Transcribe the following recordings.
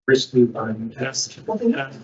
Risky buying test. Test.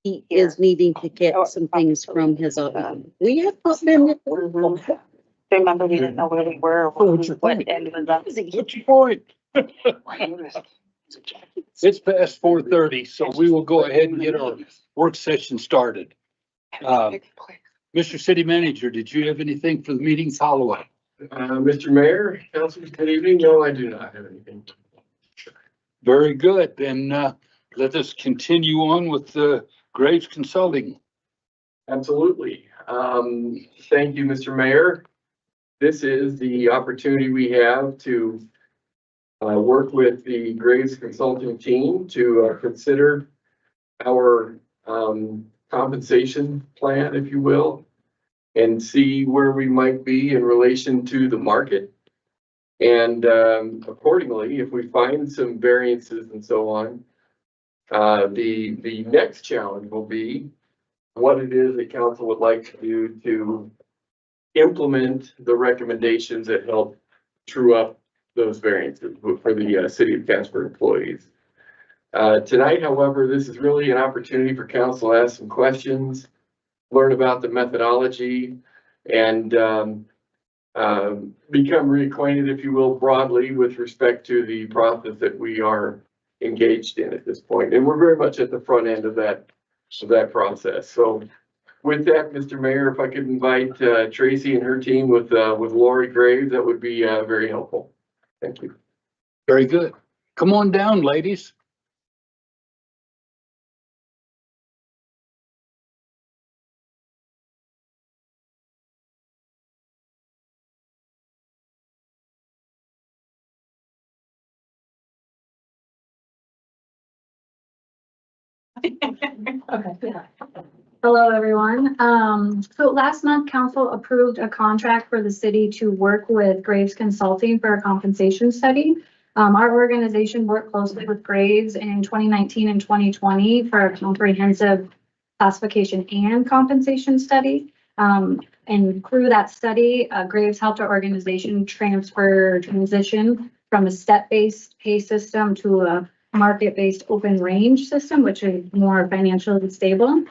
he is needing to get some things from his office. We have put them in. Remember, we didn't know where we were. What end was up. What's your point? It's past 4:30, so we will go ahead and get our work session started. Mr. City Manager, did you have anything for the meeting follow-up? Mr. Mayor, Councilors, good evening. No, I do not have anything. Very good. Then let us continue on with Graves Consulting. Absolutely. Thank you, Mr. Mayor. This is the opportunity we have to work with the Graves Consulting team to consider our compensation plan, if you will, and see where we might be in relation to the market. And accordingly, if we find some variances and so on, the next challenge will be what it is that council would like to do to implement the recommendations that help true up those variances for the city of Casper employees. Tonight, however, this is really an opportunity for council to ask some questions, learn about the methodology, and become reacquainted, if you will, broadly with respect to the process that we are engaged in at this point. And we're very much at the front end of that process. So with that, Mr. Mayor, if I could invite Tracy and her team with Lori Graves, that would be very helpful. Thank you. Very good. Come on down, ladies. Okay. Hello, everyone. So last month, council approved a contract for the city to work with Graves Consulting for a compensation study. Our organization worked closely with Graves in 2019 and 2020 for a comprehensive classification and compensation study. And through that study, Graves helped our organization transition from a step-based pay system to a market-based open range system, which is more financially stable.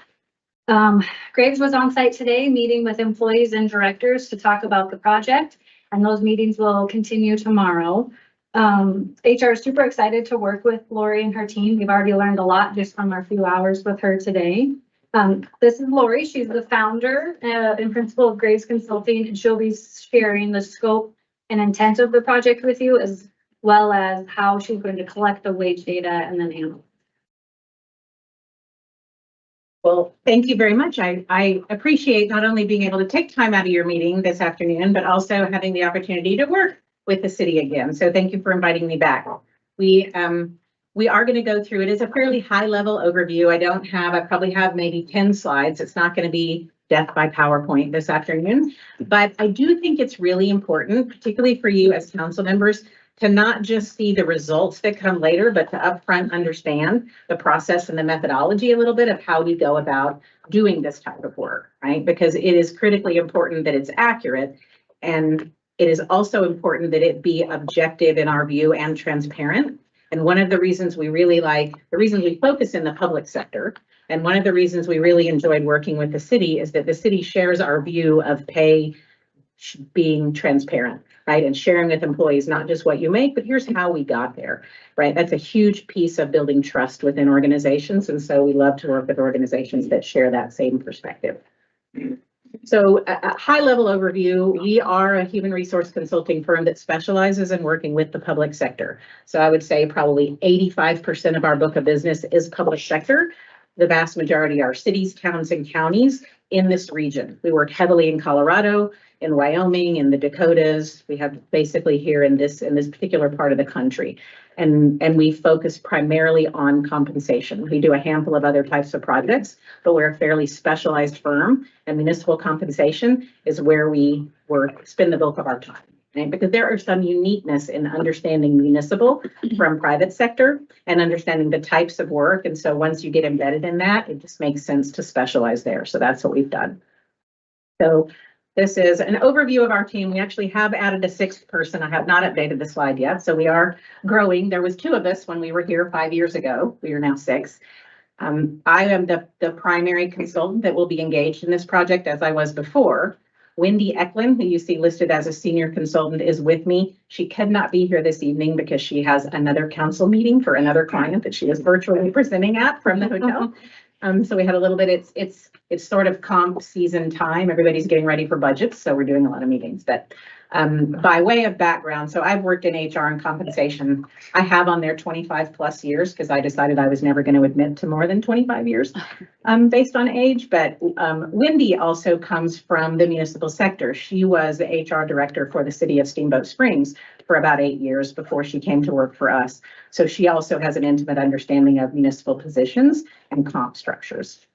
Graves was on site today, meeting with employees and directors to talk about the project, and those meetings will continue tomorrow. HR is super excited to work with Lori and her team. We've already learned a lot just from our few hours with her today. This is Lori. She's the founder and principal of Graves Consulting, and she'll be sharing the scope and intent of the project with you, as well as how she's going to collect the wage data and then analyze. Well, thank you very much. I appreciate not only being able to take time out of your meeting this afternoon, but also having the opportunity to work with the city again. So thank you for inviting me back. We are going to go through it. It's a fairly high level overview. I probably have maybe 10 slides. It's not going to be death by PowerPoint this afternoon, but I do think it's really important, particularly for you as council members, to not just see the results that come later, but to upfront understand the process and the methodology a little bit of how we go about doing this type of work, right? Because it is critically important that it's accurate, and it is also important that it be objective in our view and transparent. And one of the reasons we really the reason we focus in the public sector, and one of the reasons we really enjoyed working with the city, is that the city shares our view of pay being transparent, right? And sharing with employees, not just what you make, but here's how we got there, right? That's a huge piece of building trust within organizations. And so we love to work with organizations that share that same perspective. So a high level overview, we are a human resource consulting firm that specializes in working with the public sector. So I would say probably 85% of our book of business is public sector. The vast majority are cities, towns, and counties in this region. We work heavily in Colorado, in Wyoming, in the Dakotas. We have basically here in this particular part of the country. And we focus primarily on compensation. We do a handful of other types of projects, but we're a fairly specialized firm, and municipal compensation is where we spend the bulk of our time. Right? Because there are some uniqueness in understanding municipal from private sector and understanding the types of work. And so once you get embedded in that, it just makes sense to specialize there. So that's what we've done. So this is an overview of our team. We actually have added a sixth person. I have not updated the slide yet. So we are growing. There was 2 of us when we were here 5 years ago. We are now 6. I am the primary consultant that will be engaged in this project as I was before. Wendy Eklund, who you see listed as a senior consultant, is with me. She could not be here this evening because she has another council meeting for another client that she is virtually presenting at from the hotel. So we had a little bit, it's sort of comp season time. Everybody's getting ready for budgets, so we're doing a lot of meetings. But by way of background, so I've worked in HR and compensation. I have on there 25 plus years because I decided I was never going to admit to more than 25 years based on age. But Wendy also comes from the municipal sector. She was the HR director for the city of Steamboat Springs for about 8 years before she came to work for us. So she also has an intimate understanding of municipal positions and comp structures.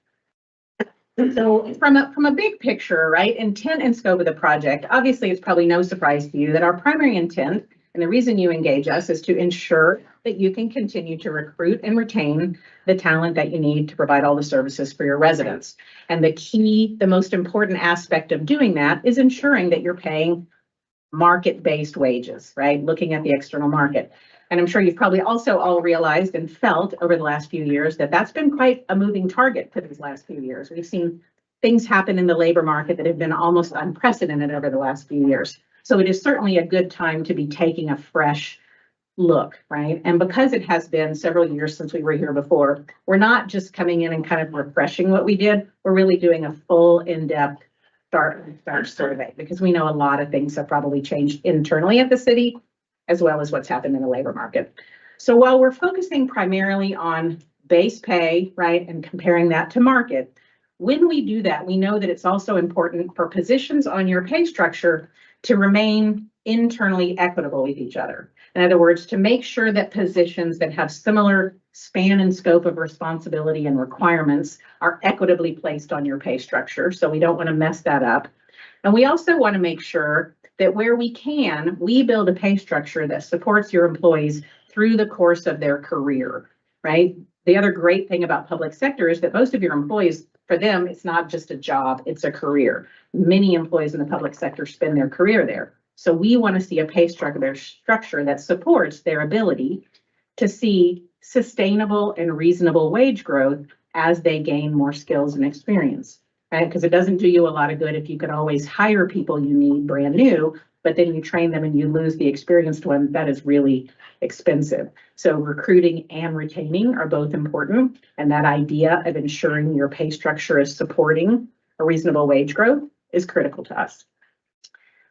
So from a big picture, right, intent and scope of the project, obviously it's probably no surprise to you that our primary intent and the reason you engage us is to ensure that you can continue to recruit and retain the talent that you need to provide all the services for your residents. And the most important aspect of doing that is ensuring that you're paying market-based wages, right? Looking at the external market. And I'm sure you've probably also all realized and felt over the last few years that that's been quite a moving target for these last few years. We've seen things happen in the labor market that have been almost unprecedented over the last few years. So it is certainly a good time to be taking a fresh look, right? And because it has been several years since we were here before, we're not just coming in and kind of refreshing what we did. We're really doing a full in-depth start survey because we know a lot of things have probably changed internally at the city as well as what's happened in the labor market. So while we're focusing primarily on base pay, right, and comparing that to market, when we do that, we know that it's also important for positions on your pay structure to remain internally equitable with each other. In other words, to make sure that positions that have similar span and scope of responsibility and requirements are equitably placed on your pay structure. So we don't want to mess that up. And we also want to make sure that where we can, we build a pay structure that supports your employees through the course of their career, right? The other great thing about public sector is that most of your employees, for them, it's not just a job, it's a career. Many employees in the public sector spend their career there. So we want to see a pay structure that supports their ability to see sustainable and reasonable wage growth as they gain more skills and experience. Right? Because it doesn't do you a lot of good if you can always hire people you need brand new, but then you train them and you lose the experienced one. That is really expensive. So recruiting and retaining are both important. And that idea of ensuring your pay structure is supporting a reasonable wage growth is critical to us.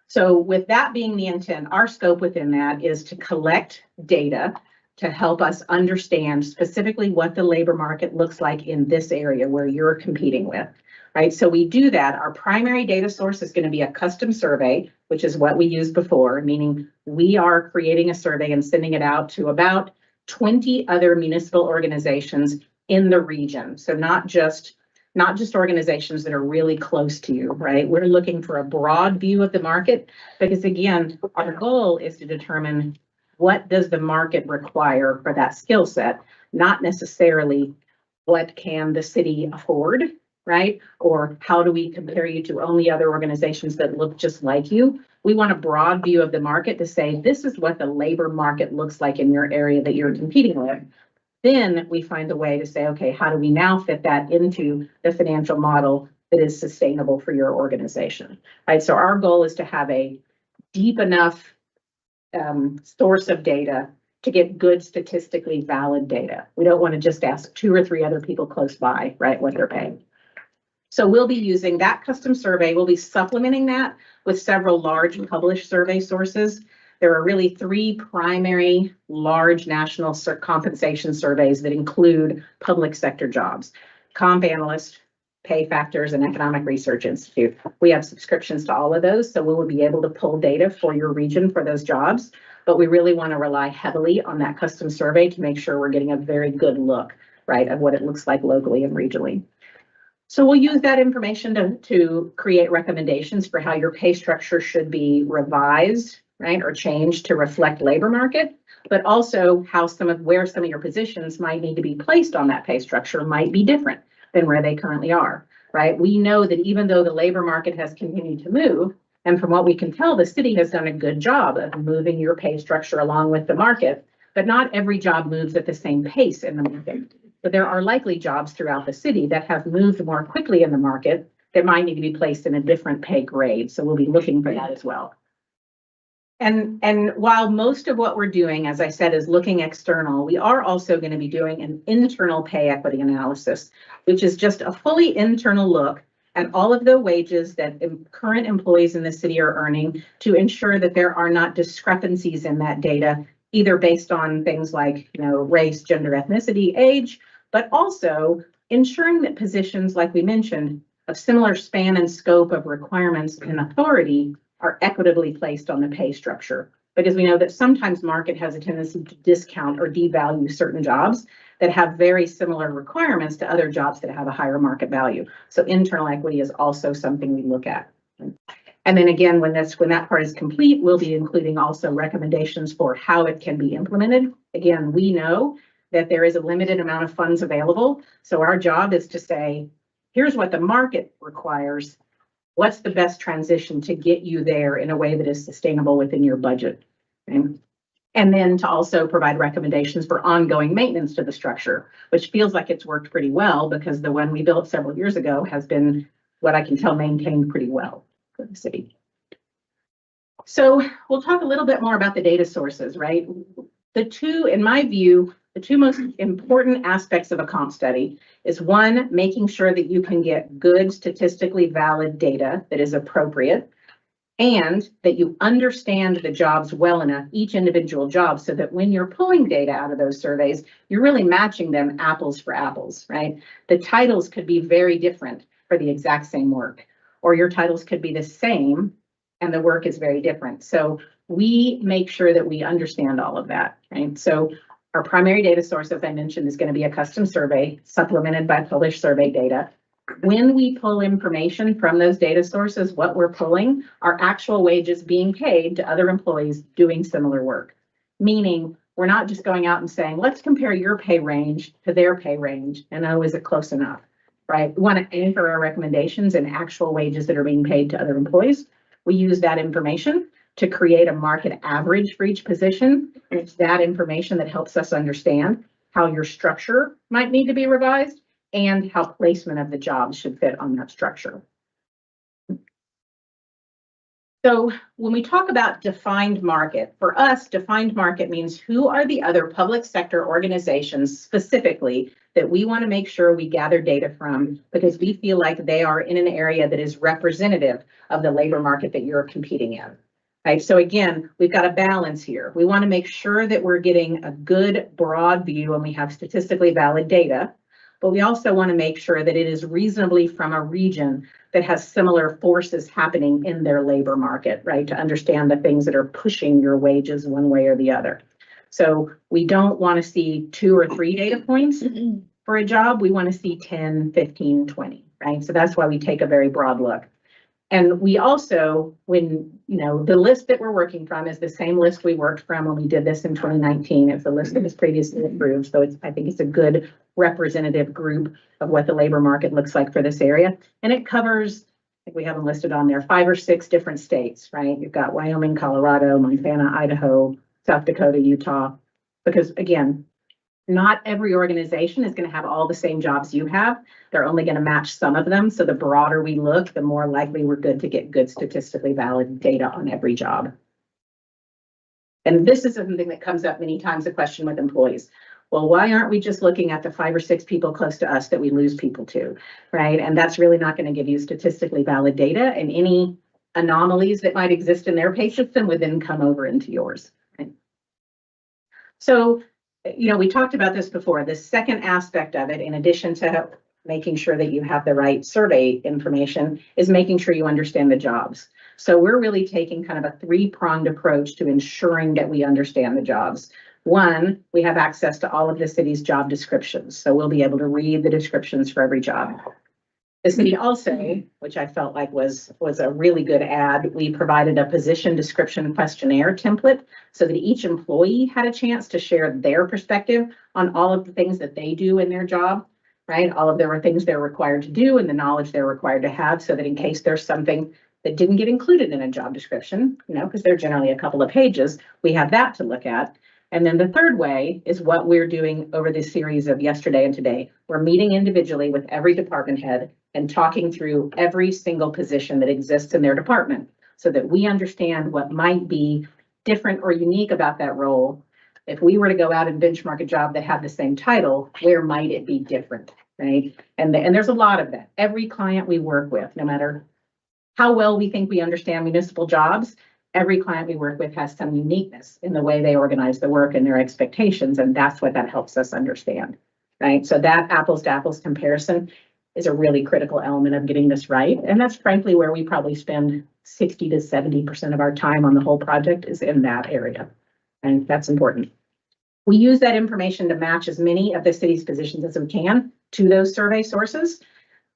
So with that being the intent, our scope within that is to collect data to help us understand specifically what the labor market looks like in this area where you're competing with. Right, so we do that. Our primary data source is going to be a custom survey, which is what we used before, meaning we are creating a survey and sending it out to about 20 other municipal organizations in the region. So not just organizations that are really close to you, right? We're looking for a broad view of the market because again, our goal is to determine what does the market require for that skill set, not necessarily what can the city afford, right? Or how do we compare you to only other organizations that look just like you? We want a broad view of the market to say, this is what the labor market looks like in your area that you're competing with. Then we find a way to say, okay, how do we now fit that into the financial model that is sustainable for your organization, right? So our goal is to have a deep enough source of data to get good statistically valid data. We don't want to just ask 2 or 3 other people close by, right, what they're paying. So we'll be using that custom survey. We'll be supplementing that with several large published survey sources. There are really 3 primary large national compensation surveys that include public sector jobs: Comp Analyst, Pay Factors, and Economic Research Institute. We have subscriptions to all of those, so we will be able to pull data for your region for those jobs. But we really want to rely heavily on that custom survey to make sure we're getting a very good look, right, of what it looks like locally and regionally. So we'll use that information to create recommendations for how your pay structure should be revised, right, or changed to reflect labor market, but also how where some of your positions might need to be placed on that pay structure might be different than where they currently are, right? We know that even though the labor market has continued to move, and from what we can tell, the city has done a good job of moving your pay structure along with the market, but not every job moves at the same pace in the market. but there are likely jobs throughout the city that have moved more quickly in the market that might need to be placed in a different pay grade. So we'll be looking for that as well. And while most of what we're doing, as I said, is looking external, we are also going to be doing an internal pay equity analysis, which is just a fully internal look at all of the wages that current employees in the city are earning to ensure that there are not discrepancies in that data, either based on things like, race, gender, ethnicity, age, but also ensuring that positions, like we mentioned, of similar span and scope of requirements and authority are equitably placed on the pay structure. Because we know that sometimes market has a tendency to discount or devalue certain jobs that have very similar requirements to other jobs that have a higher market value. So internal equity is also something we look at. And then again, when that part is complete, we'll be including also recommendations for how it can be implemented. Again, we know that there is a limited amount of funds available. So our job is to say, here's what the market requires. What's the best transition to get you there in a way that is sustainable within your budget? Okay? And then to also provide recommendations for ongoing maintenance to the structure, which feels like it's worked pretty well because the one we built several years ago has been, what I can tell, maintained pretty well for the city. So we'll talk a little bit more about the data sources, right? In my view, the two most important aspects of a comp study is one, making sure that you can get good statistically valid data that is appropriate and that you understand the jobs well enough, each individual job, so that when you're pulling data out of those surveys, you're really matching them apples for apples, right? The titles could be very different for the exact same work, or your titles could be the same and the work is very different. So we make sure that we understand all of that, right? So our primary data source, as I mentioned, is going to be a custom survey supplemented by published survey data. When we pull information from those data sources, what we're pulling are actual wages being paid to other employees doing similar work. Meaning we're not just going out and saying, let's compare your pay range to their pay range and oh, is it close enough, right? We want to anchor our recommendations in actual wages that are being paid to other employees. We use that information to create a market average for each position. And it's that information that helps us understand how your structure might need to be revised and how placement of the jobs should fit on that structure. So when we talk about defined market, for us, defined market means who are the other public sector organizations specifically that we want to make sure we gather data from because we feel like they are in an area that is representative of the labor market that you're competing in. Right. So again, we've got a balance here. We want to make sure that we're getting a good broad view and we have statistically valid data, but we also want to make sure that it is reasonably from a region that has similar forces happening in their labor market, right? To understand the things that are pushing your wages one way or the other. So we don't want to see 2 or 3 data points for a job. We want to see 10, 15, 20, right? So that's why we take a very broad look. And we also, the list that we're working from is the same list we worked from when we did this in 2019. It's the list that was previously approved. So I think it's a good representative group of what the labor market looks like for this area. And it covers, I think we have them listed on there, 5 or 6 different states, right? You've got Wyoming, Colorado, Montana, Idaho, South Dakota, Utah, because again, not every organization is going to have all the same jobs you have. They're only going to match some of them. So the broader we look, the more likely we're good to get good statistically valid data on every job. And this is something that comes up many times, a question with employees. Well, why aren't we just looking at the 5 or 6 people close to us that we lose people to, right? And that's really not going to give you statistically valid data, and any anomalies that might exist in their pay system would then come over into yours. Right? So, we talked about this before. The second aspect of it, in addition to making sure that you have the right survey information, is making sure you understand the jobs. So we're really taking kind of a 3-pronged approach to ensuring that we understand the jobs. One, we have access to all of the city's job descriptions. So we'll be able to read the descriptions for every job. The city also, which I felt like was a really good add, we provided a position description questionnaire template so that each employee had a chance to share their perspective on all of the things that they do in their job, right? All of the things they're required to do and the knowledge they're required to have, so that in case there's something that didn't get included in a job description, because they're generally a couple of pages, we have that to look at. And then the third way is what we're doing over this series of yesterday and today. We're meeting individually with every department head and talking through every single position that exists in their department so that we understand what might be different or unique about that role. If we were to go out and benchmark a job that had the same title, where might it be different, right? And there's a lot of that. Every client we work with, no matter how well we think we understand municipal jobs, every client we work with has some uniqueness in the way they organize the work and their expectations, and that's what that helps us understand, right? So that apples to apples comparison is a really critical element of getting this right, and that's frankly where we probably spend 60 to 70% of our time on the whole project is in that area, and that's important. We use that information to match as many of the city's positions as we can to those survey sources.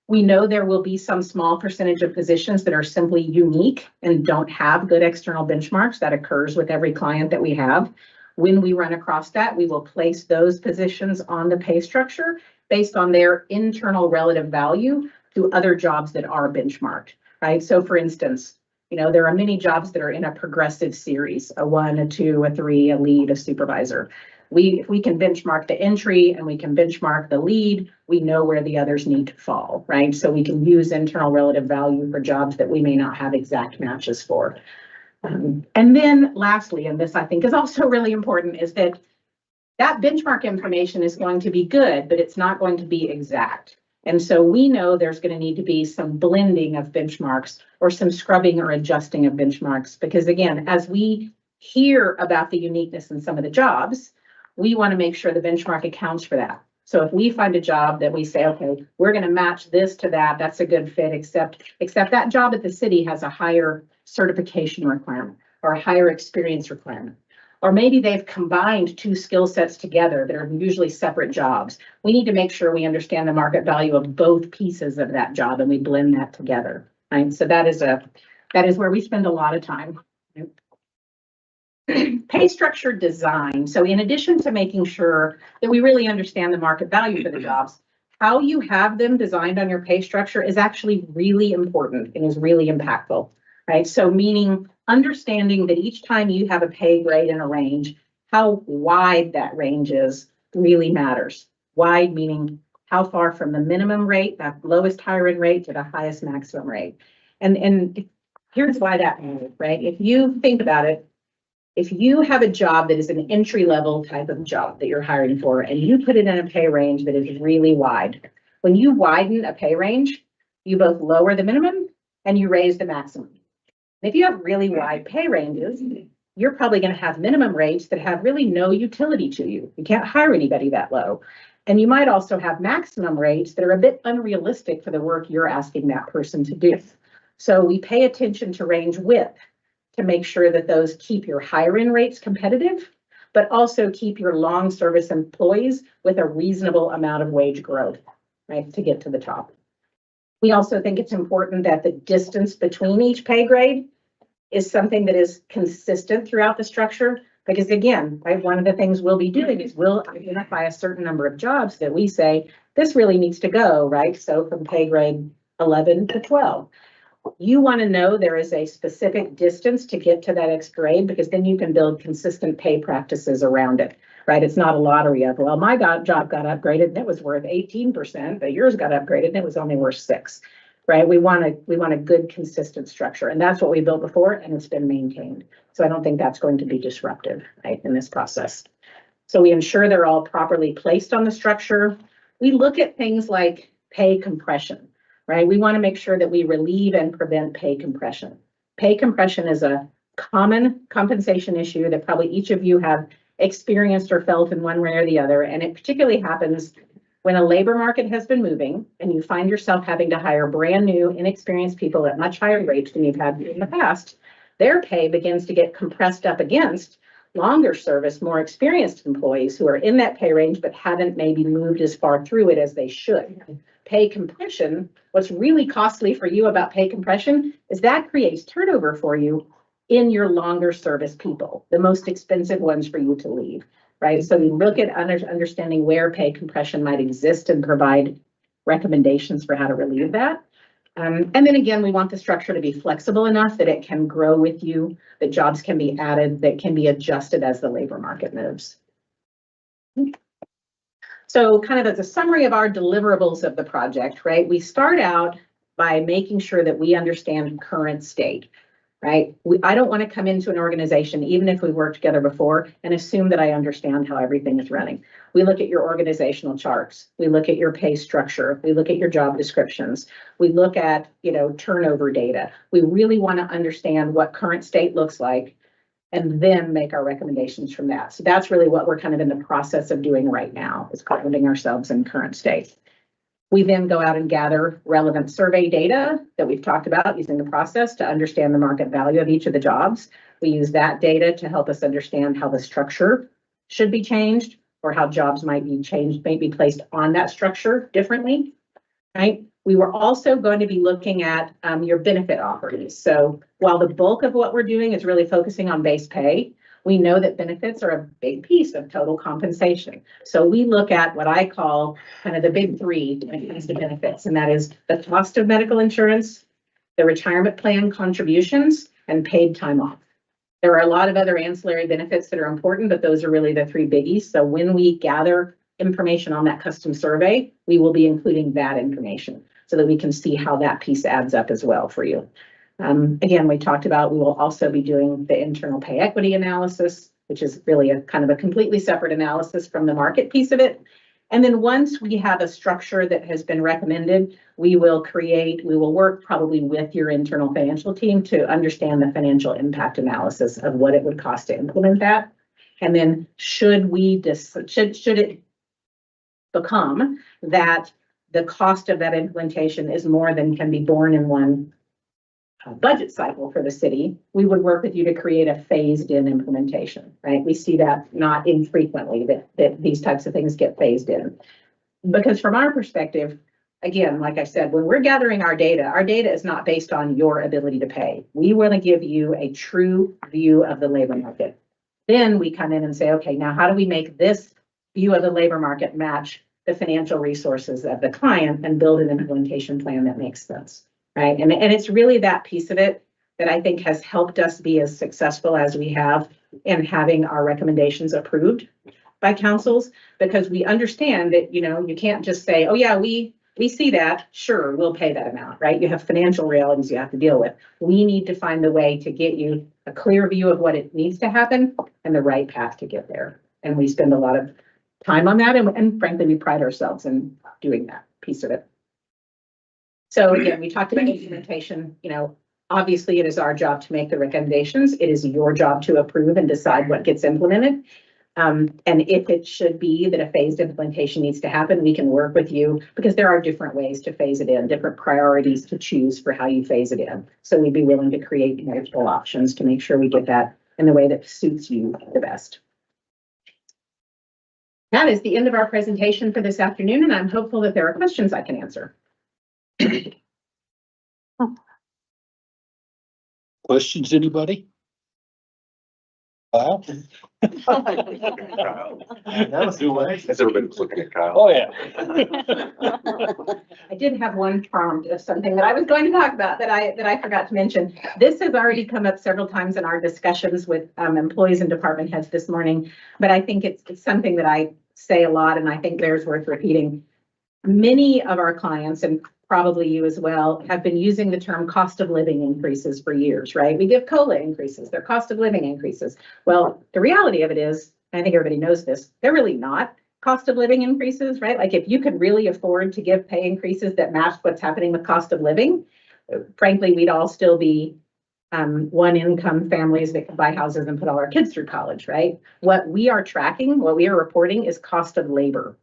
We know there will be some small percentage of positions that are simply unique and don't have good external benchmarks. That occurs with every client that we have. When we run across that, we will place those positions on the pay structure based on their internal relative value to other jobs that are benchmarked, right? So for instance, there are many jobs that are in a progressive series, a 1, a 2, a 3, a lead, a supervisor. If we can benchmark the entry and we can benchmark the lead, we know where the others need to fall, right? So we can use internal relative value for jobs that we may not have exact matches for. And then lastly, and this I think is also really important, is that benchmark information is going to be good, but it's not going to be exact. And so we know there's going to need to be some blending of benchmarks or some scrubbing or adjusting of benchmarks, because again, as we hear about the uniqueness in some of the jobs, we want to make sure the benchmark accounts for that. So if we find a job that we say, okay, we're going to match this to that, that's a good fit, except that job at the city has a higher certification requirement or a higher experience requirement. Or maybe they've combined two skill sets together that are usually separate jobs. We need to make sure we understand the market value of both pieces of that job and we blend that together. Right? So that is where we spend a lot of time. Pay structure design. So in addition to making sure that we really understand the market value for the jobs, how you have them designed on your pay structure is actually really important and is really impactful, right? So meaning understanding that each time you have a pay grade in a range, how wide that range is really matters. Wide meaning how far from the minimum rate, that lowest higher end rate, to the highest maximum rate. And here's why that matters, right? If you think about it, if you have a job that is an entry-level type of job that you're hiring for, and you put it in a pay range that is really wide, when you widen a pay range, you both lower the minimum and you raise the maximum. And if you have really wide pay ranges, you're probably going to have minimum rates that have really no utility to you. You can't hire anybody that low. And you might also have maximum rates that are a bit unrealistic for the work you're asking that person to do. So we pay attention to range width to make sure that those keep your higher end rates competitive, but also keep your long service employees with a reasonable amount of wage growth, right, to get to the top. We also think it's important that the distance between each pay grade is something that is consistent throughout the structure, because again, right, one of the things we'll be doing is we'll identify a certain number of jobs that we say, this really needs to go, right? So from pay grade 11 to 12. You want to know there is a specific distance to get to that next grade, because then you can build consistent pay practices around it, right? It's not a lottery of, well, my job got upgraded and it was worth 18%, but yours got upgraded and it was only worth 6%, right? We want a good consistent structure, and that's what we built before, and it's been maintained. So I don't think that's going to be disruptive, right, in this process. So we ensure they're all properly placed on the structure. We look at things like pay compression. Right? We want to make sure that we relieve and prevent pay compression. Pay compression is a common compensation issue that probably each of you have experienced or felt in one way or the other. And it particularly happens when a labor market has been moving and you find yourself having to hire brand new, inexperienced people at much higher rates than you've had in the past. Their pay begins to get compressed up against longer service, more experienced employees who are in that pay range but haven't maybe moved as far through it as they should. Pay compression, what's really costly for you about pay compression is that creates turnover for you in your longer service people, the most expensive ones for you to leave, right? So we look at understanding where pay compression might exist and provide recommendations for how to relieve that. And then again, we want the structure to be flexible enough that it can grow with you, that jobs can be added, that can be adjusted as the labor market moves. So kind of as a summary of our deliverables of the project, right? We start out by making sure that we understand current state, right? I don't want to come into an organization, even if we've worked together before, and assume that I understand how everything is running. We look at your organizational charts. We look at your pay structure. We look at your job descriptions. We look at, turnover data. We really want to understand what current state looks like and then make our recommendations from that. So that's really what we're kind of in the process of doing right now, is grounding ourselves in current state. We then go out and gather relevant survey data that we've talked about using the process to understand the market value of each of the jobs. We use that data to help us understand how the structure should be changed or how jobs might be changed, may be placed on that structure differently, right? We were also going to be looking at your benefit offerings. So while the bulk of what we're doing is really focusing on base pay, we know that benefits are a big piece of total compensation. So we look at what I call kind of the big three when it comes to benefits, and that is the cost of medical insurance, the retirement plan contributions, and paid time off. There are a lot of other ancillary benefits that are important, but those are really the three biggies. So when we gather information on that custom survey, we will be including that information so that we can see how that piece adds up as well for you. Again, we talked about, we will also be doing the internal pay equity analysis, which is really a kind of a completely separate analysis from the market piece of it. And then once we have a structure that has been recommended, we will work probably with your internal financial team to understand the financial impact analysis of what it would cost to implement that. And then should it become that the cost of that implementation is more than can be borne in one budget cycle for the city, we would work with you to create a phased in implementation, right? We see that not infrequently that these types of things get phased in. Because from our perspective, again, like I said, when we're gathering our data is not based on your ability to pay. We want to give you a true view of the labor market. Then we come in and say, okay, now how do we make this view of the labor market match the financial resources of the client and build an implementation plan that makes sense, right? And it's really that piece of it that I think has helped us be as successful as we have in having our recommendations approved by councils, because we understand that, you can't just say, oh yeah, we see that, sure, we'll pay that amount, right? You have financial realities you have to deal with. We need to find a way to get you a clear view of what it needs to happen and the right path to get there. And we spend a lot of time on that. And frankly, we pride ourselves in doing that piece of it. So again, we talked about implementation, obviously it is our job to make the recommendations. It is your job to approve and decide what gets implemented. And if it should be that a phased implementation needs to happen, we can work with you because there are different ways to phase it in, different priorities to choose for how you phase it in. So we'd be willing to create multiple options to make sure we get that in the way that suits you the best. That is the end of our presentation for this afternoon, and I'm hopeful that there are questions I can answer. Questions, anybody? Kyle? Has everybody looking at Kyle? Oh, yeah. I did have one prompt of something that I was going to talk about that I forgot to mention. This has already come up several times in our discussions with employees and department heads this morning, but I think it's something that I say a lot, and I think there's worth repeating. Many of our clients, and probably you as well, have been using the term cost of living increases for years, right? We give COLA increases, they're cost of living increases. Well, the reality of it is, I think everybody knows this, they're really not cost of living increases, right? Like if you could really afford to give pay increases that match what's happening with cost of living, frankly, we'd all still be one income families that could buy houses and put all our kids through college, right? What we are tracking, what we are reporting is cost of labor.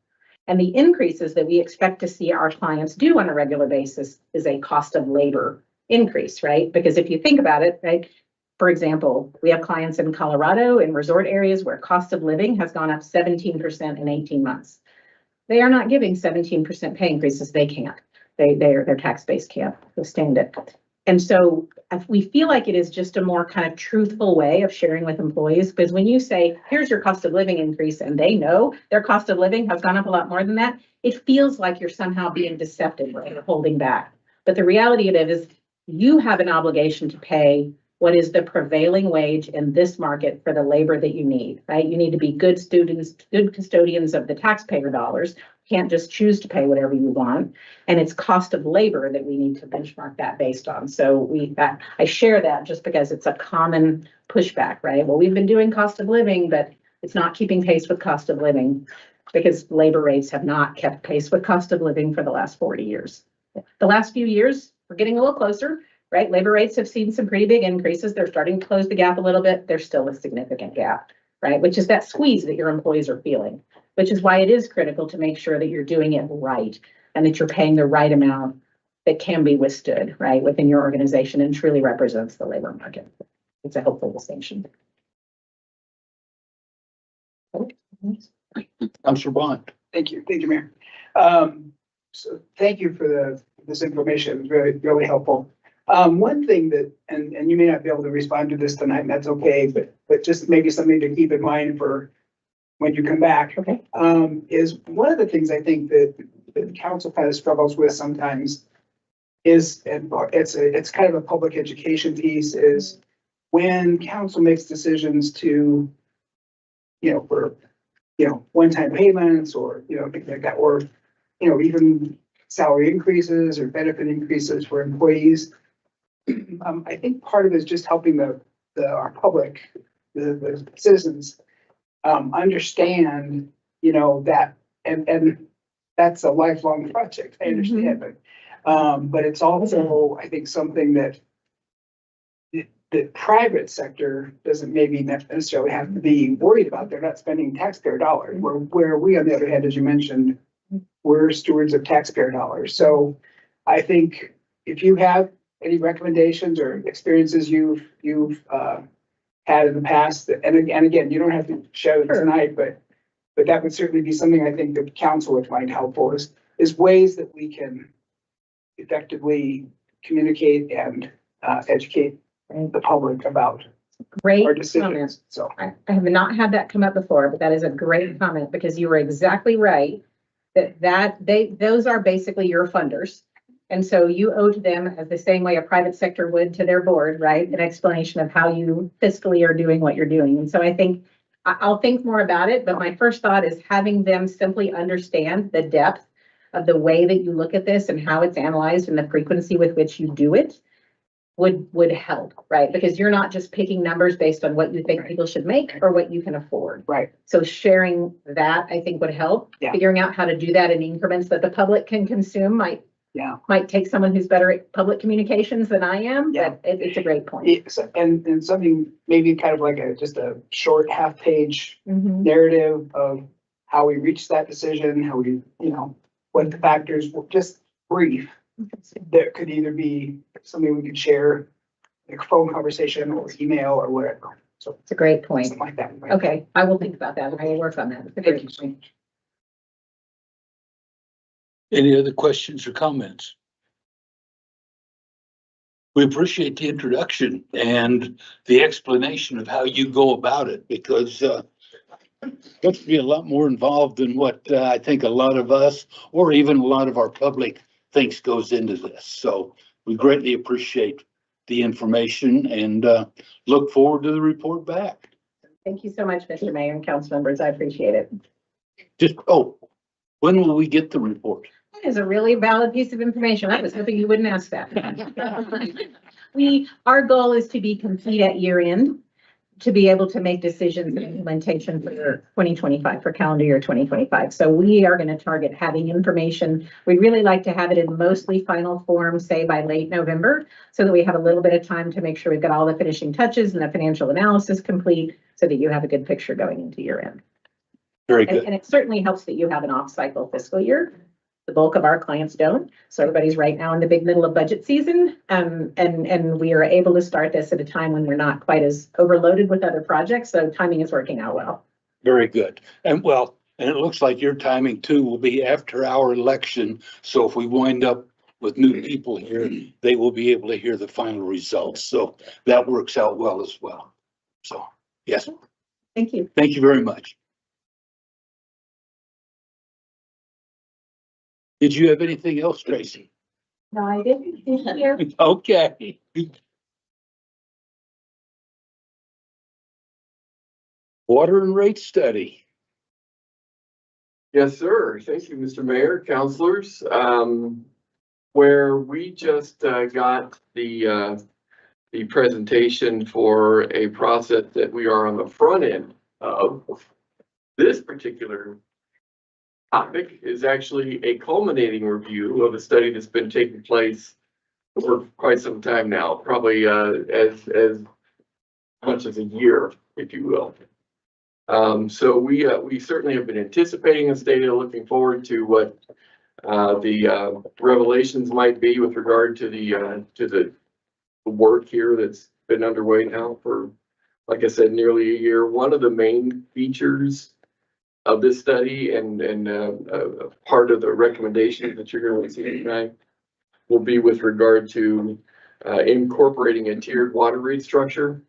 And the increases that we expect to see our clients do on a regular basis is a cost of labor increase, right? Because if you think about it, right? For example, we have clients in Colorado in resort areas where cost of living has gone up 17% in 18 months. They are not giving 17% pay increases. They can't. Their tax base can't withstand it. And so we feel like it is just a more kind of truthful way of sharing with employees, because when you say, here's your cost of living increase, and they know their cost of living has gone up a lot more than that, it feels like you're somehow being deceptive or holding back. But the reality of it is you have an obligation to pay what is the prevailing wage in this market for the labor that you need, right? You need to be good students, good custodians of the taxpayer dollars. Can't just choose to pay whatever you want. And it's cost of labor that we need to benchmark that based on. So I share that just because it's a common pushback, right? Well, we've been doing cost of living, but it's not keeping pace with cost of living because labor rates have not kept pace with cost of living for the last 40 years. The last few years, we're getting a little closer, right? Labor rates have seen some pretty big increases. They're starting to close the gap a little bit. There's still a significant gap, right? Which is that squeeze that your employees are feeling, which is why it is critical to make sure that you're doing it right and that you're paying the right amount that can be withstood, right, within your organization and truly represents the labor market. It's a helpful distinction. Counselor Bond. Thank you, Mayor. So thank you for this information, it was really helpful. One thing that, and you may not be able to respond to this tonight, and that's okay, but just maybe something to keep in mind for when you come back. Okay. Is one of the things I think that the council kind of struggles with sometimes is, and it's kind of a public education piece, is when council makes decisions to, for, one-time payments or, things like that, or, even salary increases or benefit increases for employees. I think part of it is just helping our public, the citizens, understand, that, and that's a lifelong project, I understand it. But it's also, I think, something that the private sector doesn't maybe necessarily have to be worried about. They're not spending taxpayer dollars, where we, on the other hand, as you mentioned, we're stewards of taxpayer dollars. So I think if you have any recommendations or experiences you've had in the past, and again, you don't have to share it tonight, but that would certainly be something I think the council would find helpful is ways that we can effectively communicate and educate the public about Great our comment. decisions. So I have not had that come up before, but that is a great comment because you were exactly right those are basically your funders. And so you owe to them as the same way a private sector would to their board, right? An explanation of how you fiscally are doing what you're doing. And so I think I'll think more about it, but my first thought is having them simply understand the depth of the way that you look at this and how it's analyzed and the frequency with which you do it would help, right? Because you're not just picking numbers based on what you think people should make or what you can afford. right. So sharing that, I think, would help. Yeah. Figuring out how to do that in increments that the public can consume might take someone who's better at public communications than I am, Yeah. but it's a great point. And something maybe kind of like just a short half-page Mhm. narrative of how we reached that decision, how we, what the factors were, just brief. That could either be something we could share, like a phone conversation or email or whatever. So It's a great point. something like that. Okay, I will think about that. I will work on that. It's a Thank you great so point. much. Any other questions or comments? We appreciate the introduction and the explanation of how you go about it, because let's be a lot more involved than what I think a lot of us, or even a lot of our public, thinks goes into this. So we greatly appreciate the information and look forward to the report back. Thank you so much, Mr. Mayor and council members. I appreciate it. When will we get the report? That is a really valid piece of information. I was hoping you wouldn't ask that. Our goal is to be complete at year end, to be able to make decisions and implementation for 2025, for calendar year 2025. So we are going to target having information. We'd really like to have it in mostly final form, say by late November, so that we have a little bit of time to make sure we've got all the finishing touches and the financial analysis complete so that you have a good picture going into year end. Very good. And it certainly helps that you have an off-cycle fiscal year. The bulk of our clients don't. So everybody's right now in the big middle of budget season. And we are able to start this at a time when we're not quite as overloaded with other projects. So timing is working out well. Very good. And it looks like your timing too will be after our election. So if we wind up with new people here, they will be able to hear the final results. So that works out well as well. So, yes, Thank you. thank you very much. Did you have anything else, Tracy? No, I didn't. Thank you. Okay. Water and rate study. Yes, sir. Thank you, Mr. Mayor, councilors. Where we just got the presentation for a process that we are on the front end of. This particular topic is actually a culminating review of a study that's been taking place for quite some time now, probably as much as a year, if you will. So we certainly have been anticipating this data, looking forward to what the revelations might be with regard to the work here that's been underway now for, like I said, nearly a year. One of the main features of this study and part of the recommendations that you're going to see tonight will be with regard to incorporating a tiered water rate structure,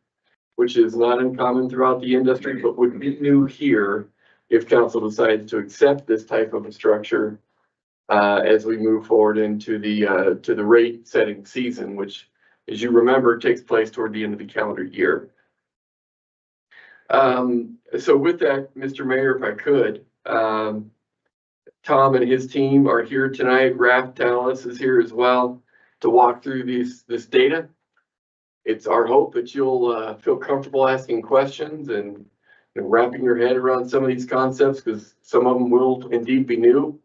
which is not uncommon throughout the industry, but would be new here if council decides to accept this type of a structure as we move forward into the rate setting season, which, as you remember, takes place toward the end of the calendar year. So with that, Mr. Mayor, if I could, Tom and his team are here tonight. Raph Tallis is here as well to walk through this data. It's our hope that you'll feel comfortable asking questions and wrapping your head around some of these concepts, because some of them will indeed be new.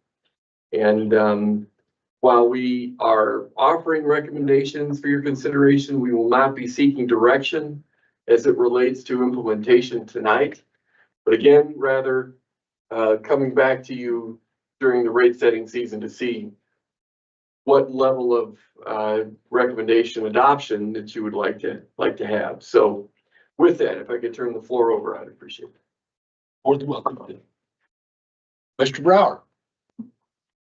And while we are offering recommendations for your consideration, we will not be seeking direction as it relates to implementation tonight. But again, rather coming back to you during the rate setting season to see what level of recommendation adoption that you would like to have. So with that, if I could turn the floor over, I'd appreciate it. More than welcome. Mr. Brower.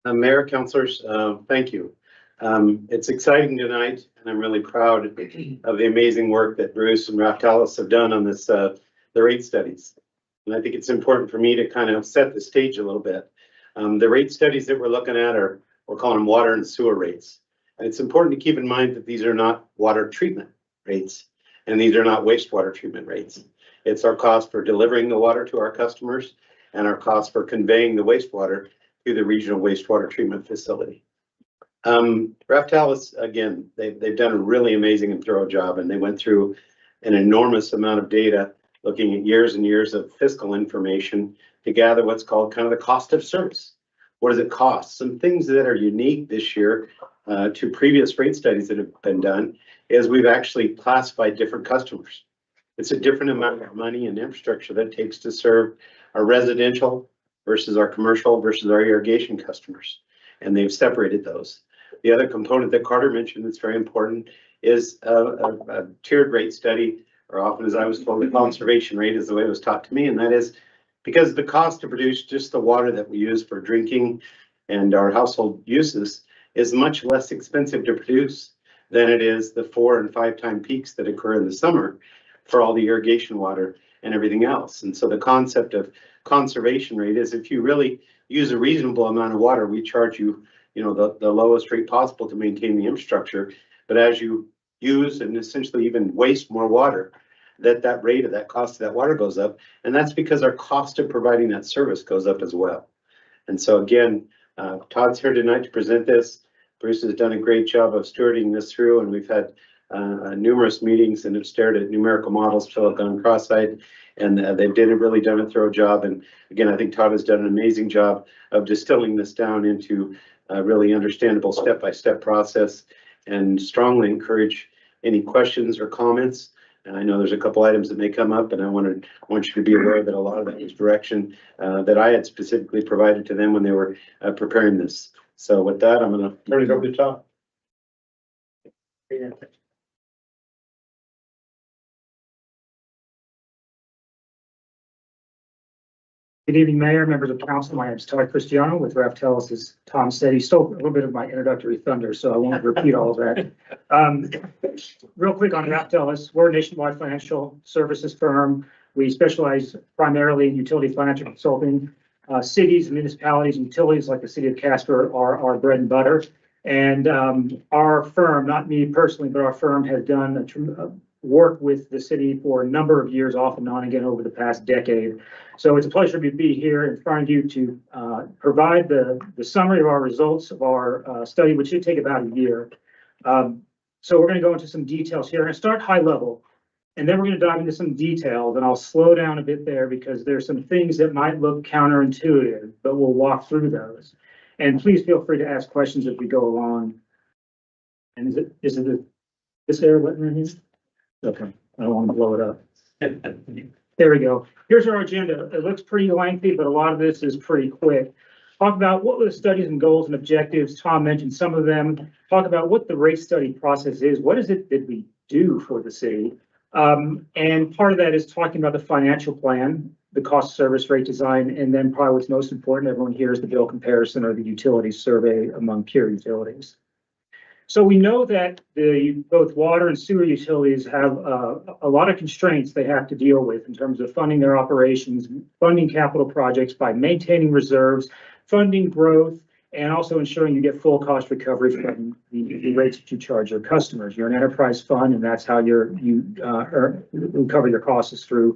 Mayor, councilors, thank you. It's exciting tonight, and I'm really proud of the amazing work that Bruce and Raftalis have done on this, the rate studies. And I think it's important for me to kind of set the stage a little bit. The rate studies that we're looking at we're calling them water and sewer rates. And it's important to keep in mind that these are not water treatment rates, and these are not wastewater treatment rates. It's our cost for delivering the water to our customers and our cost for conveying the wastewater to the regional wastewater treatment facility. Raftalis, again, they've done a really amazing and thorough job, and they went through an enormous amount of data, looking at years and years of fiscal information to gather what's called kind of the cost of service. What does it cost? Some things that are unique this year to previous rate studies that have been done is we've actually classified different customers. It's a different amount of money and infrastructure that it takes to serve our residential versus our commercial versus our irrigation customers. And they've separated those. The other component that Carter mentioned that's very important is a tiered rate study, or often as I was told, the conservation rate is the way it was taught to me. And that is because the cost to produce just the water that we use for drinking and our household uses is much less expensive to produce than it is the 4 and 5 time peaks that occur in the summer for all the irrigation water and everything else. And so the concept of conservation rate is if you really use a reasonable amount of water, we charge you, the lowest rate possible to maintain the infrastructure. But as you use and essentially even waste more water, that rate of that cost of that water goes up. And that's because our cost of providing that service goes up as well. And so again, Todd's here tonight to present this. Bruce has done a great job of stewarding this through, and we've had numerous meetings and have stared at numerical models till I've gone cross-eyed, and they've really done a thorough job. And again, I think Todd has done an amazing job of distilling this down into a really understandable step-by-step process, and strongly encourage any questions or comments. And I know there's a couple items that may come up, and I want you to be aware that a lot of that was direction that I had specifically provided to them when they were preparing this. So with that, I'm going to turn it over to Todd. Good evening, Mayor, members of council. My name is Todd Cristiano with Raftalis. As Tom said, he stole a little bit of my introductory thunder, so I won't repeat all of that. Real quick on Raftalis, we're a nationwide financial services firm. We specialize primarily in utility financial consulting. Cities, municipalities, and utilities like the city of Casper are our bread and butter. And our firm, not me personally, but our firm has done work with the city for a number of years, off and on again over the past decade. So it's a pleasure to be here in front of you to provide the summary of our results of our study, which should take about a year. So we're going to go into some details here. I'm going to start high level, and then we're going to dive into some details, and I'll slow down a bit there because there's some things that might look counterintuitive, but we'll walk through those. And please feel free to ask questions as we go along. And is it this area button right here? Okay, I don't want to blow it up. There we go. Here's our agenda. It looks pretty lengthy, but a lot of this is pretty quick. Talk about what were the studies and goals and objectives. Tom mentioned some of them. Talk about what the rate study process is. What is it that we do for the city? And part of that is talking about the financial plan, the cost service rate design, and then probably what's most important, everyone here, is the bill comparison or the utility survey among peer utilities. So we know that both water and sewer utilities have a lot of constraints they have to deal with in terms of funding their operations, funding capital projects by maintaining reserves, funding growth, and also ensuring you get full cost recovery from the rates that you charge your customers. You're an enterprise fund, and that's how you recover your costs is through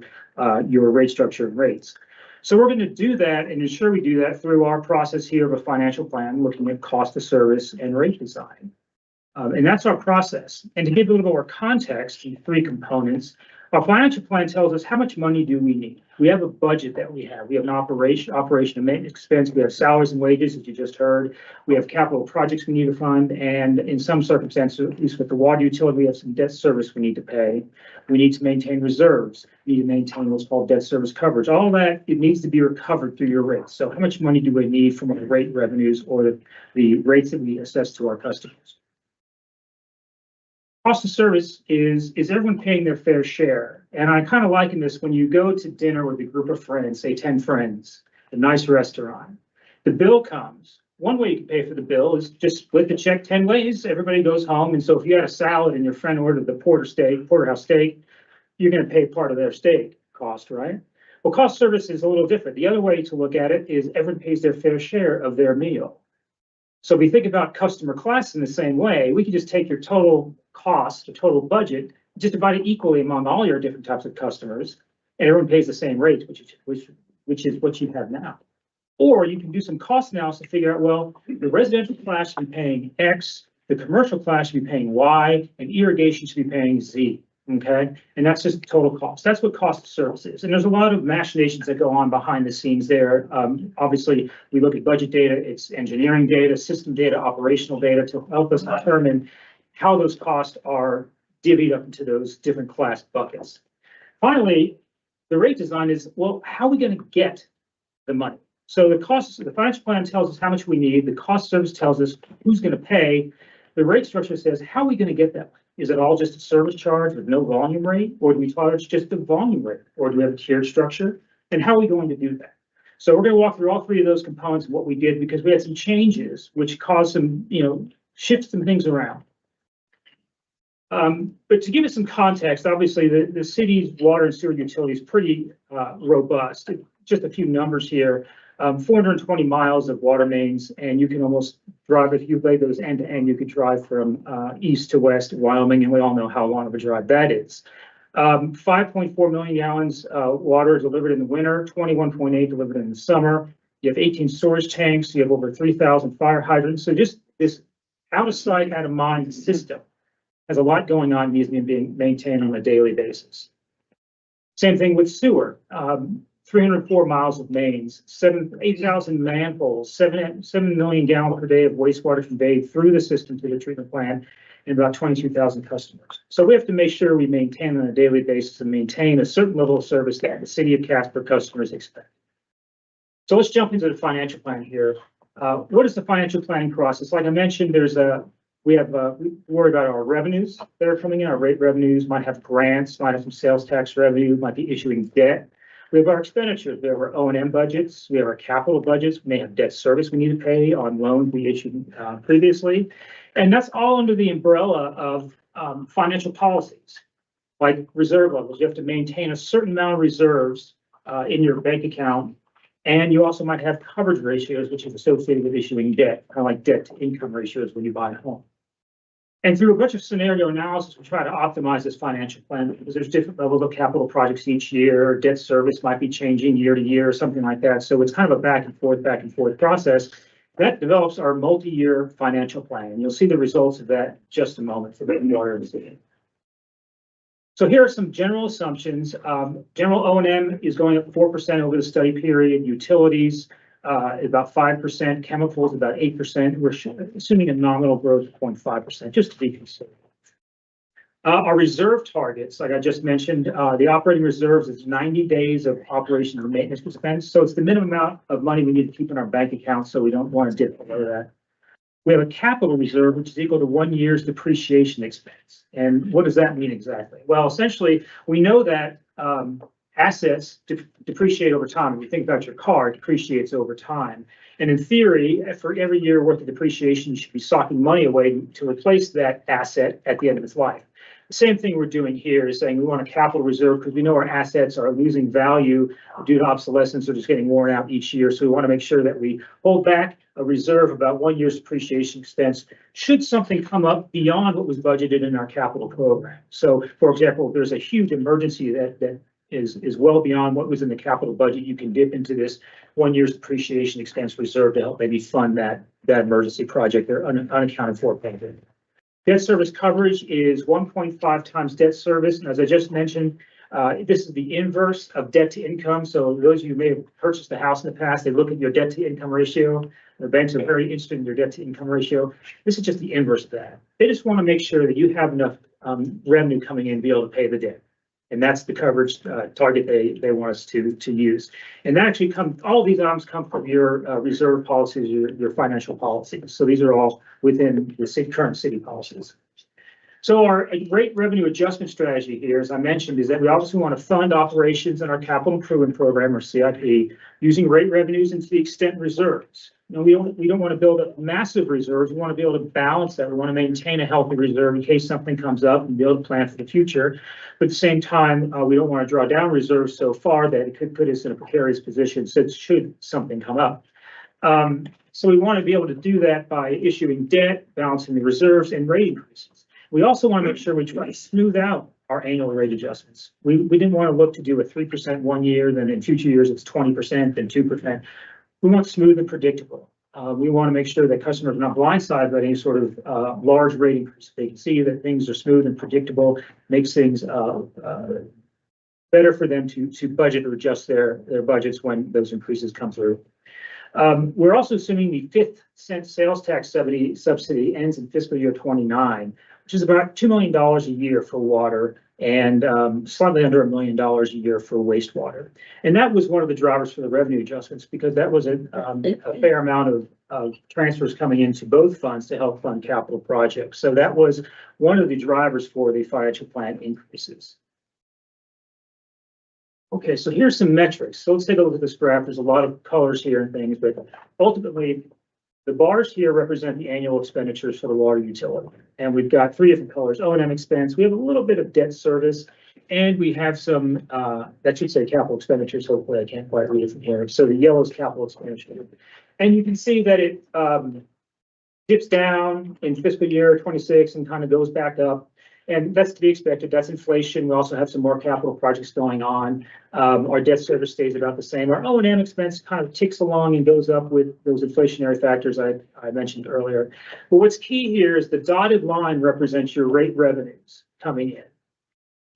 your rate structure and rates. So we're going to do that and ensure we do that through our process here of a financial plan, looking at cost of service and rate design. And that's our process. And to give a little more context in three components, our financial plan tells us how much money do we need. We have a budget that we have. We have an operation and maintenance expense. We have salaries and wages, as you just heard. We have capital projects we need to fund. And in some circumstances, at least with the water utility, we have some debt service we need to pay. We need to maintain reserves. We need to maintain what's called debt service coverage. All that, it needs to be recovered through your rates. So how much money do we need from our rate revenues or the rates that we assess to our customers? Cost of service is everyone paying their fair share? And I kind of liken this when you go to dinner with a group of friends, say 10 friends, a nice restaurant. The bill comes. One way you can pay for the bill is just split the check 10 ways. Everybody goes home. And so if you had a salad and your friend ordered the porterhouse steak, you're going to pay part of their steak cost, right? Well, cost of service is a little different. The other way to look at it is everyone pays their fair share of their meal. So if we think about customer class in the same way, we can just take your total cost, your total budget, just divide it equally among all your different types of customers, and everyone pays the same rate, which is what you have now. Or you can do some cost analysis to figure out, well, the residential class should be paying X, the commercial class should be paying Y, and irrigation should be paying Z. Okay, and that's just total cost. That's what cost of service is. And there's a lot of machinations that go on behind the scenes there. Obviously, we look at budget data, it's engineering data, system data, operational data to help us determine how those costs are divvied up into those different class buckets. Finally, the rate design is, well, how are we going to get the money? So the financial plan tells us how much we need. The cost of service tells us who's going to pay. The rate structure says, how are we going to get that money? Is it all just a service charge with no volume rate? Or do we charge just the volume rate? Or do we have a tiered structure? And how are we going to do that? So we're going to walk through all three of those components of what we did because we had some changes which caused some, shifts some things around. But to give it some context, obviously the city's water and sewer utility is pretty robust. Just a few numbers here. 420 miles of water mains, and you can almost drive, if you lay those end to end, you could drive from east to west in Wyoming, and we all know how long of a drive that is. 5.4 million gallons water delivered in the winter, 21.8 delivered in the summer. You have 18 storage tanks, you have over 3,000 fire hydrants. So just this out of sight, out of mind system has a lot going on, needs to be being maintained on a daily basis. Same thing with sewer. 304 miles of mains, 8,000 manholes, 7 million gallons per day of wastewater conveyed through the system to the treatment plant, and about 22,000 customers. So we have to make sure we maintain on a daily basis and maintain a certain level of service that the city of Casper customers expect. So let's jump into the financial plan here. What is the financial planning process? Like I mentioned, we worry about our revenues that are coming in. Our rate revenues might have grants, might have some sales tax revenue, might be issuing debt. We have our expenditures. We have our O&M budgets. We have our capital budgets. We may have debt service we need to pay on loans we issued previously. And that's all under the umbrella of financial policies, like reserve levels. You have to maintain a certain amount of reserves in your bank account And you also might have coverage ratios, which is associated with issuing debt, kind of like debt to income ratios when you buy a home. And through a bunch of scenario analysis, we try to optimize this financial plan because there's different levels of capital projects each year. Debt service might be changing year to year or something like that. So it's kind of a back and forth process that develops our multi-year financial plan. And you'll see the results of that in just a moment for the water decision. So here are some general assumptions. General O&M is going up 4% over the study period. Utilities, about 5%, chemicals about 8%. We're assuming a nominal growth of 0.5%, just to be conservative. Our reserve targets, like I just mentioned, the operating reserves is 90 days of operation and maintenance expense. So it's the minimum amount of money we need to keep in our bank account, so we don't want to dip below that. We have a capital reserve, which is equal to 1 year's depreciation expense. And what does that mean exactly? Well, essentially, we know that assets depreciate over time. If you think about your car, it depreciates over time. And in theory, for every year worth of depreciation, you should be socking money away to replace that asset at the end of its life. The same thing we're doing here is saying we want a capital reserve because we know our assets are losing value due to obsolescence or just getting worn out each year. So we want to make sure that we hold back a reserve about 1 year's depreciation expense should something come up beyond what was budgeted in our capital program. So, for example, if there's a huge emergency that is well beyond what was in the capital budget, you can dip into this 1 year's depreciation expense reserve to help maybe fund that emergency project or unaccounted for payment. Debt service coverage is 1.5 times debt service. And as I just mentioned, this is the inverse of debt to income. So those of you who may have purchased a house in the past, they look at your debt to income ratio. The banks are very interested in your debt to income ratio. This is just the inverse of that. They just want to make sure that you have enough revenue coming in to be able to pay the debt. And that's the coverage target they want us to use. And that actually all these items come from your reserve policies, your financial policies. So these are all within the current city policies. So our rate revenue adjustment strategy here, as I mentioned, is that we obviously want to fund operations in our capital improvement program or CIP using rate revenues and to the extent reserves. You know, we don't want to build up massive reserves. We want to be able to balance that. We want to maintain a healthy reserve in case something comes up and be able to plan for the future. But at the same time, we don't want to draw down reserves so far that it could put us in a precarious position should something come up. So we want to be able to do that by issuing debt, balancing the reserves, and rate increases. We also want to make sure we try to smooth out our annual rate adjustments. We didn't want to look to do a 3% 1 year, then in future years it's 20%, then 2%. We want smooth and predictable. We want to make sure that customers are not blindsided by any sort of large rate increase. They can see that things are smooth and predictable, makes things better for them to budget or adjust their budgets when those increases come through. We're also assuming the 5th cent sales tax subsidy ends in fiscal year 29, which is about $2 million a year for water and slightly under $1 million a year for wastewater. And that was one of the drivers for the revenue adjustments because that was a fair amount of transfers coming into both funds to help fund capital projects. So that was one of the drivers for the financial plan increases. Okay, so here's some metrics. So let's take a look at this graph. There's a lot of colors here and things, but ultimately, the bars here represent the annual expenditures for the water utility. And we've got 3 different colors: O&M expense. We have a little bit of debt service, and we have some, that should say capital expenditures. Hopefully I can't quite read it from here. So the yellow is capital expenditure. And you can see that it dips down in fiscal year 26 and kind of goes back up. And that's to be expected. That's inflation. We also have some more capital projects going on. Our debt service stays about the same. Our O&M expense kind of ticks along and goes up with those inflationary factors I mentioned earlier. But what's key here is the dotted line represents your rate revenues coming in.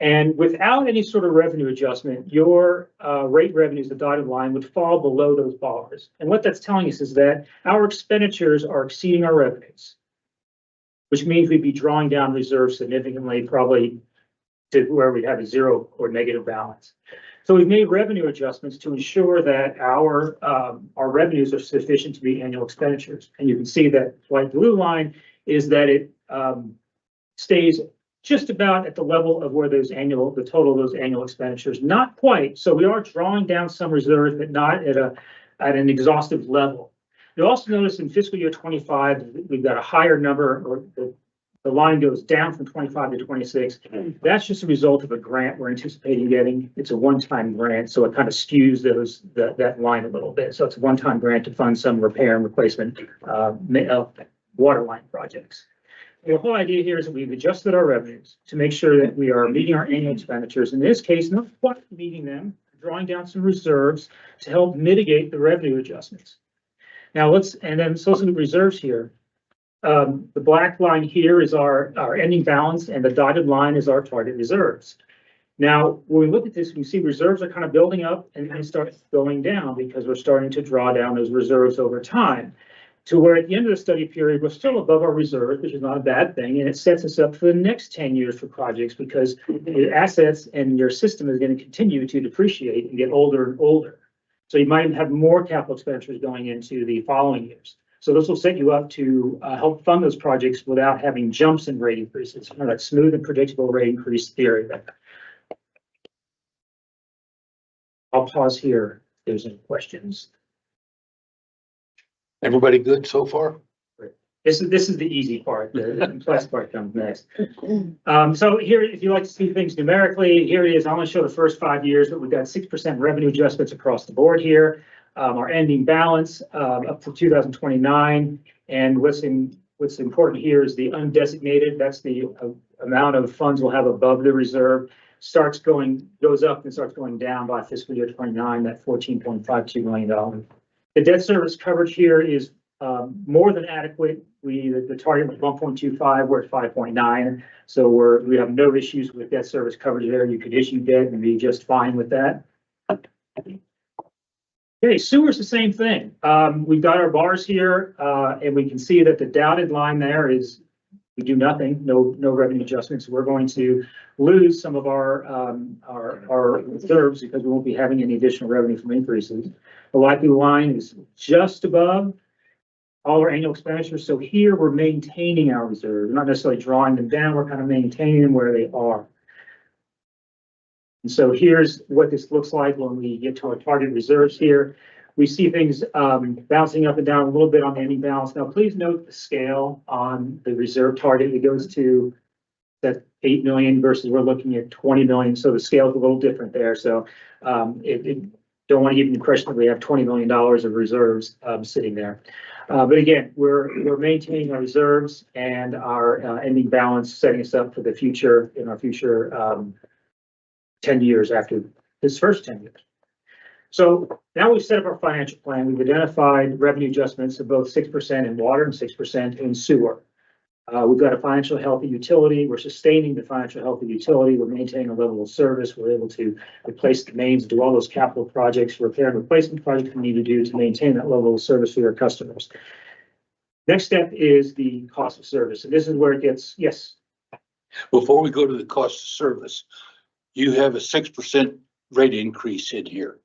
And without any sort of revenue adjustment, your rate revenues, the dotted line, would fall below those bars. And what that's telling us is that our expenditures are exceeding our revenues, which means we'd be drawing down reserves significantly, probably to where we'd have a zero or negative balance. So we've made revenue adjustments to ensure that our revenues are sufficient to meet annual expenditures. And you can see that light blue line is that it stays just about at the level of where the total of those annual expenditures, not quite. So we are drawing down some reserves, but not at an exhaustive level. You'll also notice in fiscal year 25, we've got a higher number, or the line goes down from 25 to 26. That's just a result of a grant we're anticipating getting. It's a one-time grant, so it kind of skews that line a little bit. So it's a one-time grant to fund some repair and replacement water line projects. The whole idea here is that we've adjusted our revenues to make sure that we are meeting our annual expenditures. In this case, not quite meeting them, drawing down some reserves to help mitigate the revenue adjustments. Now so some reserves here. The black line here is our ending balance, and the dotted line is our target reserves. Now, when we look at this, we see reserves are kind of building up and then start going down because we're starting to draw down those reserves over time. To where at the end of the study period, we're still above our reserve, which is not a bad thing, and it sets us up for the next 10 years for projects because the assets and your system is going to continue to depreciate and get older and older. So you might have more capital expenditures going into the following years. So this will set you up to help fund those projects without having jumps in rate increases, kind of that smooth and predictable rate increase theory. I'll pause here if there's any questions. Everybody good so far? This is the easy part. The complex part comes next. So here, if you like to see things numerically, here it is. I only show the first 5 years, but we've got 6% revenue adjustments across the board here. Our ending balance up to 2029. And what's important here is the undesignated. That's the amount of funds we'll have above the reserve. Goes up and starts going down by fiscal year 29, that $14.52 million. The debt service coverage here is more than adequate. The target was 1.25, we're at 5.9. So we have no issues with debt service coverage there. You could issue debt and be just fine with that. Okay, sewer's the same thing. We've got our bars here, and we can see that the dotted line there is we do nothing, no revenue adjustments. We're going to lose some of our reserves because we won't be having any additional revenue from increases. The light blue line is just above all our annual expenditures. So here we're maintaining our reserves. We're not necessarily drawing them down. We're kind of maintaining them where they are. And so here's what this looks like when we get to our target reserves here. We see things bouncing up and down a little bit on the ending balance. Now, please note the scale on the reserve target. It goes to that 8 million versus we're looking at 20 million. So the scale is a little different there. So don't want to give you the impression that we have $20 million of reserves sitting there. But again, we're maintaining our reserves and our ending balance, setting us up for the future in our future 10 years after this first 10 years. So now we've set up our financial plan. We've identified revenue adjustments of both 6% in water and 6% in sewer. We've got a financial healthy utility. We're sustaining the financial healthy utility. We're maintaining a level of service. We're able to replace the mains, do all those capital projects, repair and replacement projects we need to do to maintain that level of service for our customers. Next step is the cost of service. And this is where it gets, yes. Before we go to the cost of service, you have a 6% rate increase in here.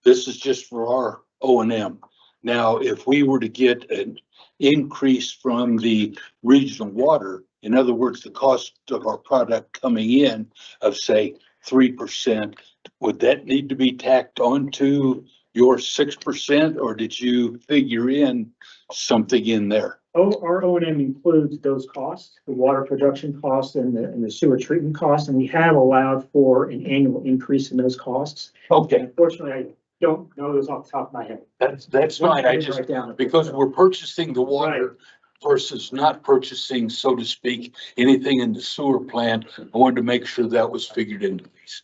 This is just for our O&M. Now, if we were to get an increase from the regional water, in other words, the cost of our product coming in of say 3%, would that need to be tacked onto your 6%, or did you figure in something in there? Our O&M includes those costs, the water production costs and the sewer treatment costs, and we have allowed for an annual increase in those costs. Okay. Unfortunately, I don't know those off the top of my head. That's fine. I just, because we're purchasing the water versus not purchasing, so to speak, anything in the sewer plant, I wanted to make sure that was figured into these.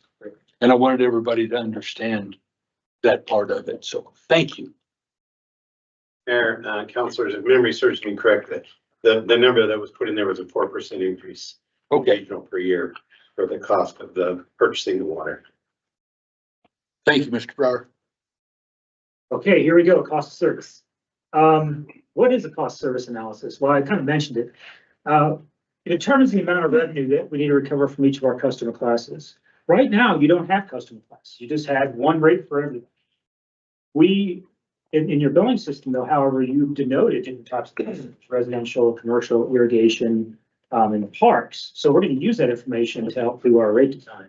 And I wanted everybody to understand that part of it. So thank you. Mayor, councilors, if memory serves me correct, the number that was put in there was a 4% increase. Okay. Per year for the cost of the purchasing the water. Thank you, Mr. Brower. Okay, here we go. Cost of service. What is a cost service analysis? Well, I kind of mentioned it. It determines the amount of revenue that we need to recover from each of our customer classes. Right now, you don't have customer classes. You just have one rate for everyone. In your billing system, though, however, you've denoted different types of customers, residential, commercial, irrigation, and parks. So we're going to use that information to help do our rate design.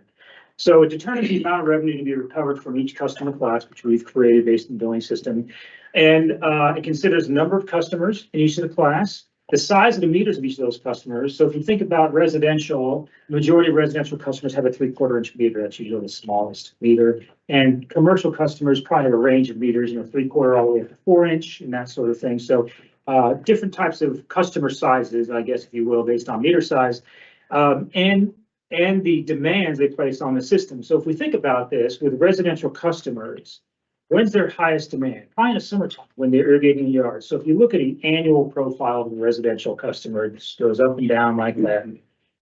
So it determines the amount of revenue to be recovered from each customer class, which we've created based on the billing system. And it considers the number of customers in each of the class, The size of the meters of each of those customers. So if you think about residential, the majority of residential customers have a 3/4 inch meter. That's usually the smallest meter. And commercial customers probably have a range of meters, 3/4 all the way up to 4 inch and that sort of thing. So different types of customer sizes, I guess, if you will, based on meter size, and the demands they place on the system. So if we think about this with residential customers, when's their highest demand? Probably in the summertime when they're irrigating the yard. So if you look at an annual profile of a residential customer, it just goes up and down like that.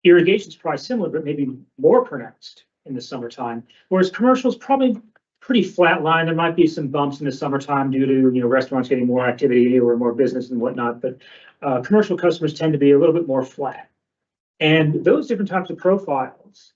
Irrigation is probably similar, but maybe more pronounced in the summertime. Whereas commercial is probably pretty flat line. There might be some bumps in the summertime due to, restaurants getting more activity or more business and whatnot, but commercial customers tend to be a little bit more flat. And those different types of profiles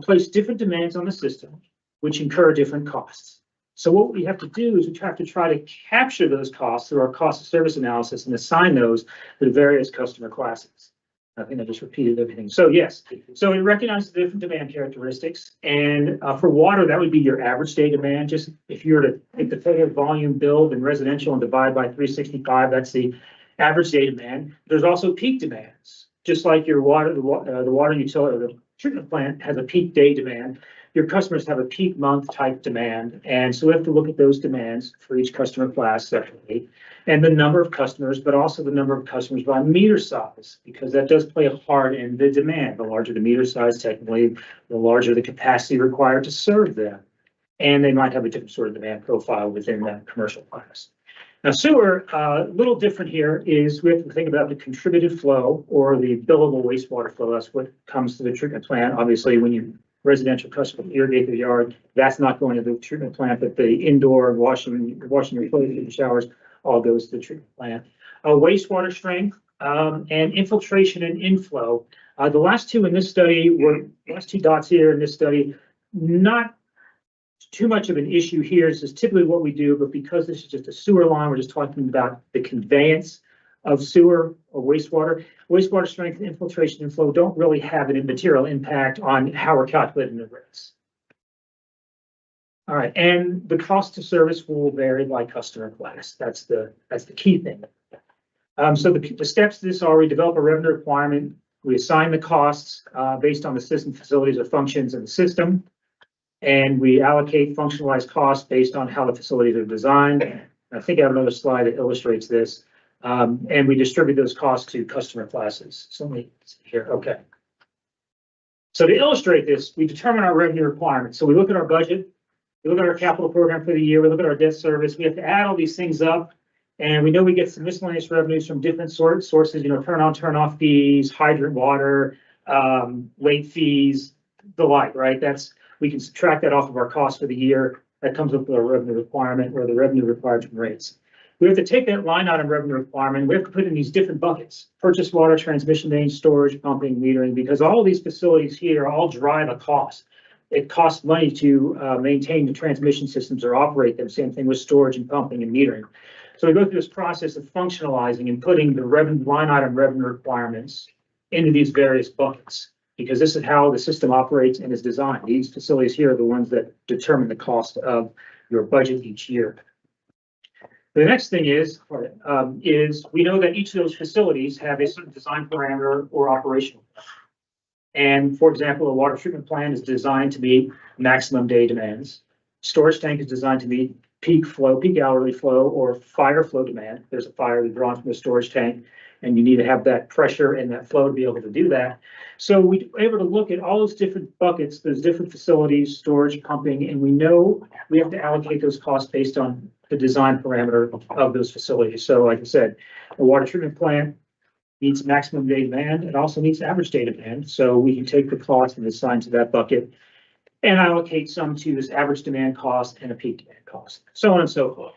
place different demands on the system, which incur different costs. So what we have to do is we have to try to capture those costs through our cost of service analysis and assign those to the various customer classes. I think I just repeated everything. So yes, so it recognizes the different demand characteristics. And for water, that would be your average day demand. Just if you were to take the total volume billed in residential and divide by 365, that's the average day demand. There's also peak demands, just like your water, the water utility, the treatment plant has a peak day demand. Your customers have a peak month type demand. And so we have to look at those demands for each customer class separately and the number of customers, but also the number of customers by meter size, because that does play a part in the demand. The larger the meter size, technically, the larger the capacity required to serve them. And they might have a different sort of demand profile within that commercial class. Now, sewer, a little different here is we have to think about the contributed flow or the billable wastewater flow. That's what comes to the treatment plant. Obviously, when you residential customer irrigate the yard, that's not going to the treatment plant, but the indoor washing your clothes in the showers all goes to the treatment plant. Wastewater strength and infiltration and inflow. The last two in this study were last two dots here in this study, not too much of an issue here. This is typically what we do, but because this is just a sewer line, we're just talking about the conveyance of sewer or wastewater. Wastewater strength, infiltration, and flow don't really have an immaterial impact on how we're calculating the rates. All right, and the cost to service will vary by customer class. That's the key thing. So the steps to this are: we develop a revenue requirement, we assign the costs based on the system facilities or functions in the system, and we allocate functionalized costs based on how the facilities are designed. I think I have another slide that illustrates this. And we distribute those costs to customer classes. So let me see here. Okay. So to illustrate this, we determine our revenue requirements. So we look at our budget, we look at our capital program for the year, we look at our debt service. We have to add all these things up, and we know we get some miscellaneous revenues from different sources. Turn on, turn off fees, hydrant water, late fees, the like. Right? We can subtract that off of our costs for the year. That comes up with our revenue requirement or the revenue required from rates. We have to take that line item revenue requirement. We have to put it in these different buckets: purchase water, transmission main, storage, pumping, metering, because all of these facilities here all drive a cost. It costs money to maintain the transmission systems or operate them. Same thing with storage and pumping and metering. So we go through this process of functionalizing and putting the revenue line item revenue requirements into these various buckets, because this is how the system operates and is designed. These facilities here are the ones that determine the cost of your budget each year. The next thing is we know that each of those facilities have a certain design parameter or operational. And for example, a water treatment plant is designed to meet maximum day demands. Storage tank is designed to meet peak hourly flow, or fire flow demand. There's a fire that's drawn from the storage tank, and you need to have that pressure and that flow to be able to do that. So we're able to look at all those different buckets, those different facilities, storage, pumping, and we know we have to allocate those costs based on the design parameter of those facilities. So like I said, a water treatment plant meets maximum day demand. It also meets average day demand. So we can take the cost and assign to that bucket and allocate some to this average demand cost and a peak demand cost, so on and so forth.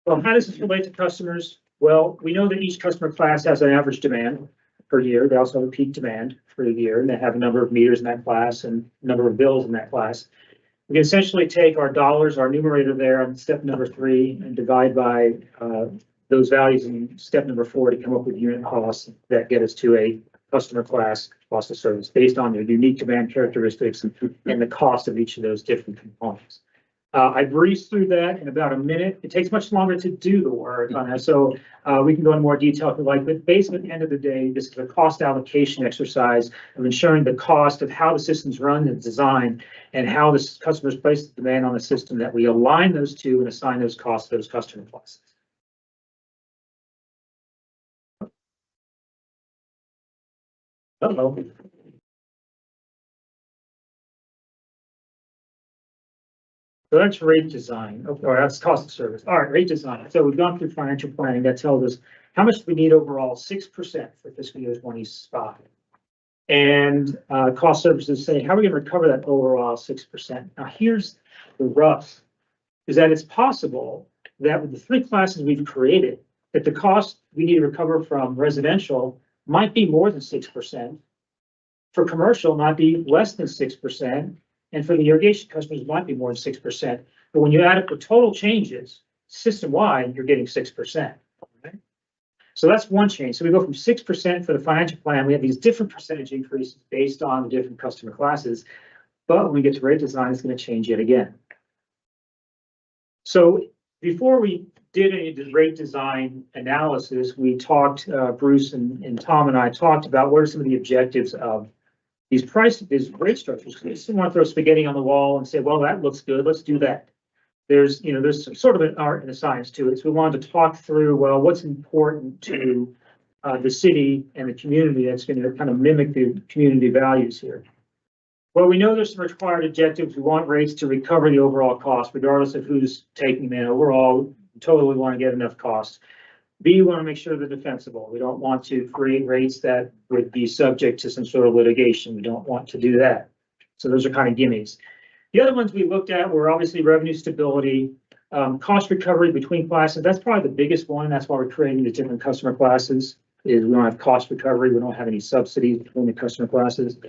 Well, how does this relate to customers? Well, we know that each customer class has an average demand per year. They also have a peak demand for the year, and they have a number of meters in that class and number of bills in that class. We can essentially take our dollars, our numerator there on step number 3, and divide by those values in step number 4 to come up with unit costs that get us to a customer class cost of service based on their unique demand characteristics and the cost of each of those different components. I breezed through that in about a minute. It takes much longer to do the work on that, so we can go into more detail if you like, but basically at the end of the day, this is a cost allocation exercise of ensuring the cost of how the system's run and designed and how the customers place the demand on the system, that we align those two and assign those costs to those customer classes. Uh-oh. So that's rate design, or that's cost of service. All right, rate design. So we've gone through financial planning. That tells us how much we need overall, 6% for fiscal year 25. And cost services say, how are we going to recover that overall 6%? Now, here's the rough, is that it's possible that with the 3 classes we've created, that the cost we need to recover from residential might be more than 6%. For commercial, might be less than 6%. And for the irrigation customers, it might be more than 6%. But when you add up the total changes, system-wide, you're getting 6%. Okay? So that's one change. So we go from 6% for the financial plan. We have these different percentage increases based on the different customer classes. But when we get to rate design, it's going to change yet again. So before we did any rate design analysis, we talked, Bruce and Tom and I talked about what are some of the objectives of these rate structures. We just didn't want to throw spaghetti on the wall and say, well, that looks good, let's do that. There's sort of an art and a science to it. So we wanted to talk through, well, what's important to the city and the community that's going to kind of mimic the community values here. Well, we know there's some required objectives. We want rates to recover the overall cost, regardless of who's taking them. Overall, totally want to get enough cost. B, we want to make sure they're defensible. We don't want to create rates that would be subject to some sort of litigation. We don't want to do that. So those are kind of gimmies. The other ones we looked at were obviously revenue stability, cost recovery between classes. That's probably the biggest one. That's why we're creating the different customer classes, is we don't have cost recovery. We don't have any subsidies between the customer classes.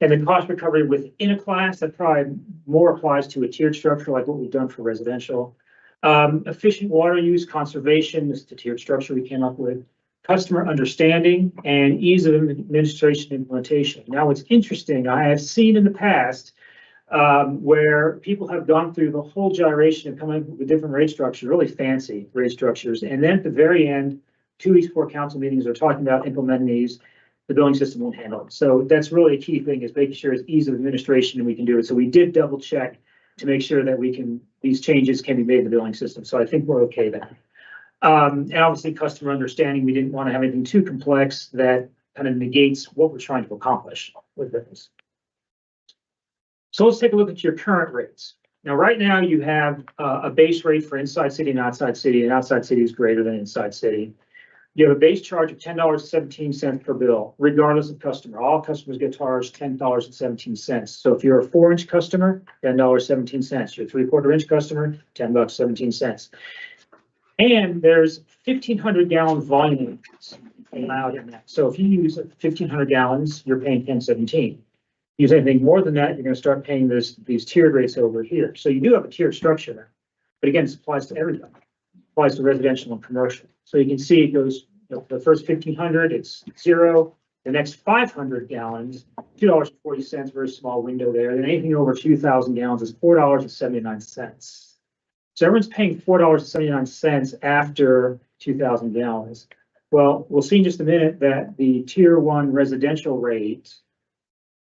And the cost recovery within a class, that probably more applies to a tiered structure like what we've done for residential. Efficient water use, conservation is the tiered structure we came up with, customer understanding, and ease of administration and implementation. Now, what's interesting, I have seen in the past where people have gone through the whole gyration of coming up with different rate structures, really fancy rate structures, and then at the very end, 2 weeks before council meetings, are talking about implementing these. The billing system won't handle it. So that's really a key thing, is making sure it's ease of administration and we can do it. So we did double check to make sure that these changes can be made in the billing system. So I think we're okay there. And obviously customer understanding, we didn't want to have anything too complex that kind of negates what we're trying to accomplish with this. So let's take a look at your current rates. Now, right now you have a base rate for inside city and outside city, and outside city is greater than inside city. You have a base charge of $10.17 per bill, regardless of customer. All customers get charged $10.17. So if you're a 4-inch customer, $10.17. You're a 3/4-inch customer, $10.17. And there's 1,500 gallon volume allowed in that. So if you use 1,500 gallons, you're paying $10.17. Use anything more than that, you're going to start paying these tiered rates over here. So you do have a tiered structure there, but again, this applies to everybody. Applies to residential and commercial. So you can see it goes, the first 1,500, it's 0. The next 500 gallons, $2.40, very small window there. Then anything over 2,000 gallons is $4.79. So everyone's paying $4.79 after 2,000 gallons. Well, we'll see in just a minute that the tier 1 residential rate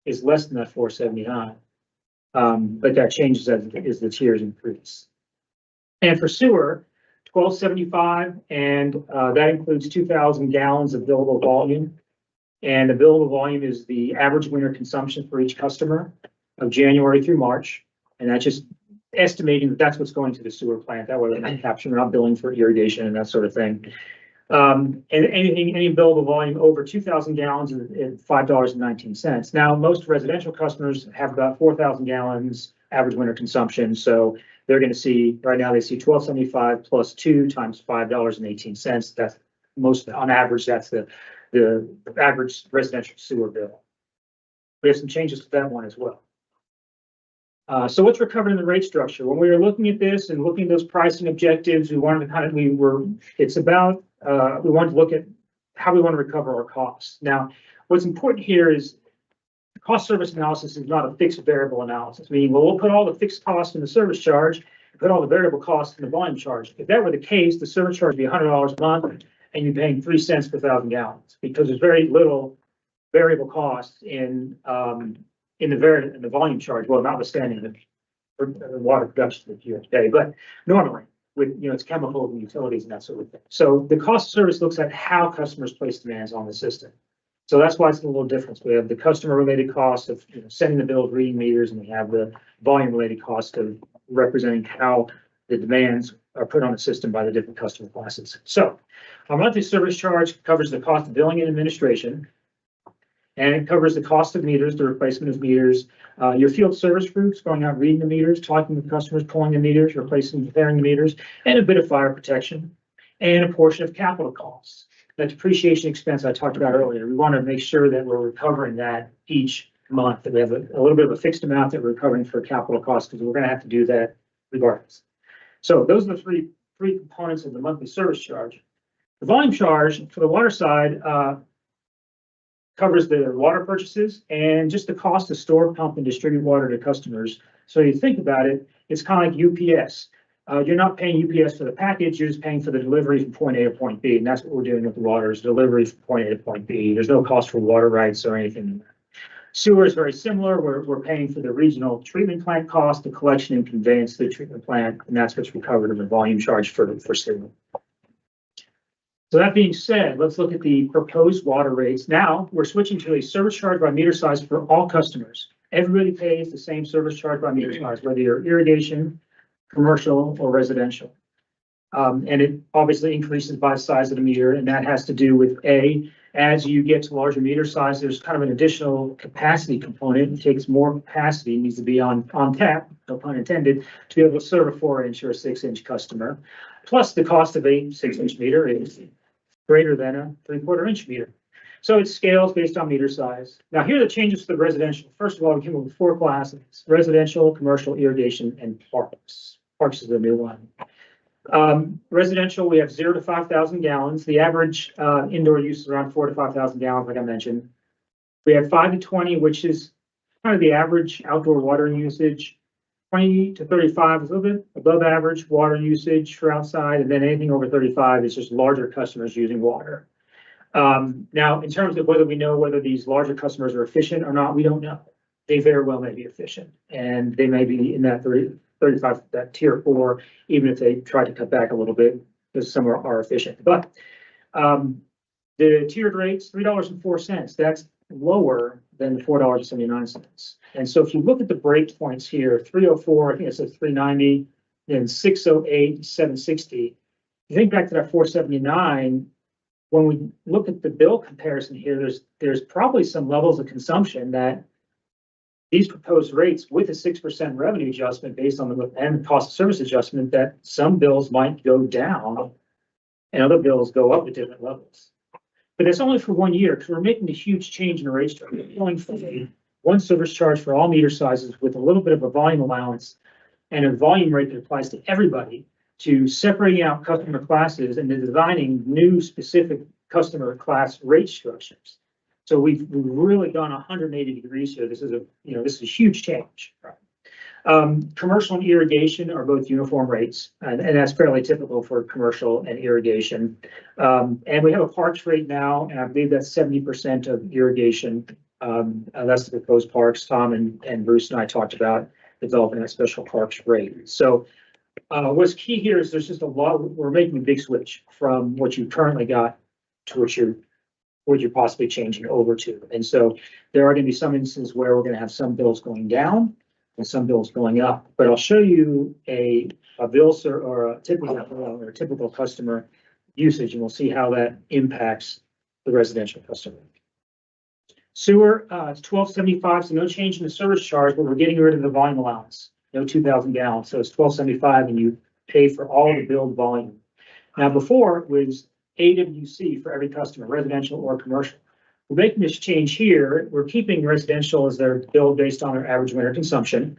is less than that $4.79. But that changes as the tiers increase. And for sewer, $12.75, and that includes 2,000 gallons of billable volume. And the billable volume is the average winter consumption for each customer of January through March. And that's just estimating that that's what's going to the sewer plant. That way we're not capturing, we're not billing for irrigation and that sort of thing. And any billable volume over 2,000 gallons is $5.19. Now, most residential customers have about 4,000 gallons average winter consumption. So they're going to see, right now they see $12.75 plus 2 times $5.18. That's most, on average, that's the average residential sewer bill. We have some changes to that one as well. So what's recovered in the rate structure? When we were looking at this and looking at those pricing objectives, we wanted to we wanted to look at how we want to recover our costs. Now, what's important here is cost service analysis is not a fixed variable analysis, meaning, well, we'll put all the fixed costs in the service charge put all the variable costs in the volume charge. If that were the case, the service charge would be $100 a month and you're paying 3 cents per 1,000 gallons because there's very little variable cost in the volume charge. Well, notwithstanding the water production that you pay, but normally with, it's chemicals and utilities and that sort of thing. So the cost of service looks at how customers place demands on the system. So that's why it's a little difference. We have the customer related cost of sending the bill, reading meters, and we have the volume related cost of representing how the demands are put on the system by the different customer classes. So our monthly service charge covers the cost of billing and administration, and it covers the cost of meters, the replacement of meters, your field service groups going out reading the meters, talking with customers, pulling the meters, replacing, repairing the meters, and a bit of fire protection, and a portion of capital costs. That depreciation expense I talked about earlier, we want to make sure that we're recovering that each month, that we have a little bit of a fixed amount that we're recovering for capital costs, because we're going to have to do that regardless. So those are the three components of the monthly service charge. The volume charge for the water side covers the water purchases and just the cost to store, pump, and distribute water to customers. So you think about it, it's kind of like UPS. You're not paying UPS for the package, you're just paying for the delivery from point A to point B, and that's what we're doing with the water, is delivery from point A to point B. There's no cost for water rights or anything. Sewer is very similar. We're paying for the regional treatment plant cost, the collection and conveyance to the treatment plant, and that's what's recovered in the volume charge for sewer. So that being said, let's look at the proposed water rates. Now we're switching to a service charge by meter size for all customers. Everybody pays the same service charge by meter size, whether you're irrigation, commercial, or residential. And it obviously increases by the size of the meter, and that has to do with as you get to larger meter size, there's kind of an additional capacity component. It takes more capacity, needs to be on tap, no pun intended, to be able to serve a 4-inch or a 6-inch customer. Plus the cost of a 6-inch meter is greater than a 3/4-inch meter. So it scales based on meter size. Now here are the changes to the residential. First of all, we came up with 4 classes: residential, commercial, irrigation, and parks. Parks is the new one. Residential, we have 0 to 5,000 gallons. The average indoor use is around 4 to 5,000 gallons, like I mentioned. We have 5 to 20, which is kind of the average outdoor water usage. 20 to 35 is a little bit above average water usage for outside, and then anything over 35 is just larger customers using water. Now, in terms of whether we know whether these larger customers are efficient or not, we don't know. They very well may be efficient, and they may be in that 35, that tier 4, even if they try to cut back a little bit, because some are efficient. But the tiered rates, $3.04, that's lower than the $4.79. And so if you look at the break points here, 304, I think it says 390, then 608, 760. You think back to that 479, when we look at the bill comparison here, there's probably some levels of consumption that these proposed rates with a 6% revenue adjustment based on and cost of service adjustment, that some bills might go down and other bills go up at different levels. But it's only for 1 year, because we're making a huge change in the rate structure. We're going from one service charge for all meter sizes with a little bit of a volume allowance and a volume rate that applies to everybody, to separating out customer classes and then designing new specific customer class rate structures. So we've really gone 180 degrees here. This is a huge change. Commercial and irrigation are both uniform rates, and that's fairly typical for commercial and irrigation. And we have a parks rate now, and I believe that's 70% of irrigation. That's the proposed parks. Tom and Bruce and I talked about developing a special parks rate. So what's key here is there's just a lot. We're making a big switch from what you currently got to what you're possibly changing over to. And so there are going to be some instances where we're going to have some bills going down and some bills going up. But I'll show you a bill or a typical customer usage, and we'll see how that impacts the residential customer. Sewer, it's $12.75, so no change in the service charge, but we're getting rid of the volume allowance. No 2,000 gallons, so it's $12.75, and you pay for all the billed volume. Now before it was AWC for every customer, residential or commercial. We're making this change here. We're keeping residential as their bill based on their average winter consumption,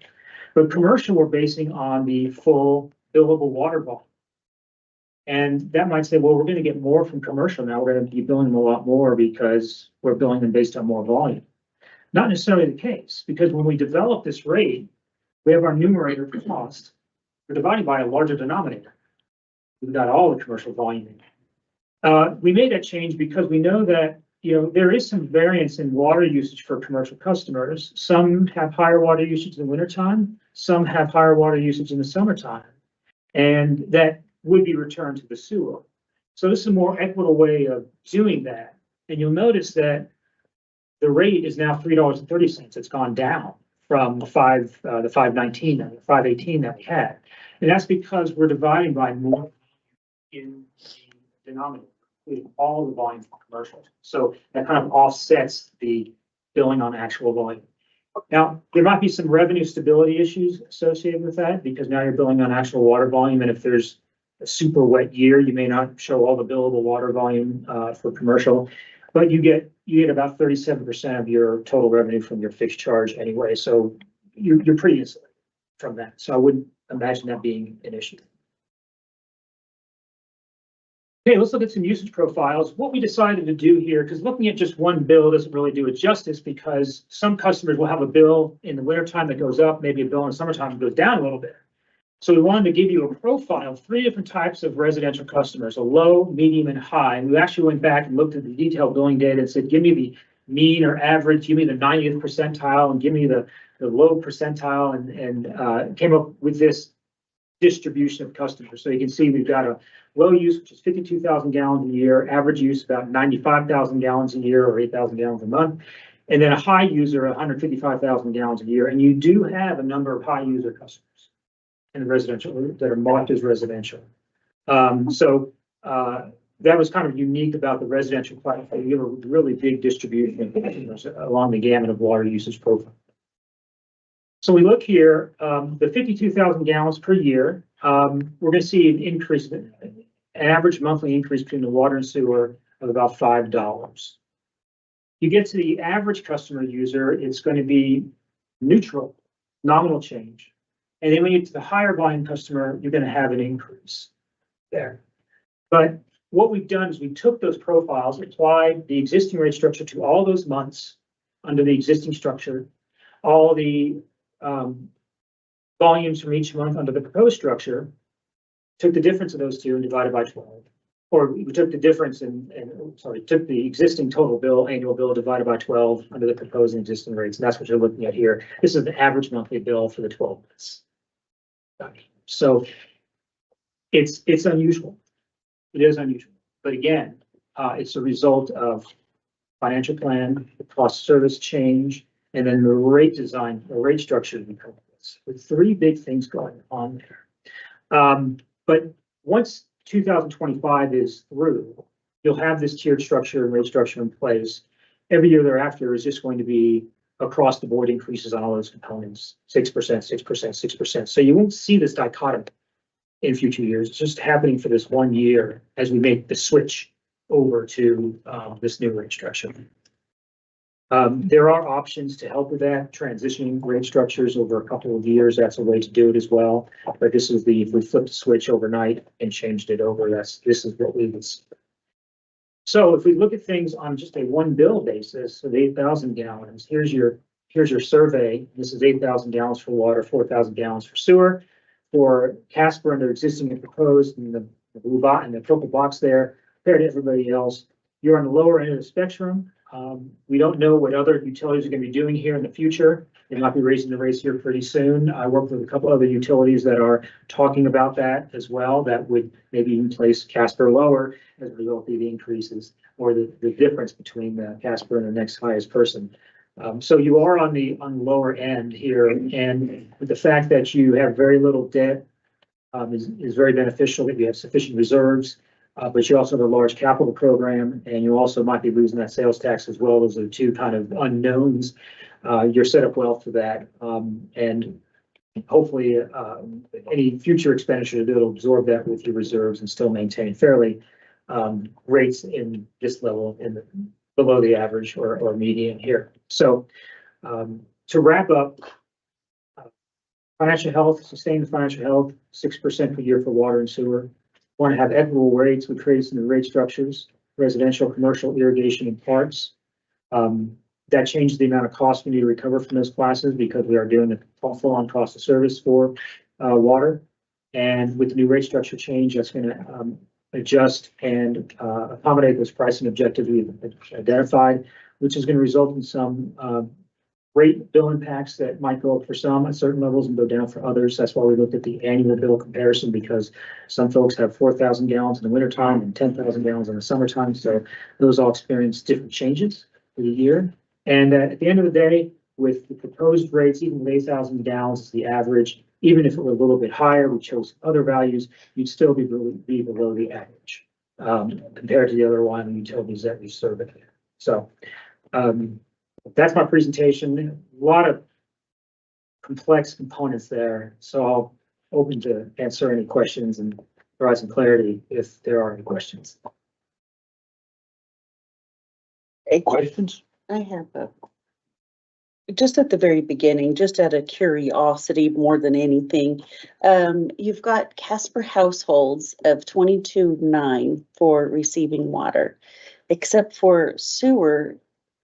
but commercial we're basing on the full billable water volume. And that might say, well, we're going to get more from commercial now. We're going to be billing them a lot more because we're billing them based on more volume. Not necessarily the case, because when we develop this rate, we have our numerator cost, we're dividing by a larger denominator. We've got all the commercial volume in. We made that change because we know that, there is some variance in water usage for commercial customers. Some have higher water usage in the wintertime, some have higher water usage in the summertime, and that would be returned to the sewer. So this is a more equitable way of doing that. And you'll notice that the rate is now $3.30. It's gone down from the $5.19, the $5.18 that we had. And that's because we're dividing by more in the denominator, including all the volume for commercial. So that kind of offsets the billing on actual volume. Now, there might be some revenue stability issues associated with that because now you're billing on actual water volume. And if there's a super wet year, you may not show all the billable water volume for commercial, but you get about 37% of your total revenue from your fixed charge anyway. So you're pretty insulated from that. So I wouldn't imagine that being an issue. Okay, let's look at some usage profiles. What we decided to do here, because looking at just one bill doesn't really do it justice, because some customers will have a bill in the wintertime that goes up, maybe a bill in the summertime that goes down a little bit. So we wanted to give you a profile of 3 different types of residential customers, a low, medium, and high. And we actually went back and looked at the detailed billing data and said, give me the mean or average, give me the 90th percentile, and give me the low percentile, and came up with this distribution of customers. So you can see we've got a low use, which is 52,000 gallons a year, average use about 95,000 gallons a year or 8,000 gallons a month, and then a high user, 155,000 gallons a year. And you do have a number of high user customers in the residential that are marked as residential. That was kind of unique about the residential platform. You have a really big distribution of customers along the gamut of water usage profile. So we look here, the 52,000 gallons per year, we're going to see an increase, an average monthly increase between the water and sewer of about $5. You get to the average customer user, it's going to be neutral, nominal change. And then when you get to the higher volume customer, you're going to have an increase there. But what we've done is we took those profiles, applied the existing rate structure to all those months under the existing structure, all the volumes from each month under the proposed structure, took the difference of those two and divided by 12. Or we took the difference took the existing total bill, annual bill divided by 12 under the proposed and existing rates. And that's what you're looking at here. This is the average monthly bill for the 12 months. So it's unusual. It is unusual. But again, it's a result of financial plan, the cost of service change, and then the rate design, the rate structure with 3 big things going on there. But once 2025 is through, you'll have this tiered structure and rate structure in place. Every year thereafter is just going to be across the board increases on all those components, 6%, 6%, 6%. So you won't see this dichotomy in future years. It's just happening for this 1 year as we make the switch over to this new rate structure. There are options to help with that, transitioning rate structures over a couple of years. That's a way to do it as well. But this is if we flipped the switch overnight and changed it over, this is what we would see. So if we look at things on just a 1 bill basis of 8,000 gallons, here's your survey. This is 8,000 gallons for water, 4,000 gallons for sewer. For Casper and their existing and proposed, and the blue box and the purple box there, compared to everybody else, you're on the lower end of the spectrum. We don't know what other utilities are going to be doing here in the future. They might be raising the rates here pretty soon. I work with a couple other utilities that are talking about that as well. That would maybe even place Casper lower as a result of the increases or the difference between the Casper and the next highest person. So you are on the lower end here, and the fact that you have very little debt is very beneficial. That you have sufficient reserves. But you also have a large capital program, and you also might be losing that sales tax as well. Those are 2 kind of unknowns. You're set up well for that. And hopefully any future expenditure will absorb that with your reserves and still maintain fairly rates in this level below the average or median here. So to wrap up, financial health, sustained financial health, 6% per year for water and sewer. Want to have equitable rates. We created some new rate structures, residential, commercial, irrigation, and parks. That changes the amount of cost we need to recover from those classes because we are doing the full-on cost of service for water. And with the new rate structure change, that's gonna adjust and accommodate those pricing objectives we've identified, which is gonna result in some rate bill impacts that might go up for some at certain levels and go down for others. That's why we looked at the annual bill comparison, because some folks have 4,000 gallons in the wintertime and 10,000 gallons in the summertime. So those all experience different changes for the year. And at the end of the day, with the proposed rates, even with 8,000 gallons is the average, even if it were a little bit higher, we chose other values, you'd still be below the average compared to the other one utilities that we serve. So that's my presentation. A lot of complex components there, so I'll open to answer any questions and provide some clarity if there are any questions. Any questions? I have just at the very beginning, just out of curiosity more than anything, you've got Casper households of 22,900 for receiving water, except for sewer,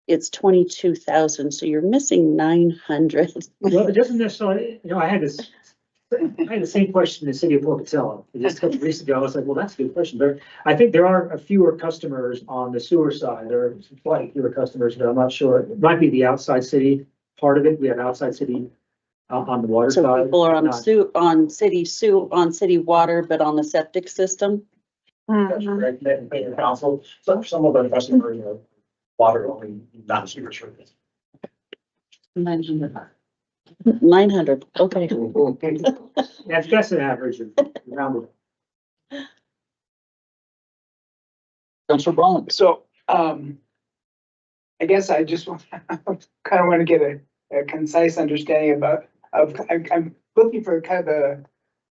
it's 22,000, so you're missing 900. Well, it doesn't necessarily, I had the same question in the city of Pocatello just a couple of weeks ago. I was like, well, that's a good question, but I think there are a fewer customers on the sewer side. There are slightly fewer customers, but I'm not sure. It might be the outside city part of it. We have outside city on the water So side. people are on city water, but on the septic system. That's correct. They pay the council. Some of our customers are water only, not sewer service. 900. 900, okay. That's an average of around. Councilor Bond. So, I guess I just want, kind of want to get a concise understanding I'm looking for kind of the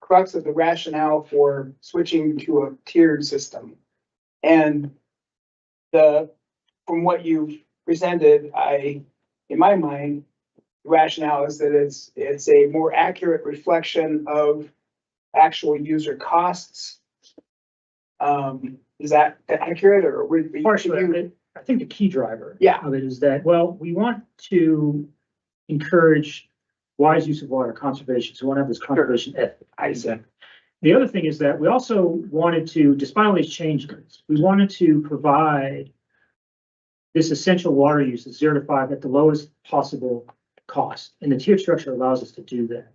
crux of the rationale for switching to a tiered system. And from what you've presented, in my mind, the rationale is that it's a more accurate reflection of actual user costs. Is that accurate, or would be? Partially, I think the key driver Yeah. of it is that, well, we want to encourage wise use of water conservation. So we want to have this conservation ethic. I see. The other thing is that we also wanted to, despite all these changes, we wanted to provide this essential water use at 0 to 5 at the lowest possible cost. And the tiered structure allows us to do that.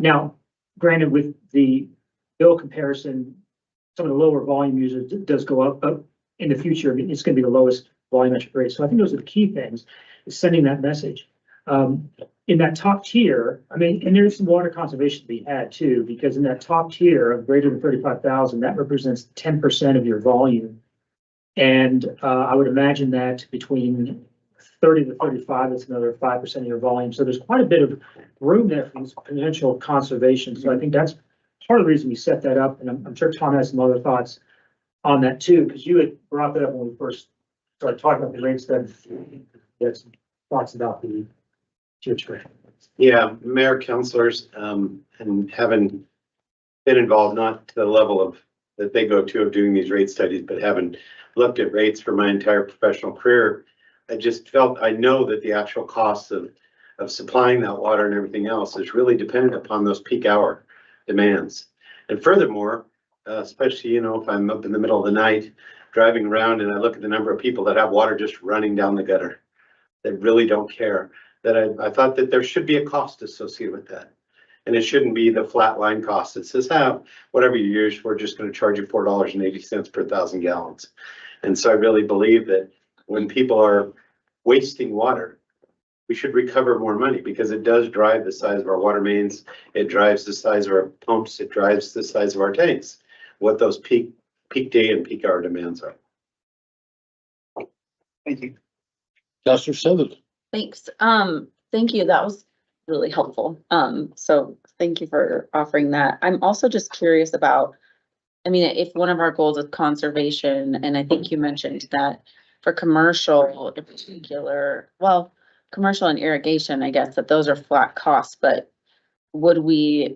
Now, granted, with the bill comparison, some of the lower volume users does go up, but in the future, it's going to be the lowest volumetric rate. So I think those are the key things, is sending that message. In that top tier, and there's some water conservation to be had too, because in that top tier of greater than 35,000, that represents 10% of your volume. And I would imagine that between 30 to 35, that's another 5% of your volume. So there's quite a bit of room there for potential conservation. So I think that's part of the reason we set that up. And I'm sure Tom has some other thoughts on that too, because you had brought that up when we first started talking about the rates. That you had some thoughts about the tiered structure. Yeah, mayor, councilors, and having been involved, not to the level of that they go to of doing these rate studies, but having looked at rates for my entire professional career, I just felt, I know that the actual costs of supplying that water and everything else is really dependent upon those peak hour demands. And furthermore, especially, if I'm up in the middle of the night driving around and I look at the number of people that have water just running down the gutter, that really don't care, that I thought that there should be a cost associated with that. And it shouldn't be the flat line cost that says, whatever you use, we're just going to charge you $4.80 per 1,000 gallons. And so I really believe that when people are wasting water, we should recover more money, because it does drive the size of our water mains. It drives the size of our pumps. It drives the size of our tanks, what those peak day and peak hour demands are. Thank you. Councilor Sutherland. Thanks. Thank you. That was really helpful. So thank you for offering that. I'm also just curious about, if one of our goals is conservation, and I think you mentioned that for commercial in particular, well, commercial and irrigation, I guess that those are flat costs, but would we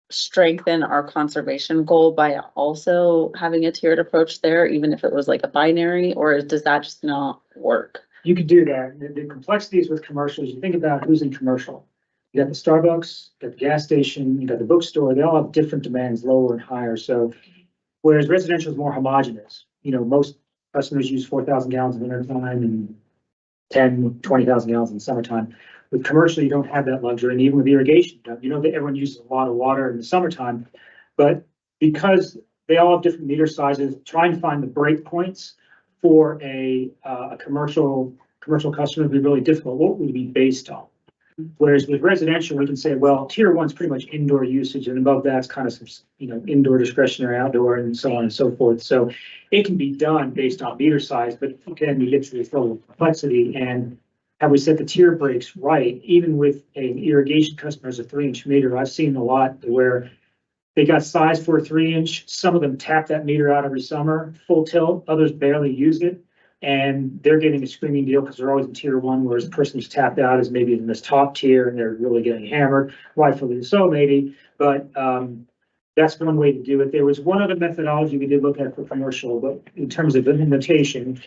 strengthen our conservation goal by also having a tiered approach there, even if it was like a binary, or does that just not work? You could do that. The complexities with commercials, you think about who's in commercial. You got the Starbucks, you got the gas station, you got the bookstore, they all have different demands, lower and higher, so. Whereas residential is more homogeneous, most customers use 4,000 gallons in winter time and 20,000 gallons in summertime. With commercial, you don't have that luxury, and even with irrigation, that everyone uses a lot of water in the summertime. But because they all have different meter sizes, trying to find the break points for a commercial customer would be really difficult. What would it be based on? Whereas with residential, we can say, well, tier one's pretty much indoor usage, and above that's kind of some, indoor discretionary, outdoor, and so on and so forth. So it can be done based on meter size, but again, we get to this level of complexity. And have we set the tier breaks right? Even with an irrigation customer as a 3-inch meter, I've seen a lot where they got size for a 3-inch. Some of them tap that meter out every summer, full tilt. Others barely use it. And they're getting a screaming deal because they're always in tier one, whereas the person who's tapped out is maybe in this top tier and they're really getting hammered, rightfully so maybe, but that's one way to do it. There was one other methodology we did look at for commercial, but in terms of implementation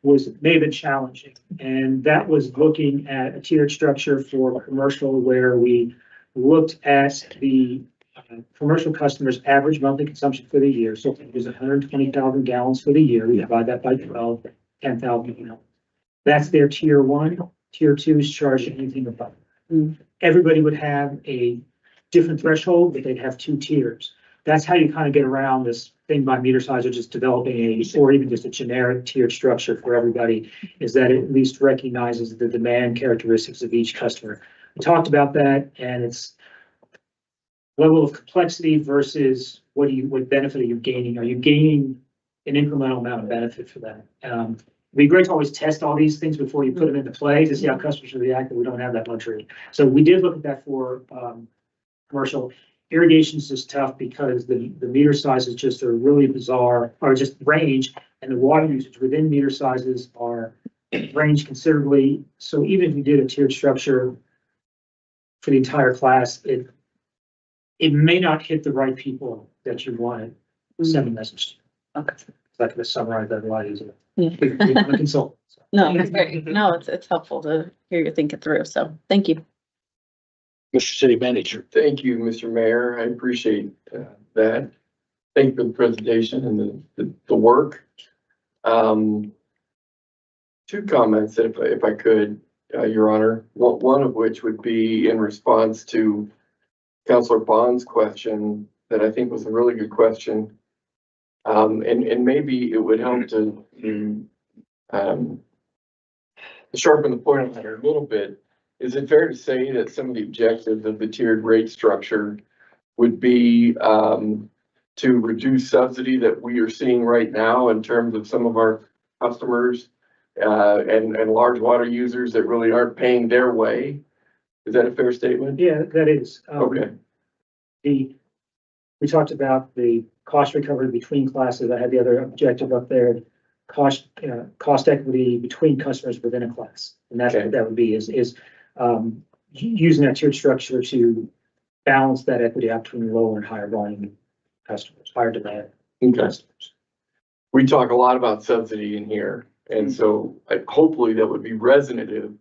may have been challenging. And that was looking at a tiered structure for commercial where we looked at the commercial customers' average monthly consumption for the year. So if it was 120,000 gallons for the year, we divide that by 12. 10,000, that's their tier one. Tier two is charged anything above. Everybody would have a different threshold, but they'd have 2 tiers. That's how you kind of get around this thing by meter size, or just developing or even just a generic tiered structure for everybody, is that it at least recognizes the demand characteristics of each customer. We talked about that, and it's level of complexity versus what benefit are you gaining? Are you gaining an incremental amount of benefit for that? It'd be great to always test all these things before you put them into play to see how customers react, but we don't have that luxury. So we did look at that for commercial. Irrigation is just tough because the meter sizes just are really bizarre, or just range, and the water usage within meter sizes are range considerably. So even if you did a tiered structure for the entire class, it may not hit the right people that you wanted to send a message to. Okay. So I could summarize that a lot easier. Yeah. I'm a consultant. So. No, it's great. No, it's helpful to hear you think it through. So thank you. Mr. City Manager. Thank you, Mr. Mayor. I appreciate that. Thank you for the presentation and the work. 2 comments, if I could, Your Honor. One of which would be in response to Councilor Bond's question that I think was a really good question. And maybe it would help to sharpen the point on that a little bit. Is it fair to say that some of the objectives of the tiered rate structure would be to reduce subsidy that we are seeing right now in terms of some of our customers and large water users that really aren't paying their way? Is that a fair statement? Yeah, that is. Okay. We talked about the cost recovery between classes. I had the other objective up there, cost equity between customers within a class. And that's what that would be, is using that tiered structure to balance that equity out between lower and higher volume customers, higher demand customers. We talk a lot about subsidy in here, and so hopefully that would be resonative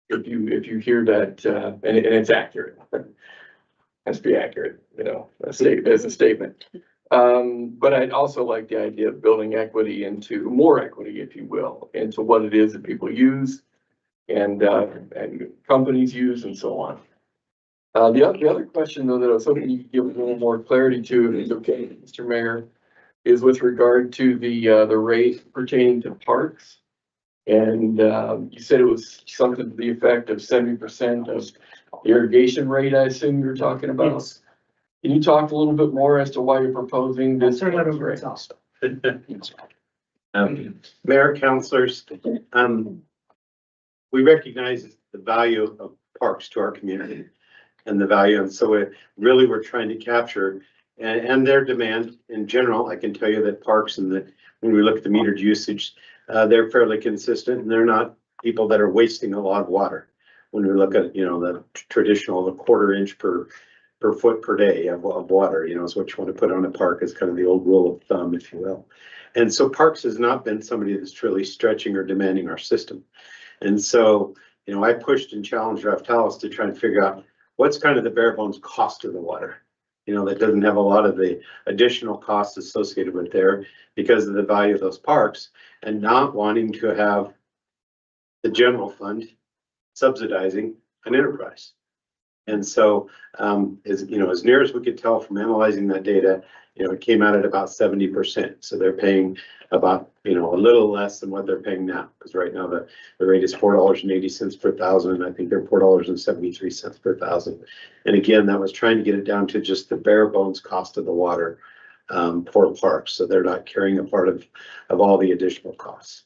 if you hear that, and it's accurate. Has to be accurate, as a statement. But I'd also like the idea of building equity into more equity, if you will, into what it is that people use and companies use and so on. The other question though that I was hoping you could give a little more clarity to, if it's okay, Mr. Mayor, is with regard to the rate pertaining to parks. And you said it was something to the effect of 70% of the irrigation rate, I assume you're talking about. Yes. Can you talk a little bit more as to why you're proposing this? Turn that over to Tom. Mayor, councilors, we recognize the value of parks to our community and the value. And so we're trying to capture and their demand in general. I can tell you that parks and when we look at the metered usage, they're fairly consistent, and they're not people that are wasting a lot of water. When we look at, the traditional, the 1/4 inch per foot per day of water, is what you want to put on a park, is kind of the old rule of thumb, if you will. And so parks has not been somebody that's truly stretching or demanding our system. And so, I pushed and challenged Raftalis to try and figure out what's kind of the bare bones cost of the water? That doesn't have a lot of the additional costs associated with there because of the value of those parks, and not wanting to have the general fund subsidizing an enterprise. And so, as near as we could tell from analyzing that data, it came out at about 70%. So they're paying about, a little less than what they're paying now. Because right now the rate is $4.80 per thousand. And I think they're $4.73 per thousand. And again, that was trying to get it down to just the bare bones cost of the water for parks. So they're not carrying a part of all the additional costs.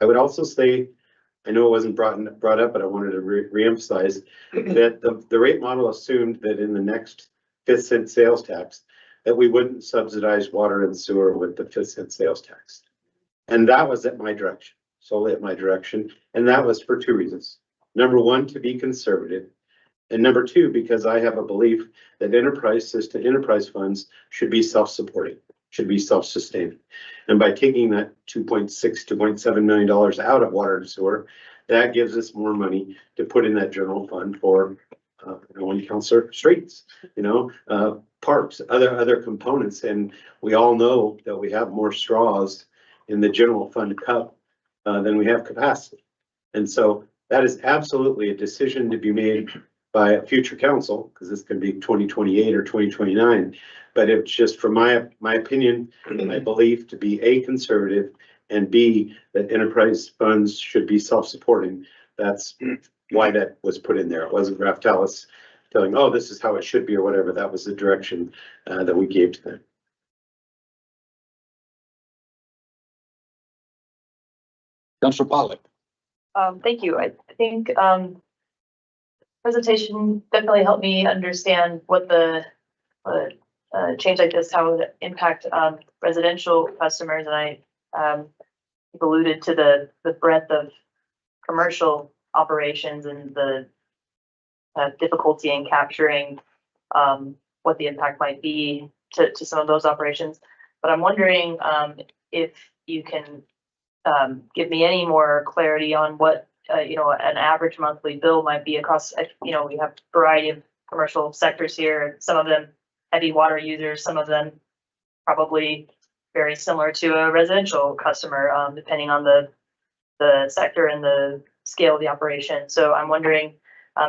I would also say, I know it wasn't brought up, but I wanted to reemphasize that the rate model assumed that in the next 5th-cent sales tax, that we wouldn't subsidize water and sewer with the 5th-cent sales tax. And that was at my direction, solely at my direction. And that was for 2 reasons. Number 1, to be conservative. And number 2, because I have a belief that enterprise funds should be self-supporting, should be self-sustaining. And by taking that $2.7 million out of water and sewer, that gives us more money to put in that general fund for Councilor streets, parks, other components. And we all know that we have more straws in the general fund cup than we have capacity. And so that is absolutely a decision to be made by a future council, because this can be 2028 or 2029. But it's just from my opinion, my belief to be A, conservative, and B, that enterprise funds should be self-supporting. That's why that was put in there. It wasn't Raftelis telling, oh, this is how it should be or whatever. That was the direction that we gave to them. Councilor Pollak. Thank you. I think presentation definitely helped me understand what the change like this, how it would impact residential customers. And I alluded to the breadth of commercial operations and the difficulty in capturing what the impact might be to some of those operations. But I'm wondering if you can give me any more clarity on what an average monthly bill might be across. We have a variety of commercial sectors here. Some of them heavy water users, some of them probably very similar to a residential customer, depending on the sector and the scale of the operation. So I'm wondering,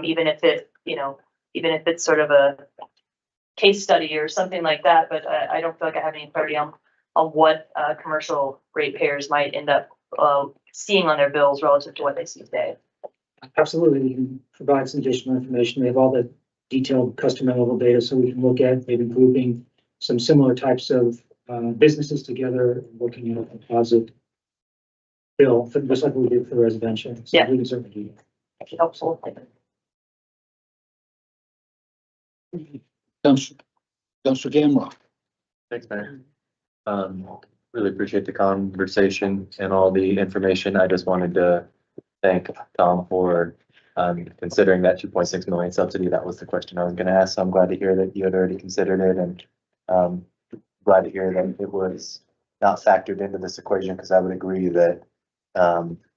even if it's sort of a case study or something like that, but I don't feel like I have any clarity on what commercial ratepayers might end up seeing on their bills relative to what they see today. Absolutely, we can provide some additional information. We have all the detailed customer level data, so we can look at maybe grouping some similar types of businesses together, looking at a composite bill, just like we did for residential. So yeah, we can certainly do that. That'd be helpful. Councilor Gamrock. Thanks, Mayor. Really appreciate the conversation and all the information. I just wanted to thank Tom for considering that 2.6 million subsidy. That was the question I was going to ask. So I'm glad to hear that you had already considered it, and glad to hear that it was not factored into this equation, because I would agree that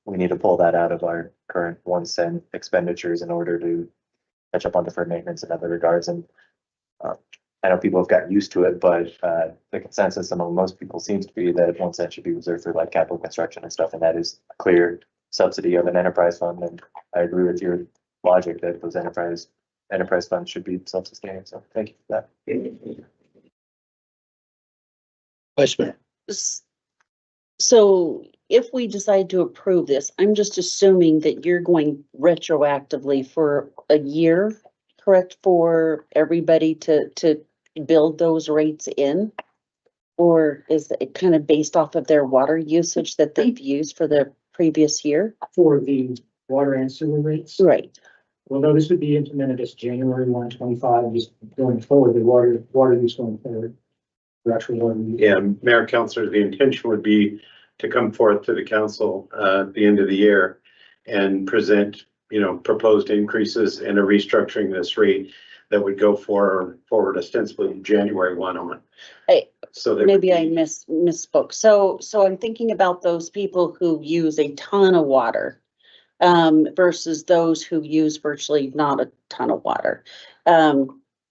we need to pull that out of our current 1 cent expenditures in order to catch up on deferred maintenance in other regards. And I know people have gotten used to it, but the consensus among most people seems to be that 1 cent should be reserved for like capital construction and stuff, and that is a clear subsidy of an enterprise fund. And I agree with your logic that those enterprise funds should be self-sustaining. So thank you for that. Casper. So if we decide to approve this, I'm just assuming that you're going retroactively for a year, correct, for everybody to build those rates in? Or is it kind of based off of their water usage that they've used for the previous year? For the water and sewer rates? Right. Well, no, this would be implemented as January 1, 25, and just going forward, the water use going forward. The actual water use. Yeah, Mayor, Councilor, the intention would be to come forth to the council at the end of the year and present, proposed increases and a restructuring this rate that would go forward ostensibly January 1 on. So Maybe I misspoke. So I'm thinking about those people who use a ton of water. versus those who use virtually not a ton of water.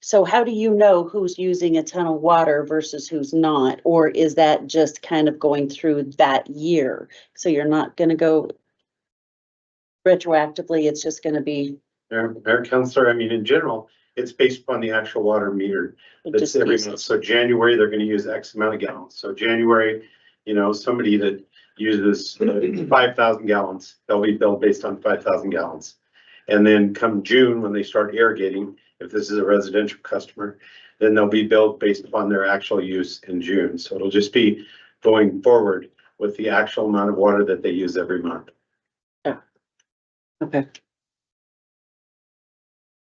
So how do you know who's using a ton of water versus who's not? Or is that just kind of going through that year? So you're not gonna go retroactively, it's just gonna be Mayor Councilor, I mean, in general, it's based upon the actual water meter that's just every usage. month. So January, they're gonna use X amount of gallons. So January, you know, somebody that uses 5,000 gallons, they'll be billed based on 5,000 gallons. And then come June, when they start irrigating, if this is a residential customer, then they'll be billed based upon their actual use in June. So it'll just be going forward with the actual amount of water that they use every month. Okay.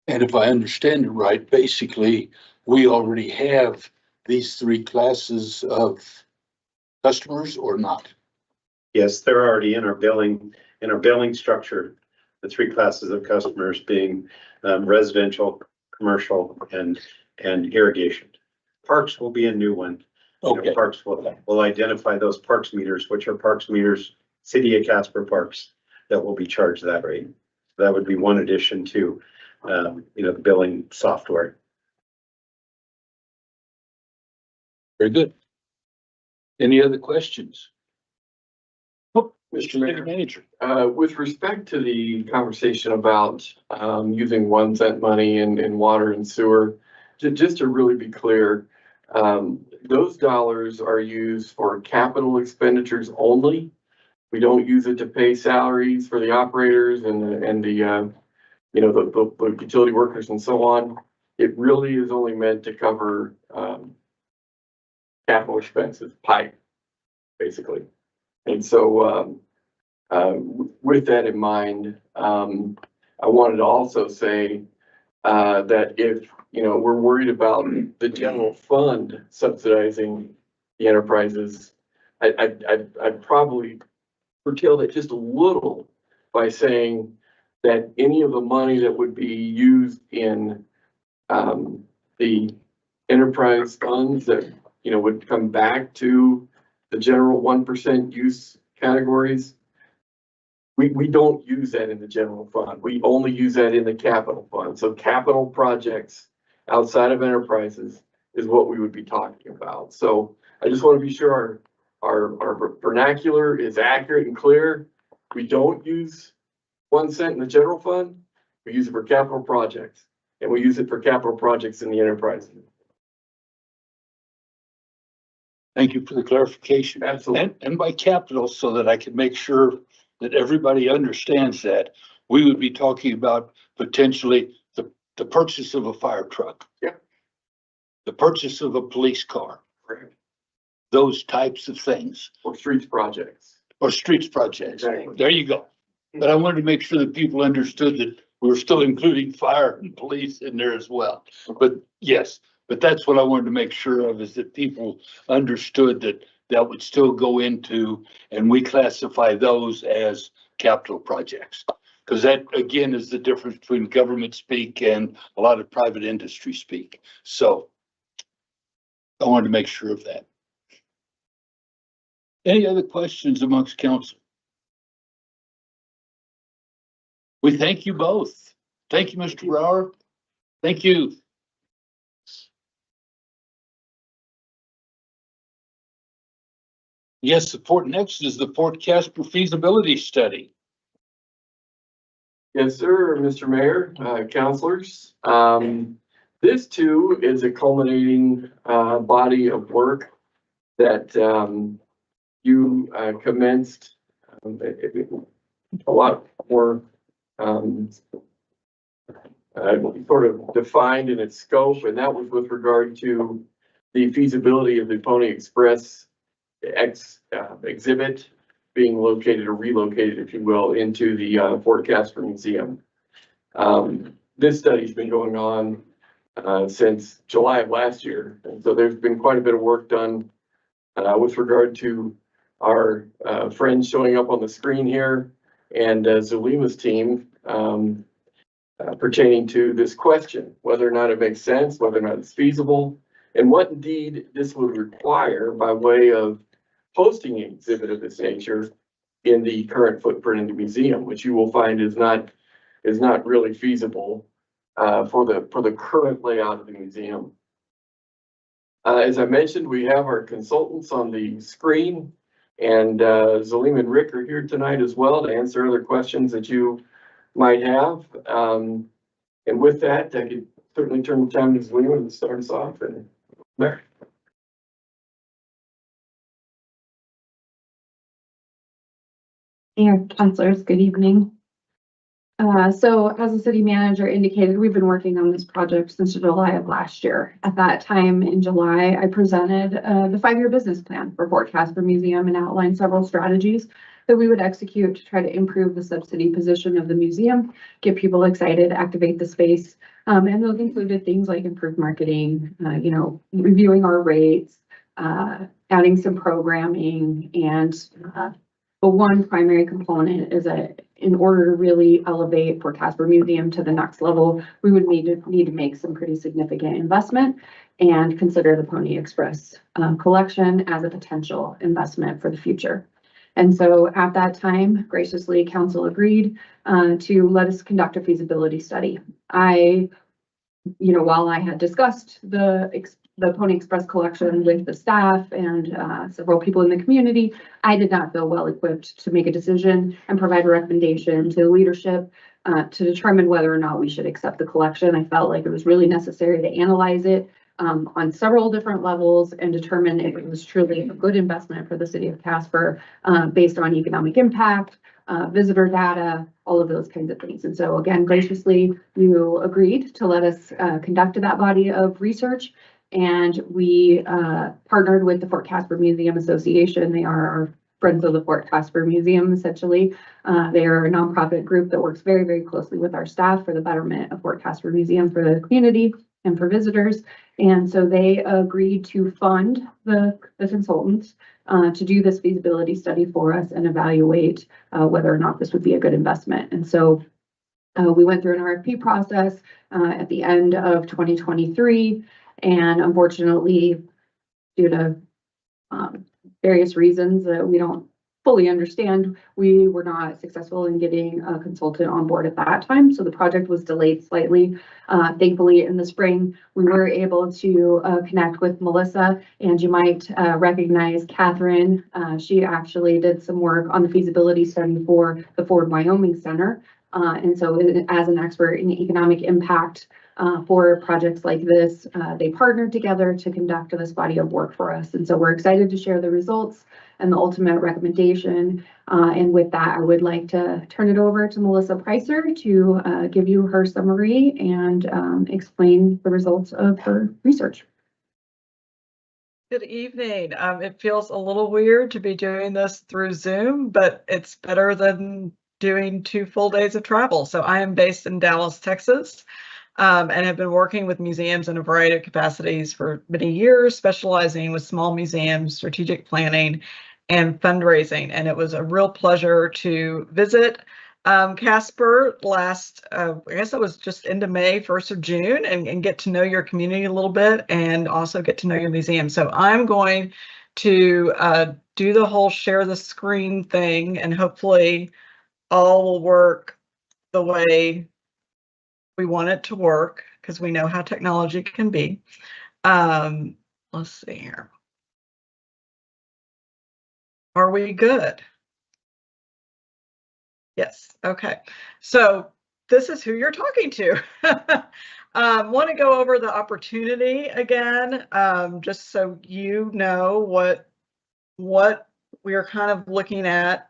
And if I understand it right, basically, we already have these three classes of customers or not? Yes, they're already in our billing structure, the three classes of customers being residential, commercial, and irrigation. Parks will be a new one. You know, Okay, Parks will identify those parks meters, which are parks meters, City of Casper parks, that will be charged that rate. That would be one addition to, you know, the billing software. very good. Any other questions? Mr. City Mayor, Manager. with respect to the conversation about, using 1 cent money in water and sewer, just to really be clear, those dollars are used for capital expenditures only. We don't use it to pay salaries for the operators and the you know, the utility workers and so on. It really is only meant to cover, capital expenses, pipe, basically. And so, with that in mind, I wanted to also say, that if, you know, we're worried about the general fund subsidizing the enterprises, I'd probably curtail that just a little by saying that any of the money that would be used in, the enterprise funds that, you know, would come back to the general 1% use categories, we don't use that in the general fund. We only use that in the capital fund. So capital projects outside of enterprises is what we would be talking about. So I just want to be sure our vernacular is accurate and clear. We don't use 1 cent in the general fund. We use it for capital projects, and we use it for capital projects in the enterprise. Thank you for the clarification. Absolutely. And by capital, so that I can make sure that everybody understands that, we would be talking about potentially the purchase of a fire truck. Yeah. The purchase of a police car, Correct. those types of things, Or streets projects. or streets projects. Exactly. There you go. But I wanted to make sure that people understood that we were still including fire and police in there as well. But yes, but that's what I wanted to make sure of, is that people understood that that would still go into, and we classify those as capital projects. Because that, again, is the difference between government speak and a lot of private industry speak. So I wanted to make sure of that. Any other questions amongst council? We thank you both. Thank you, Mr. Brower. Thank you. Yes, the Fort next is the Fort Casper feasibility study. Yes, sir, Mr. Mayor, councilors. This too is a culminating, body of work that, you, commenced, a lot more, sort of defined in its scope, and that was with regard to the feasibility of the Pony Express exhibit being located or relocated, if you will, into the Fort Casper Museum. This study's been going on since July of last year, and so there's been quite a bit of work done with regard to our friends showing up on the screen here and Zulima's team pertaining to this question, whether or not it makes sense, whether or not it's feasible, and what indeed this would require by way of hosting an exhibit of this nature in the current footprint of the museum, which you will find is not really feasible for the current layout of the museum. As I mentioned, we have our consultants on the screen, and Zalim and Rick are here tonight as well to answer other questions that you might have. And with that, I could certainly turn the time to Zalim and start us off. And there. Mayor, councilors, good evening. So as the city manager indicated, we've been working on this project since July of last year. At that time in July, I presented the 5-year business plan for Fort Casper Museum and outlined several strategies that we would execute to try to improve the subsidy position of the museum, get people excited, activate the space. And those included things like improved marketing, reviewing our rates, adding some programming, and but one primary component is that in order to really elevate Fort Casper Museum to the next level, we would need to make some pretty significant investment and consider the Pony Express collection as a potential investment for the future. And so at that time, graciously, council agreed to let us conduct a feasibility study. While I had discussed the Pony Express collection with the staff and several people in the community, I did not feel well equipped to make a decision and provide a recommendation to leadership to determine whether or not we should accept the collection. I felt like it was really necessary to analyze it on several different levels and determine if it was truly a good investment for the city of Casper based on economic impact, visitor data, all of those kinds of things. And so again, graciously, you agreed to let us conduct that body of research. And we partnered with the Fort Casper Museum Association. They are our friends of the Fort Casper Museum, essentially. They are a nonprofit group that works very, very closely with our staff for the betterment of Fort Casper Museum for the community and for visitors. And so they agreed to fund the consultants to do this feasibility study for us and evaluate whether or not this would be a good investment. And so we went through an RFP process at the end of 2023. And unfortunately, due to various reasons that we don't fully understand, we were not successful in getting a consultant on board at that time. So the project was delayed slightly. Thankfully, in the spring, we were able to connect with Melissa, and you might recognize Catherine. She actually did some work on the feasibility study for the Ford Wyoming Center. And so as an expert in economic impact, for projects like this, they partnered together to conduct this body of work for us. And so we're excited to share the results and the ultimate recommendation. And with that, I would like to turn it over to Melissa Pricer to give you her summary and explain the results of her research. Good evening. It feels a little weird to be doing this through Zoom, but it's better than doing 2 full days of travel. So I am based in Dallas, Texas. And have been working with museums in a variety of capacities for many years, specializing with small museums, strategic planning, and fundraising. And it was a real pleasure to visit Casper last, I guess it was just into May, 1st of June, and get to know your community a little bit and also get to know your museum. So I'm going to do the whole share the screen thing, and hopefully all will work the way we want it to work, because we know how technology can be. Let's see here. Are we good? Yes. Okay. So this is who you're talking to. Want to go over the opportunity again, just so you know what we're kind of looking at.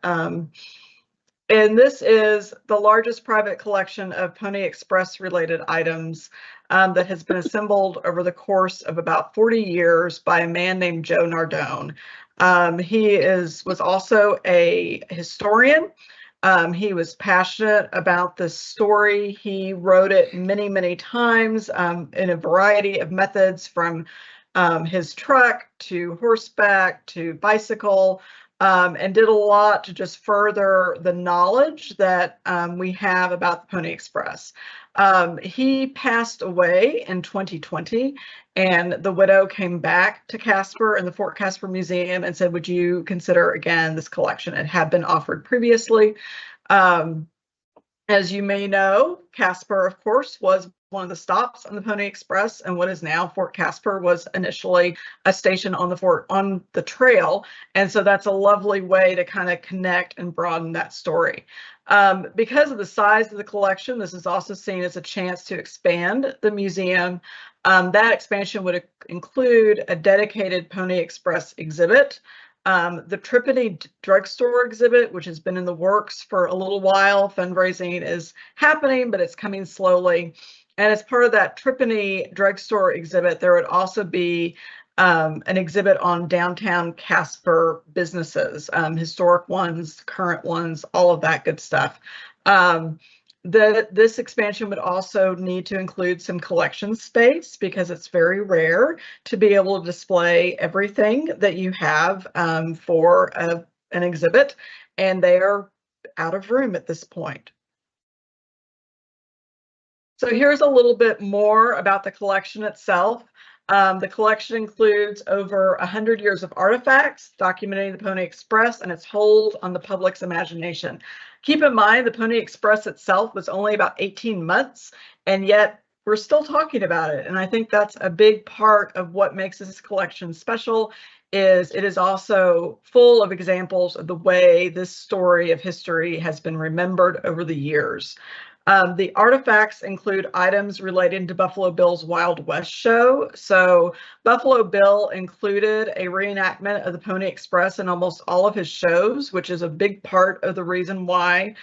And this is the largest private collection of Pony Express related items that has been assembled over the course of about 40 years by a man named Joe Nardone. He was also a historian. He was passionate about this story. He wrote it many, many times in a variety of methods, from his truck to horseback to bicycle. And did a lot to just further the knowledge that we have about the Pony Express. He passed away in 2020, and the widow came back to Casper and the Fort Casper Museum and said, would you consider again this collection? It had been offered previously. As you may know, Casper, of course, was one of the stops on the Pony Express, and what is now Fort Casper was initially a station on the trail, and so that's a lovely way to kind of connect and broaden that story. Because of the size of the collection, this is also seen as a chance to expand the museum. That expansion would include a dedicated Pony Express exhibit, the Tripony drugstore exhibit, which has been in the works for a little while. Fundraising is happening, but it's coming slowly. And as part of that Tripony drugstore exhibit, there would also be an exhibit on downtown Casper businesses, historic ones, current ones, all of that good stuff. This expansion would also need to include some collection space because it's very rare to be able to display everything that you have for an exhibit, and they are out of room at this point. So here's a little bit more about the collection itself. The collection includes over 100 years of artifacts documenting the Pony Express and its hold on the public's imagination. Keep in mind, the Pony Express itself was only about 18 months, and yet we're still talking about it. And I think that's a big part of what makes this collection special, is it is also full of examples of the way this story of history has been remembered over the years. The artifacts include items related to Buffalo Bill's Wild West show. So Buffalo Bill included a reenactment of the Pony Express in almost all of his shows, which is a big part of the reason why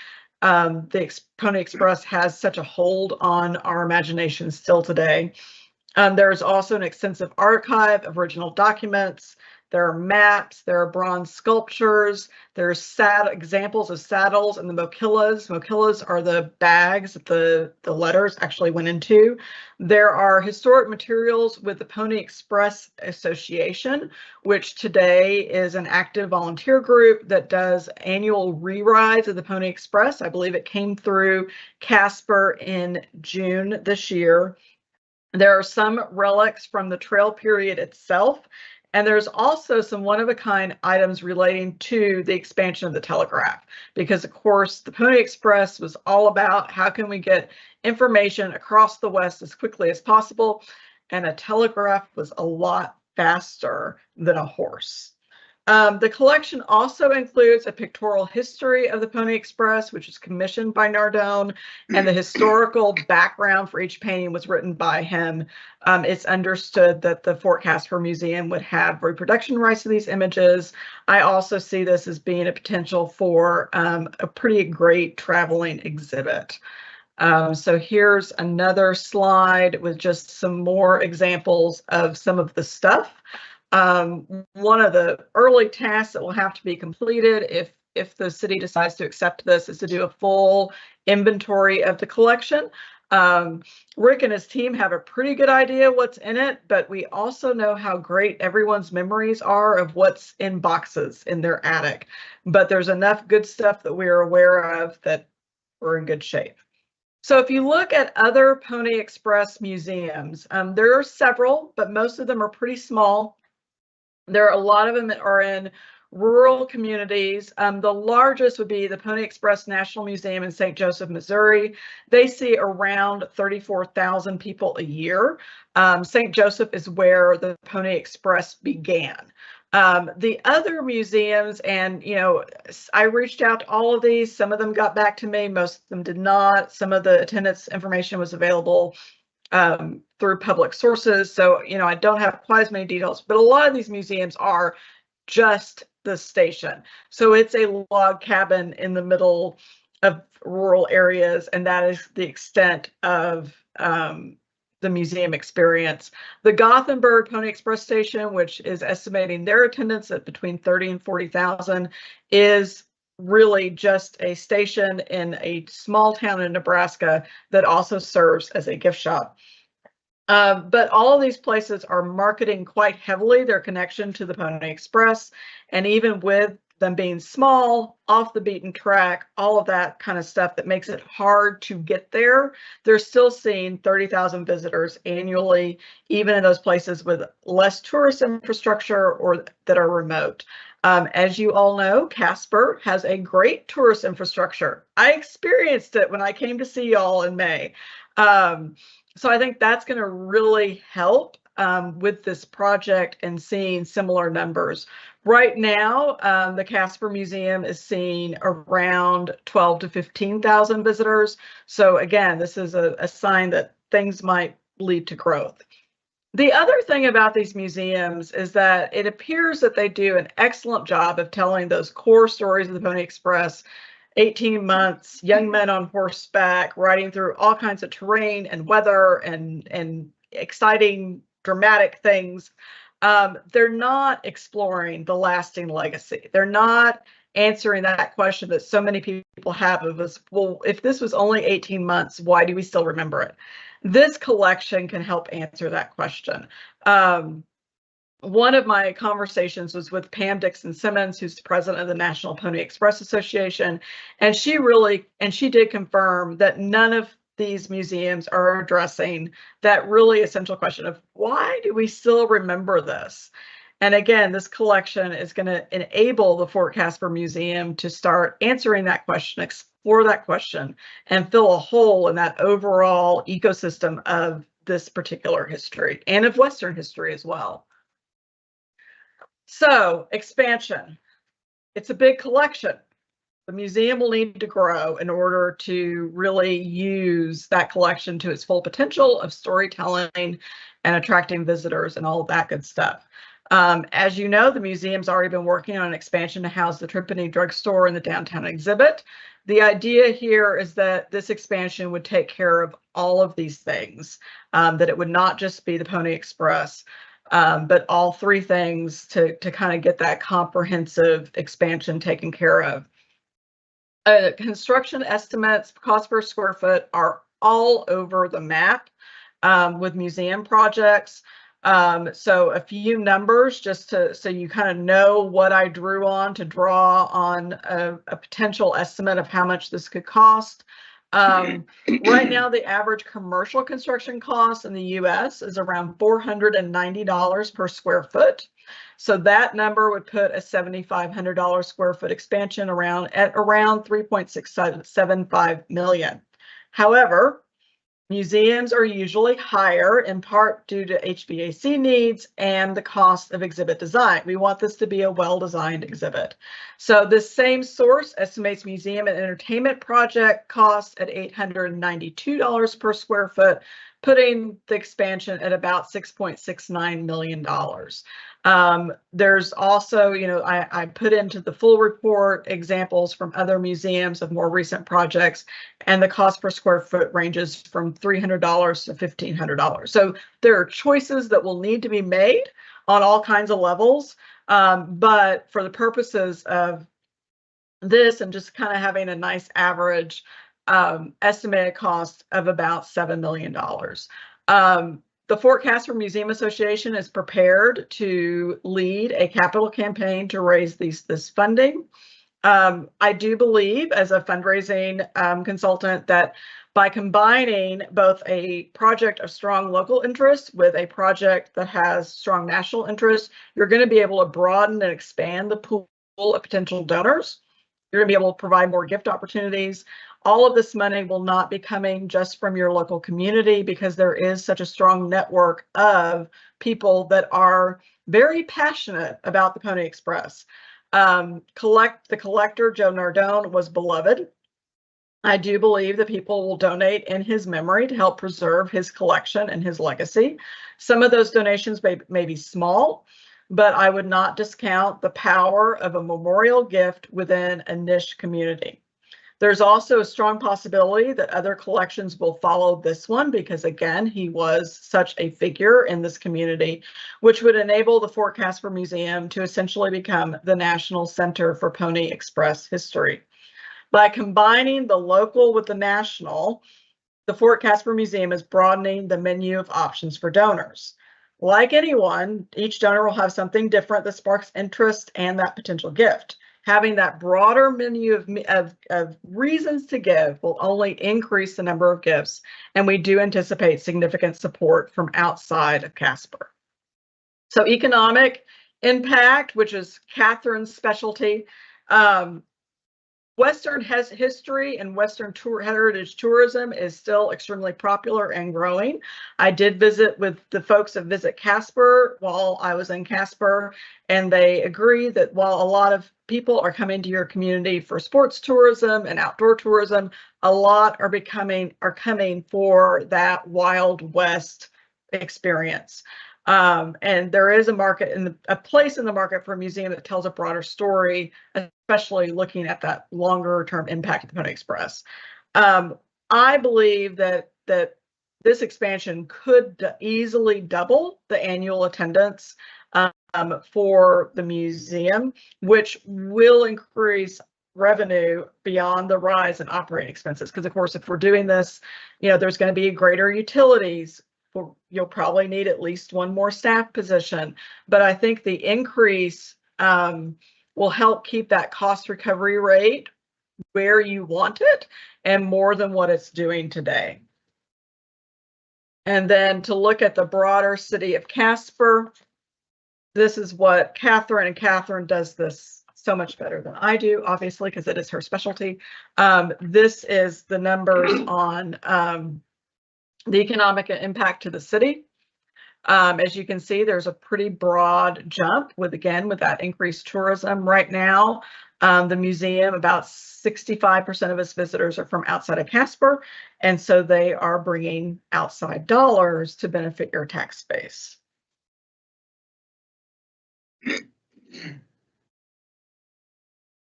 the Pony Express has such a hold on our imagination still today. There's also an extensive archive of original documents. There are maps, there are bronze sculptures, there's examples of saddles and the mochillas. Mochillas are the bags that the letters actually went into. There are historic materials with the Pony Express Association, which today is an active volunteer group that does annual re-rides of the Pony Express. I believe it came through Casper in June this year. There are some relics from the trail period itself. And there's also some one-of-a-kind items relating to the expansion of the telegraph, because of course the Pony Express was all about how can we get information across the West as quickly as possible, and a telegraph was a lot faster than a horse. The collection also includes a pictorial history of the Pony Express, which is commissioned by Nardone, and the historical background for each painting was written by him. It's understood that the Fort Casper Museum would have reproduction rights to these images. I also see this as being a potential for a pretty great traveling exhibit. So here's another slide with just some more examples of some of the stuff. One of the early tasks that will have to be completed if the city decides to accept this is to do a full inventory of the collection. Rick and his team have a pretty good idea what's in it, but we also know how great everyone's memories are of what's in boxes in their attic. But there's enough good stuff that we're aware of that we're in good shape. So if you look at other Pony Express museums, there are several, but most of them are pretty small. There are a lot of them that are in rural communities. The largest would be the Pony Express National Museum in St. Joseph, Missouri. They see around 34,000 people a year. St. Joseph is where the Pony Express began. The other museums, and I reached out to all of these. Some of them got back to me, most of them did not. Some of the attendance information was available through public sources. So, I don't have quite as many details, but a lot of these museums are just the station. So it's a log cabin in the middle of rural areas, and that is the extent of the museum experience. The Gothenburg Pony Express station, which is estimating their attendance at between 30 and 40,000, is really just a station in a small town in Nebraska that also serves as a gift shop. But all of these places are marketing quite heavily their connection to the Pony Express. And even with them being small, off the beaten track, all of that kind of stuff that makes it hard to get there, they're still seeing 30,000 visitors annually, even in those places with less tourist infrastructure or that are remote. As you all know, Casper has a great tourist infrastructure. I experienced it when I came to see y'all in May. So I think that's going to really help with this project and seeing similar numbers. Right now, the Casper Museum is seeing around 12 to 15,000 visitors. So again, this is a sign that things might lead to growth. The other thing about these museums is that it appears that they do an excellent job of telling those core stories of the Pony Express. 18 months, young men on horseback, riding through all kinds of terrain and weather and exciting, dramatic things. They're not exploring the lasting legacy. They're not answering that question that so many people have of us, well, if this was only 18 months, why do we still remember it? This collection can help answer that question. One of my conversations was with Pam Dixon Simmons, who's the president of the National Pony Express Association, and she did confirm that none of these museums are addressing that really essential question of why do we still remember this? And again, this collection is going to enable the Fort Casper Museum to start answering that question, explore that question, and fill a hole in that overall ecosystem of this particular history and of Western history as well. So, expansion. It's a big collection. The museum will need to grow in order to really use that collection to its full potential of storytelling and attracting visitors and all of that good stuff. As you know, the museum's already been working on an expansion to house the Tripany drugstore in the downtown exhibit. The idea here is that this expansion would take care of all of these things, that it would not just be the Pony Express, but all three things to kind of get that comprehensive expansion taken care of. Construction estimates, cost per square foot, are all over the map with museum projects. So a few numbers just so you kind of know what I drew on to draw on a potential estimate of how much this could cost. Right now, the average commercial construction cost in the US is around $490 per square foot. So that number would put a $7,500 square foot expansion at around 3.675 million. However, museums are usually higher in part due to HVAC needs and the cost of exhibit design. We want this to be a well-designed exhibit. So this same source estimates museum and entertainment project costs at $892 per square foot, putting the expansion at about $6.69 million. There's also, I put into the full report examples from other museums of more recent projects, and the cost per square foot ranges from $300 to $1,500. So there are choices that will need to be made on all kinds of levels, but for the purposes of this and just kind of having a nice average estimated cost of about $7 million. The Fort Casper Museum Association is prepared to lead a capital campaign to raise this funding. I do believe, as a fundraising consultant, that by combining both a project of strong local interest with a project that has strong national interest, you're going to be able to broaden and expand the pool of potential donors. You're going to be able to provide more gift opportunities. All of this money will not be coming just from your local community, because there is such a strong network of people that are very passionate about the Pony Express. The collector, Joe Nardone, was beloved. I do believe that people will donate in his memory to help preserve his collection and his legacy. Some of those donations may be small, but I would not discount the power of a memorial gift within a niche community. There's also a strong possibility that other collections will follow this one, because again, he was such a figure in this community, which would enable the Fort Casper Museum to essentially become the National Center for Pony Express history. By combining the local with the national, the Fort Casper Museum is broadening the menu of options for donors. Like anyone, each donor will have something different that sparks interest and that potential gift. having that broader menu of reasons to give will only increase the number of gifts, and we do anticipate significant support from outside of Casper. So economic impact, which is Catherine's specialty. Western has history, and Western heritage tourism is still extremely popular and growing. I did visit with the folks that visit Casper while I was in Casper, and they agree that while a lot of people are coming to your community for sports tourism and outdoor tourism, a lot are coming for that Wild West experience. And there is a market a place in the market for a museum that tells a broader story, especially looking at that longer term impact of the Pony Express. I believe that this expansion could easily double the annual attendance for the museum, which will increase revenue beyond the rise in operating expenses. Because of course, if we're doing this, there's going to be greater utilities. You'll probably need at least one more staff position, but I think the increase will help keep that cost recovery rate where you want it and more than what it's doing today. And then to look at the broader city of Casper, this is what Catherine does this so much better than I do, obviously, because it is her specialty. This is the numbers on the economic impact to the city. As you can see, there's a pretty broad jump with that increased tourism. Right now, the museum, about 65% of its visitors are from outside of Casper, and so they are bringing outside dollars to benefit your tax base.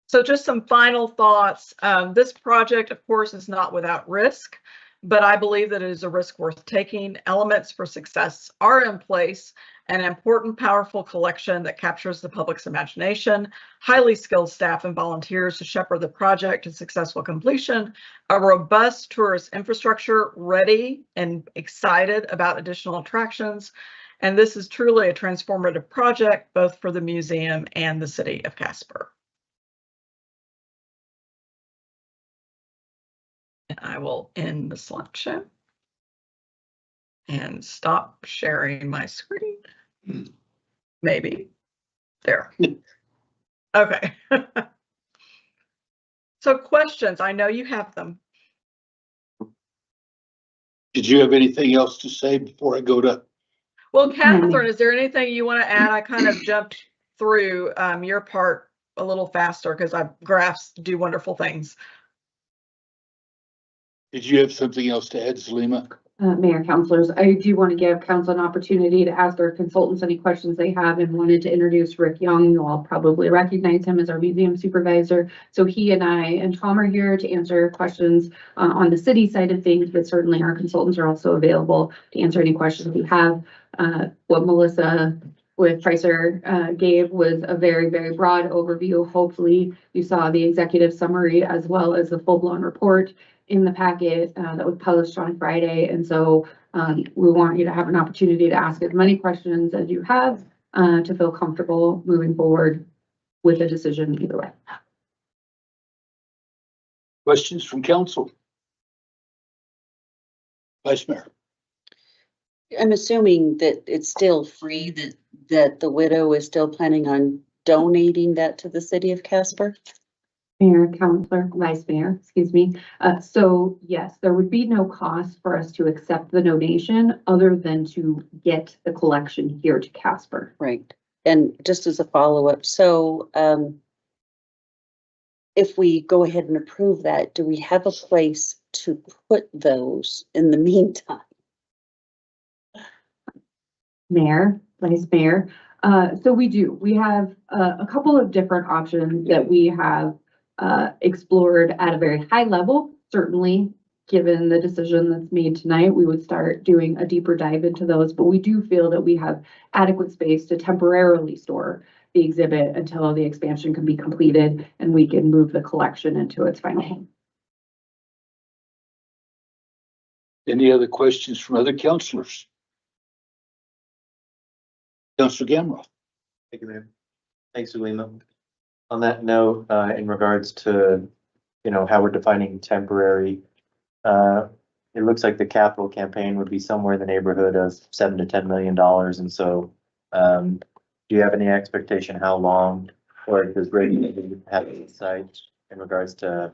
So just some final thoughts. This project, of course, is not without risk, but I believe that it is a risk worth taking. Elements for success are in place: an important, powerful collection that captures the public's imagination, highly skilled staff and volunteers to shepherd the project to successful completion, a robust tourist infrastructure ready and excited about additional attractions. And this is truly a transformative project, both for the museum and the city of Casper. And I will end the slideshow and stop sharing my screen. Maybe. There. Okay. So questions, I know you have them. Did you have anything else to say before I go to? Well, Catherine, is there anything you want to add? I kind of jumped through your part a little faster because graphs do wonderful things. Did you have something else to add, Salima? Mayor, councilors, I do want to give council an opportunity to ask our consultants any questions they have, and wanted to introduce Rick Young. You all probably recognize him as our museum supervisor. So he and I and Tom are here to answer questions on the city side of things, but certainly our consultants are also available to answer any questions you have. What Melissa with Pricer gave was a very, very broad overview. Hopefully you saw the executive summary as well as the full-blown report in the packet that was published on Friday. And so we want you to have an opportunity to ask as many questions as you have to feel comfortable moving forward with a decision either way. Questions from council? Vice Mayor. I'm assuming that it's still free, that the widow is still planning on donating that to the city of Casper? Mayor, Councilor, Vice Mayor, excuse me. So yes, there would be no cost for us to accept the donation other than to get the collection here to Casper. Right. And just as a follow-up, so if we go ahead and approve that, do we have a place to put those in the meantime? Mayor, Vice Mayor. So we do. We have a couple of different options that we have explored at a very high level. Certainly, given the decision that's made tonight, we would start doing a deeper dive into those, but we do feel that we have adequate space to temporarily store the exhibit until the expansion can be completed and we can move the collection into its final home. Any other questions from other councilors? Councilor Gamroth. Thank you, Mayor. Thanks, Salima. On that note, in regards to, how we're defining temporary, it looks like the capital campaign would be somewhere in the neighborhood of $7 to $10 million. And so, do you have any expectation how long, or does Brady have insight in regards to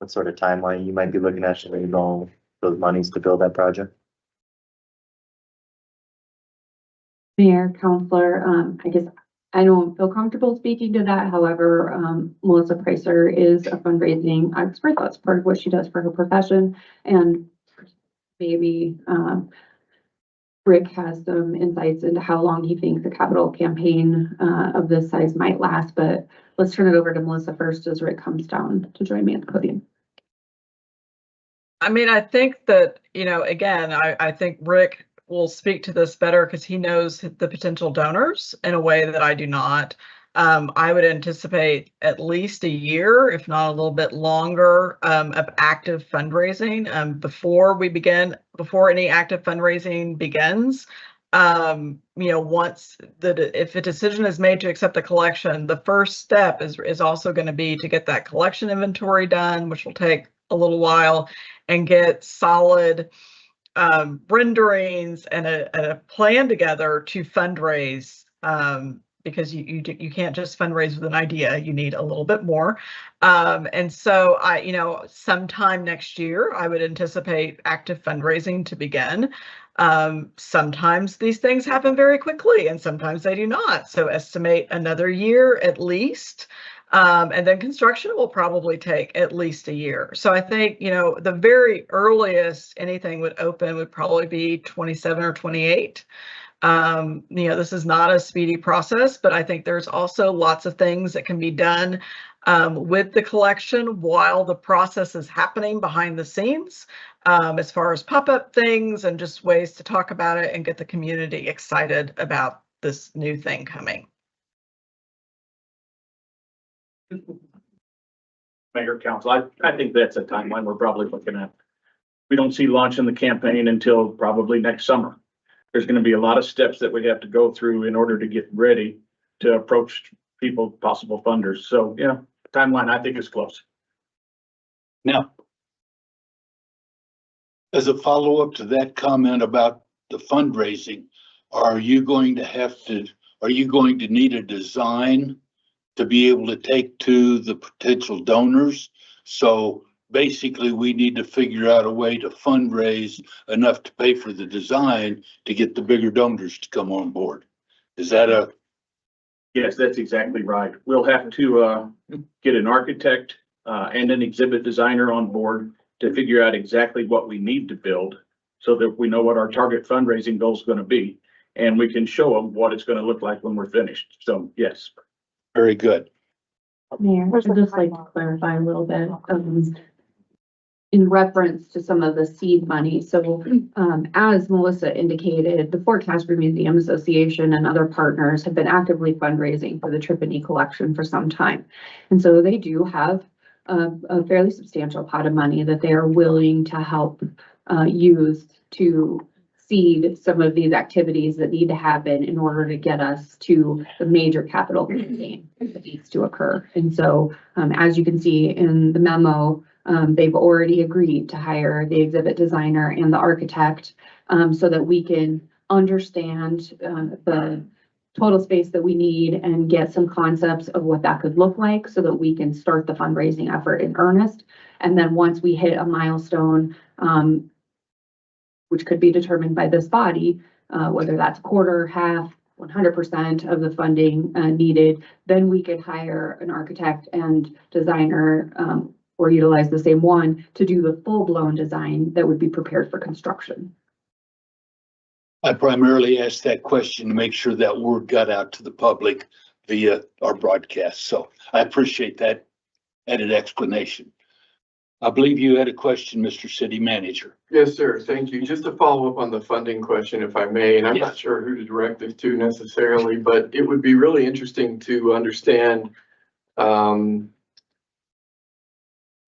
what sort of timeline you might be looking at to enroll those monies to build that project? Mayor, Counselor, I guess I don't feel comfortable speaking to that. However, Melissa Pricer is a fundraising expert. That's part of what she does for her profession. And maybe Rick has some insights into how long he thinks a capital campaign of this size might last. But let's turn it over to Melissa first as Rick comes down to join me at the podium. I mean, I think that, again, I think Rick will speak to this better because he knows the potential donors in a way that I do not. I would anticipate at least a year, if not a little bit longer, of active fundraising before any active fundraising begins. Once if a decision is made to accept the collection, the first step is also going to be to get that collection inventory done, which will take a little while, and get solid renderings and a plan together to fundraise, because you can't just fundraise with an idea. You need a little bit more. And so sometime next year, I would anticipate active fundraising to begin. Sometimes these things happen very quickly and sometimes they do not. So estimate another year at least. And then construction will probably take at least a year. So I think, the very earliest anything would open would probably be 27 or 28. This is not a speedy process, but I think there's also lots of things that can be done with the collection while the process is happening behind the scenes, as far as pop-up things and just ways to talk about it and get the community excited about this new thing coming. Mayor, Council, I think that's a timeline we're probably looking at. We don't see launching the campaign until probably next summer. There's going to be a lot of steps that we have to go through in order to get ready to approach people, possible funders. So, timeline I think is close. Now, as a follow-up to that comment about the fundraising, are you going to need a design to be able to take to the potential donors? So basically we need to figure out a way to fundraise enough to pay for the design to get the bigger donors to come on board. Is that Yes, that's exactly right. We'll have to get an architect and an exhibit designer on board to figure out exactly what we need to build so that we know what our target fundraising goal is going to be, and we can show them what it's going to look like when we're finished. So yes. very good? Mayor, I'd just like to clarify a little bit, in reference to some of the seed money. So, as Melissa indicated, the Fort Casper Museum Association and other partners have been actively fundraising for the Tripany collection for some time. And so they do have a fairly substantial pot of money that they are willing to help use to seed some of these activities that need to happen in order to get us to the major capital campaign that needs to occur. And so, as you can see in the memo, they've already agreed to hire the exhibit designer and the architect, so that we can understand the total space that we need and get some concepts of what that could look like so that we can start the fundraising effort in earnest. And then once we hit a milestone, which could be determined by this body, whether that's quarter, half, 100% of the funding needed, then we could hire an architect and designer, or utilize the same one to do the full-blown design that would be prepared for construction. I primarily asked that question to make sure that word got out to the public via our broadcast. So I appreciate that added explanation. I believe you had a question, Mr. City Manager. Yes, sir. Thank you. Just to follow up on the funding question, if I may, and I'm not Yes. sure who to direct this to necessarily, but it would be really interesting to understand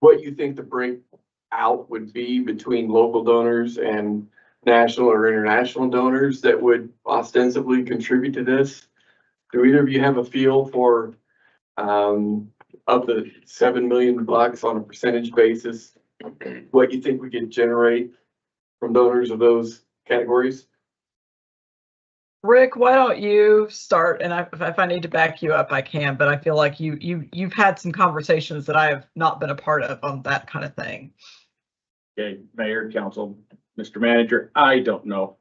what you think the breakout would be between local donors and national or international donors that would ostensibly contribute to this. Do either of you have a feel for Of the 7 million bucks on a percentage basis, what you think we could generate from donors of those categories? Rick, why don't you start? And if I need to back you up, I can, but I feel like you've had some conversations that I have not been a part of on that kind of thing. Okay, Mayor, Council, Mr. Manager, I don't know.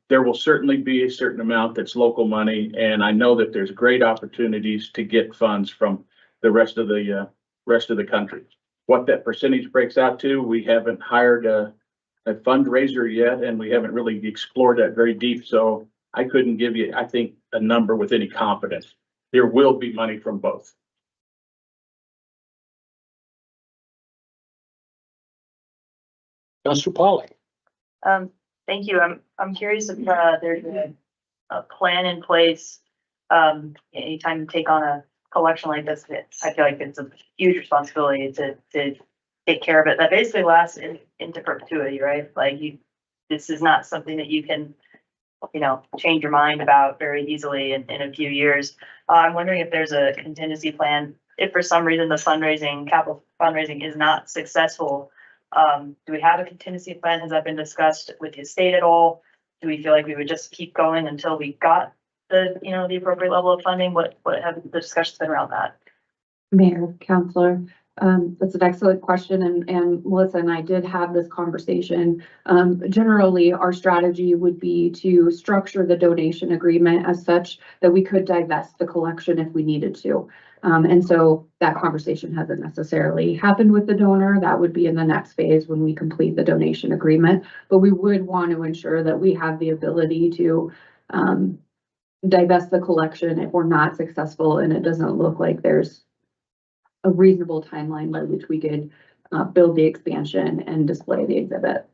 There will certainly be a certain amount that's local money, and I know that there's great opportunities to get funds from the rest of the country. What that percentage breaks out to, we haven't hired a fundraiser yet, and we haven't really explored that very deep, so I couldn't give you, I think, a number with any confidence. There will be money from both. Councilor Polly. Thank you. I'm curious if there's a plan in place. Anytime you take on a collection like this, I feel like it's a huge responsibility to take care of it. That basically lasts into perpetuity, right? Like this is not something that you can, change your mind about very easily in a few years. I'm wondering if there's a contingency plan. If for some reason the capital fundraising is not successful, do we have a contingency plan? Has that been discussed with the state at all? Do we feel like we would just keep going until we got the appropriate level of funding? What have the discussions been around that? Mayor, Counselor, that's an excellent question, and Melissa and I did have this conversation. Generally, our strategy would be to structure the donation agreement as such that we could divest the collection if we needed to. And so that conversation hasn't necessarily happened with the donor. That would be in the next phase when we complete the donation agreement. But we would want to ensure that we have the ability to divest the collection if we're not successful and it doesn't look like there's a reasonable timeline by which we could build the expansion and display the exhibit.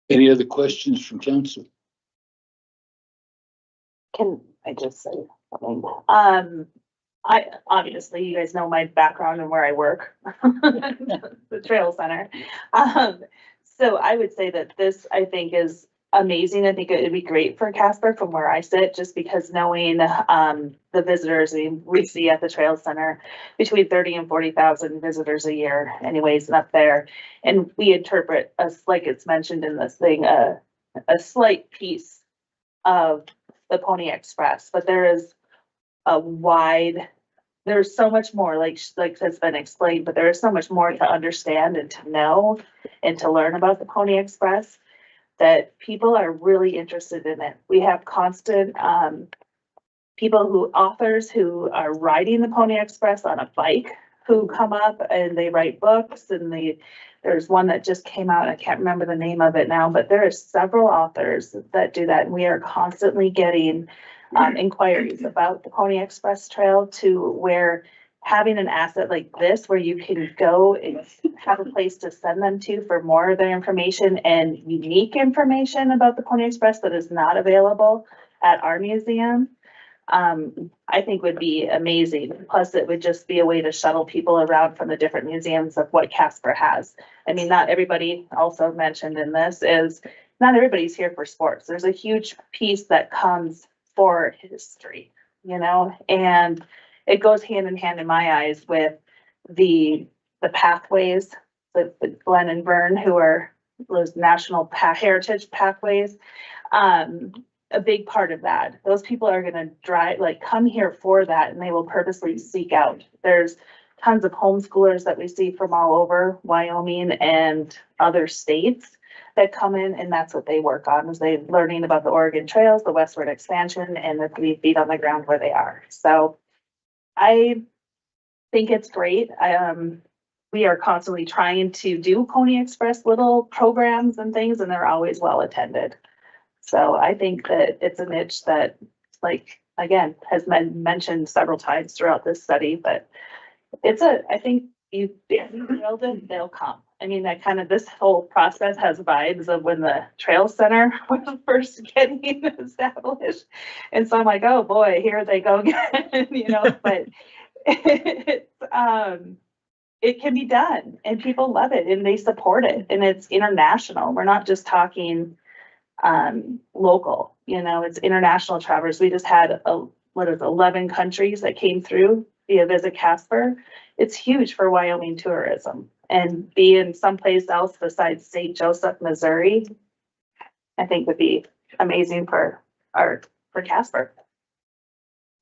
Any other questions from council? Can I just say something? I obviously, you guys know my background and where I work, the Trail Center. So I would say that this, I think, is amazing. I think it would be great for Casper from where I sit, just because knowing the visitors, we see at the Trail Center between 30 and 40,000 visitors a year anyways, and up there. And we interpret us, like it's mentioned in this thing, a slight piece of the Pony Express, but there is there's so much more, like has been explained, but there is so much more to understand and to know and to learn about the Pony Express that people are really interested in it. We have constant authors who are riding the Pony Express on a bike who come up and they write books, and there's one that just came out. I can't remember the name of it now, but there are several authors that do that. And we are constantly getting inquiries about the Pony Express Trail, to where having an asset like this, where you can go and have a place to send them to for more of their information and unique information about the Pony Express that is not available at our museum, I think would be amazing. Plus, it would just be a way to shuttle people around from the different museums of what Casper has. I mean, not everybody, also mentioned in this, is not everybody's here for sports. There's a huge piece that comes for history, and it goes hand in hand in my eyes with the pathways, the Glen and Vern, who are those national heritage pathways. A big part of that. Those people are going to come here for that, and they will purposely seek out. There's tons of homeschoolers that we see from all over Wyoming and other states that come in, and that's what they work on, is they learning about the Oregon trails, the westward expansion, and the 3 feet on the ground where they are. So I think it's great. We are constantly trying to do Pony Express little programs and things, and they're always well attended. So I think that it's a niche that, again, has been mentioned several times throughout this study, but I think you build it, they'll come. I mean, this whole process has vibes of when the Trail Center was first getting established. And so I'm like, oh boy, here they go again, but it can be done, and people love it and they support it, and it's international. We're not just talking local, it's international travelers. We just had what is it, 11 countries that came through via Visit Casper. It's huge for Wyoming tourism, and being someplace else besides St. Joseph, Missouri, I think would be amazing for Casper.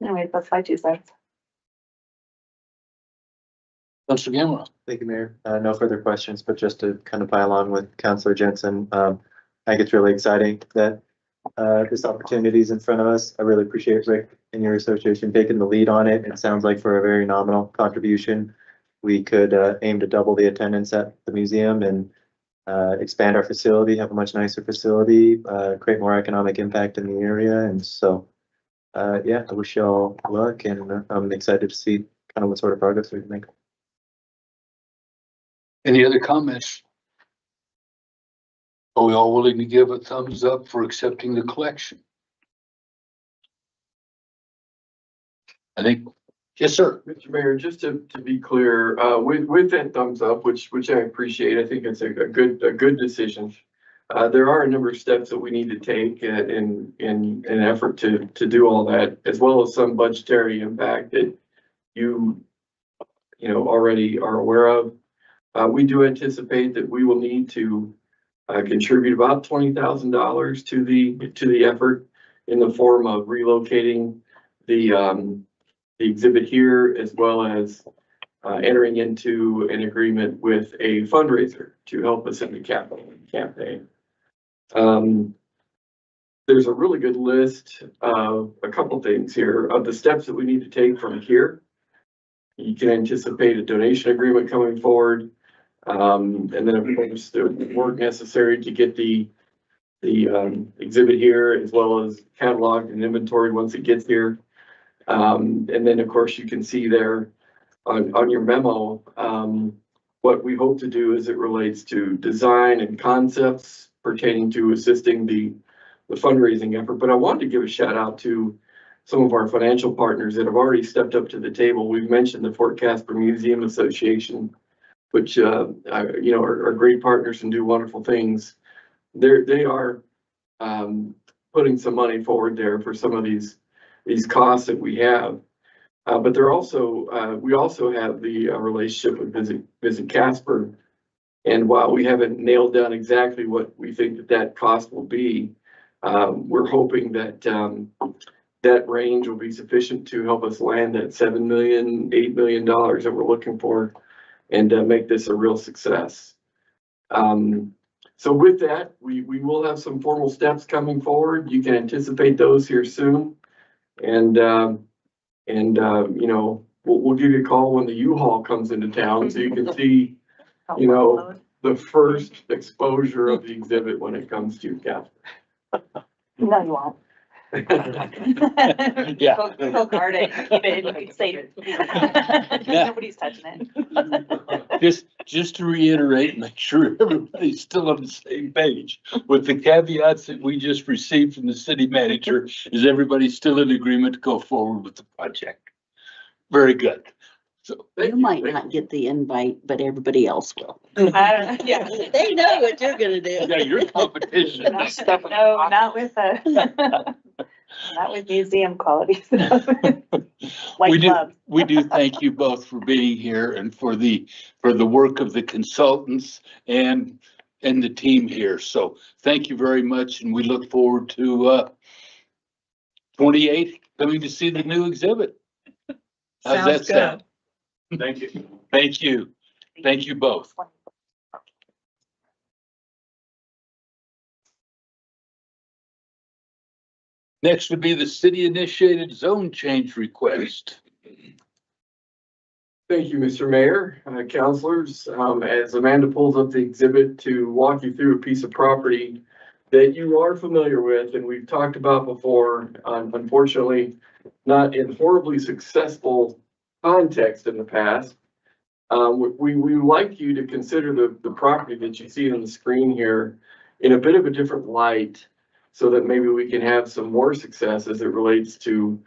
Anyway, that's my 2 cents. Councilor Gamma. Thank you, Mayor. No further questions, but just to kind of pile on with Councilor Jensen, I think it's really exciting that this opportunity is in front of us. I really appreciate Rick and your association taking the lead on it. It sounds like for a very nominal contribution, we could aim to double the attendance at the museum and expand our facility, have a much nicer facility, create more economic impact in the area. And so, yeah, I wish y'all luck, and I'm excited to see kind of what sort of progress we can make. Any other comments? Are we all willing to give a thumbs up for accepting the collection? I think, yes, sir. Mr. Mayor, just to be clear, with that thumbs up, which I appreciate, I think it's a good decision. There are a number of steps that we need to take in an effort to do all that, as well as some budgetary impact that you already are aware of. We do anticipate that we will need to contribute about $20,000 to the effort in the form of relocating the exhibit here, as well as entering into an agreement with a fundraiser to help us in the capital campaign. There's a really good list of a couple things here of the steps that we need to take from here. You can anticipate a donation agreement coming forward. And then of course the work necessary to get the exhibit here, as well as cataloged and inventory once it gets here. And then of course you can see there on your memo, what we hope to do as it relates to design and concepts pertaining to assisting the fundraising effort. But I wanted to give a shout out to some of our financial partners that have already stepped up to the table. We've mentioned the Fort Casper Museum Association, which are great partners and do wonderful things. They are putting some money forward there for some of these costs that we have. But they're also we also have the relationship with Visit Casper. And while we haven't nailed down exactly what we think that cost will be, we're hoping that that range will be sufficient to help us land that $7 million, $8 million that we're looking for, and make this a real success. So with that, we will have some formal steps coming forward. You can anticipate those here soon. And we'll give you a call when the U-Haul comes into town, so you can see, the first exposure of the exhibit when it comes to Casper. No, you won't. Yeah. Go guard it, keep it safe. Nobody's touching it. Just to reiterate, make sure everybody's still on the same page with the caveats that we just received from the city manager. Is everybody still in agreement to go forward with the project? Very good. So You might not get the invite, but everybody else will. I don't know, yeah. They know what you're gonna do. yeah, your competition. No, not with not with museum quality stuff. We do thank you both for being here and for the work of the consultants and the team here. So thank you very much, and we look forward to 28 coming to see the new exhibit. How's that sound? Thank you. Thank you. Thank you both. Next would be the city initiated zone change request. Thank you, Mr. Mayor, councilors. As Amanda pulls up the exhibit to walk you through a piece of property that you are familiar with and we've talked about before, unfortunately, not in horribly successful context in the past. We would like you to consider the property that you see on the screen here in a bit of a different light, so that maybe we can have some more success as it relates to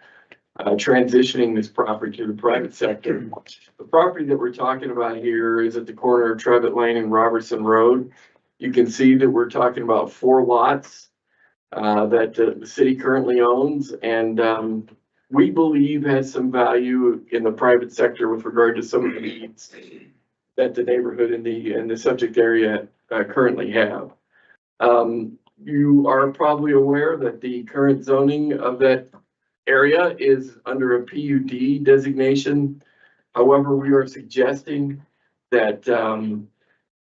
transitioning this property to the private sector. The property that we're talking about here is at the corner of Trevitt Lane and Robertson Road. You can see that we're talking about 4 lots that the city currently owns, and we believe has some value in the private sector with regard to some of the needs that the neighborhood in the subject area currently have. You are probably aware that the current zoning of that area is under a PUD designation. However, we are suggesting that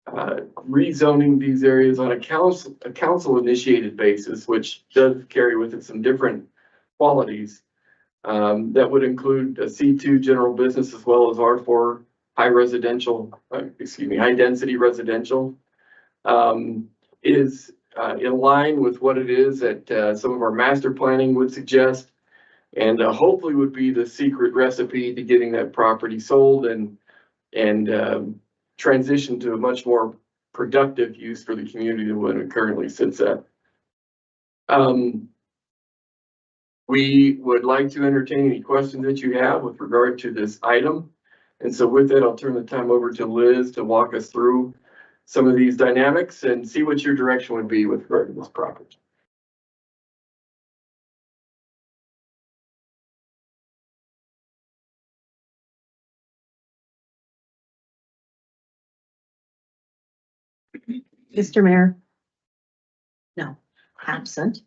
rezoning these areas on a council initiated basis, which does carry with it some different qualities. That would include a C2 general business as well as R4 high density residential, is in line with what it is that some of our master planning would suggest, and hopefully would be the secret recipe to getting that property sold and transition to a much more productive use for the community than what it currently sits at. We would like to entertain any questions that you have with regard to this item. And so with that, I'll turn the time over to Liz to walk us through some of these dynamics and see what your direction would be with regard to this property. Mr. Mayor? No, absent.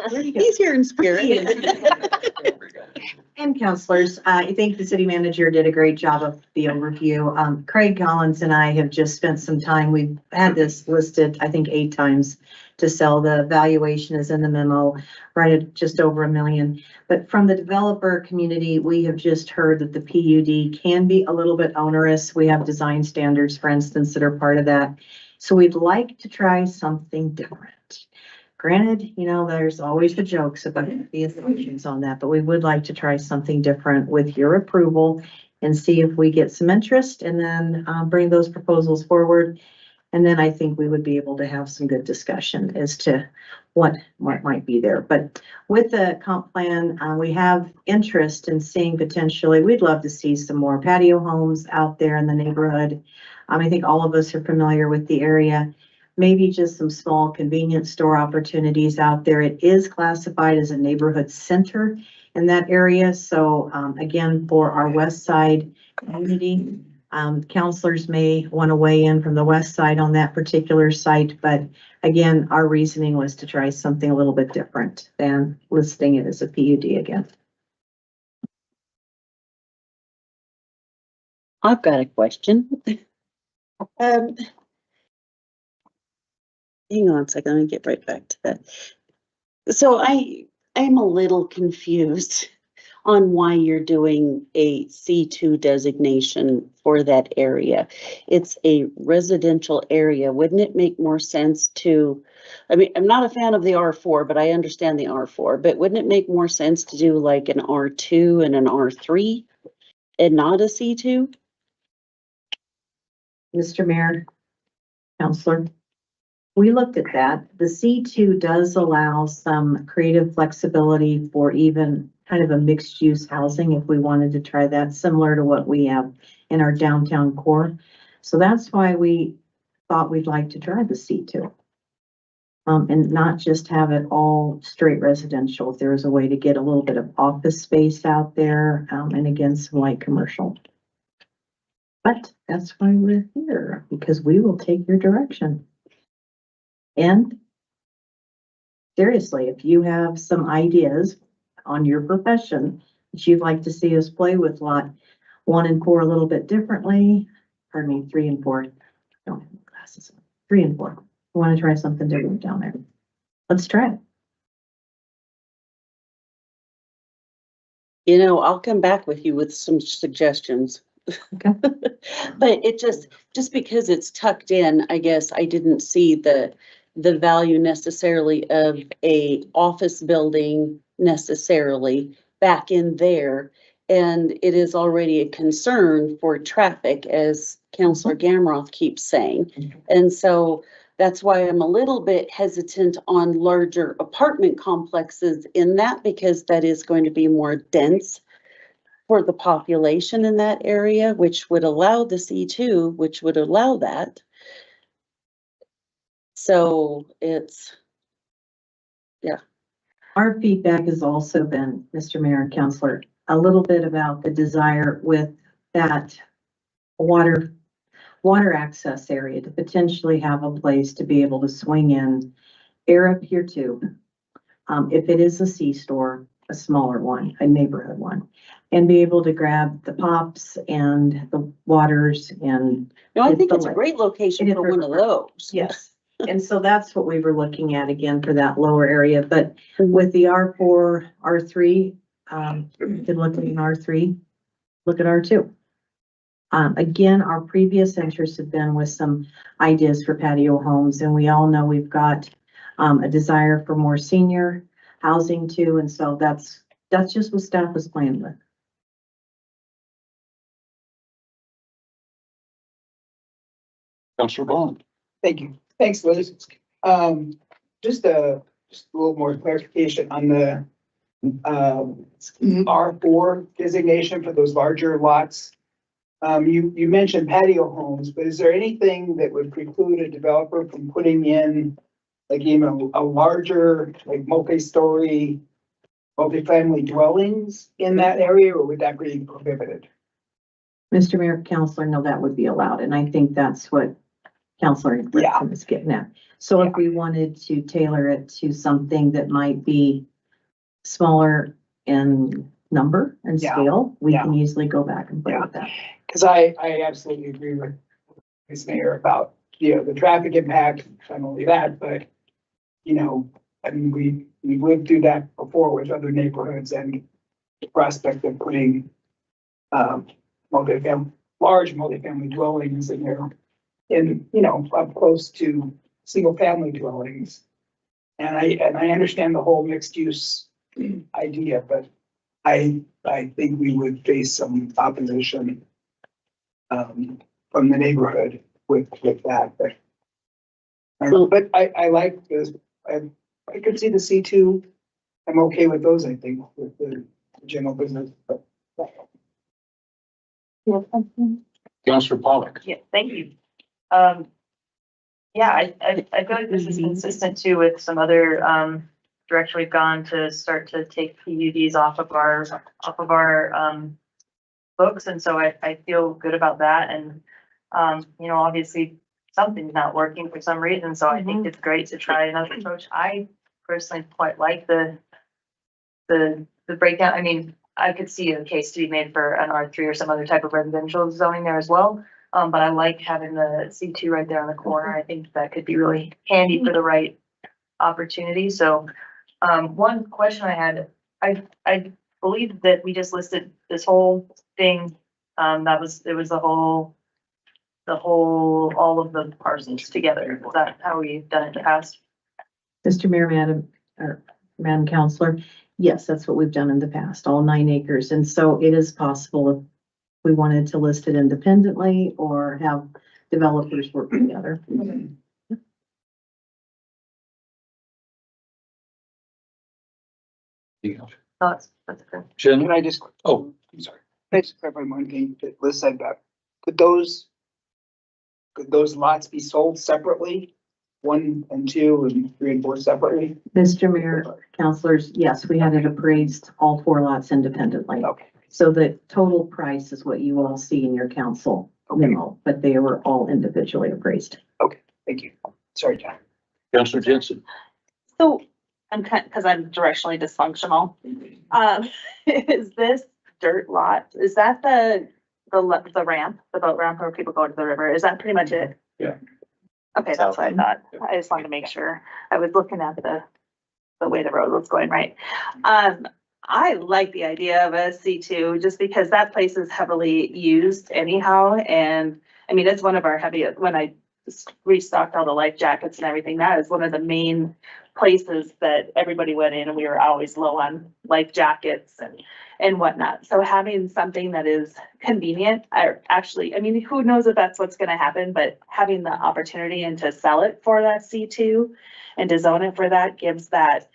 He's here in spirit. And counselors, I think the city manager did a great job of the overview. Craig Collins and I have just spent some time. We've had this listed, I think 8 times to sell. The valuation is in the memo, right at just over $1 million. But from the developer community, we have just heard that the PUD can be a little bit onerous. We have design standards, for instance, that are part of that. So we'd like to try something different. Granted, you know, there's always the jokes about the assumptions on that, but we would like to try something different with your approval and see if we get some interest, and then bring those proposals forward. And then I think we would be able to have some good discussion as to what might be there. But with the comp plan, we have interest in seeing potentially, we'd love to see some more patio homes out there in the neighborhood. I think all of us are familiar with the area. Maybe just some small convenience store opportunities out there. It is classified as a neighborhood center in that area. So again, for our west side community, counselors may want to weigh in from the west side on that particular site. But again, our reasoning was to try something a little bit different than listing it as a PUD again. I've got a question. Hang on a second, let me get right back to that. So I'm a little confused on why you're doing a C2 designation for that area. It's a residential area. Wouldn't it make more sense to, I mean, I'm not a fan of the R4, but I understand the R4, but wouldn't it make more sense to do like an R2 and an R3 and not a C2? Mr. Mayor, Counselor, we looked at that. The C2 does allow some creative flexibility for even kind of a mixed use housing if we wanted to try that, similar to what we have in our downtown core. So that's why we thought we'd like to try the C2. And not just have it all straight residential. If there was a way to get a little bit of office space out there, and again, some light commercial. But that's why we're here, because we will take your direction. And seriously, if you have some ideas on your profession that you'd like to see us play with lot 1 and 4 a little bit differently, pardon me, 3 and 4, don't have my glasses on, 3 and 4, I want to try something different down there. Let's try it. You know, I'll come back with you with some suggestions. Okay. But it just because it's tucked in, I guess I didn't see the value necessarily of a office building necessarily back in there. And it is already a concern for traffic, as Councilor Gamroth keeps saying. And so that's why I'm a little bit hesitant on larger apartment complexes in that, because that is going to be more dense for the population in that area, which would allow the C2, which would allow that. So it's Our feedback has also been, Mr. Mayor and Counselor, a little bit about the desire with that water access area to potentially have a place to be able to swing in, air up here too. If it is a C-store, a smaller one, a neighborhood one, and be able to grab the pops and the waters and. No, I think it's a great location It for is one of those. Yes, and so that's what we were looking at again for that lower area, but with the R4, R3, you can look at an R3, look at R2. Again, our previous interests have been with some ideas for patio homes, and we all know we've got a desire for more senior housing too, and so that's just what staff was playing with. Councilor Bond. Thank you. Thanks, Liz. Just a little more clarification on the R4 designation for those larger lots. You mentioned patio homes, but is there anything that would preclude a developer from putting in like even a larger, like multi-story, multifamily dwellings in that area, or would that be prohibited? Mr. Mayor, Counselor, no, that would be allowed, and I think that's what Counselor Griffin is getting at. So if we wanted to tailor it to something that might be smaller in number and scale, we can easily go back and play with that. Because I absolutely agree with Ms. Mayor about, the traffic impact, not only that, but, I mean, we lived through that before with other neighborhoods and the prospect of putting large multifamily dwellings in there up close to single family dwellings. And I understand the whole mixed use idea, but I think we would face some opposition from the neighborhood with that, but I like this. I could see the C2. I'm okay with those, I think, with the general business, but. Councilor Pollock. Yeah, thank you. Yeah, I feel like this is consistent too with some other, direction we've gone to start to take PUDs off of our books. And so I feel good about that. And, obviously something's not working for some reason. So I think it's great to try another approach. I personally quite like the breakdown. I mean, I could see a case to be made for an R3 or some other type of residential zoning there as well. But I like having the C2 right there on the corner. I think that could be really handy for the right opportunity. So, one question I had, I believe that we just listed this whole thing. It was all of the parcels together. Is that how we've done it in the past? Mr. Mayor, Madam Counselor, yes, that's what we've done in the past, all 9 acres. And so it is possible if we wanted to list it independently or have developers work together. That's good. Jen, Can I just, I'm sorry, can I just clarify one thing that Liz said about, could those lots be sold separately? 1 and 2 and 3 and 4 separately? Mr. Mayor, Counselors, yes, we had it appraised, all 4 lots independently. Okay. So the total price is what you all see in your council memo, but they were all individually appraised. Okay, thank you. Sorry, John. Councilor Jensen. So because I'm directionally dysfunctional. Is this dirt lot, is that the ramp, the boat ramp where people go to the river? Is that pretty much it? Yeah. Okay, that's what I thought. I just wanted to make sure. I was looking at the way the road was going, right? I like the idea of a C2 just because that place is heavily used anyhow. And I mean, it's one of our heaviest, when I restocked all the life jackets and everything, that is one of the main places that everybody went in, and we were always low on life jackets and whatnot. So having something that is convenient, I mean, who knows if that's what's gonna happen, but having the opportunity and to sell it for that C2 and to zone it for that gives that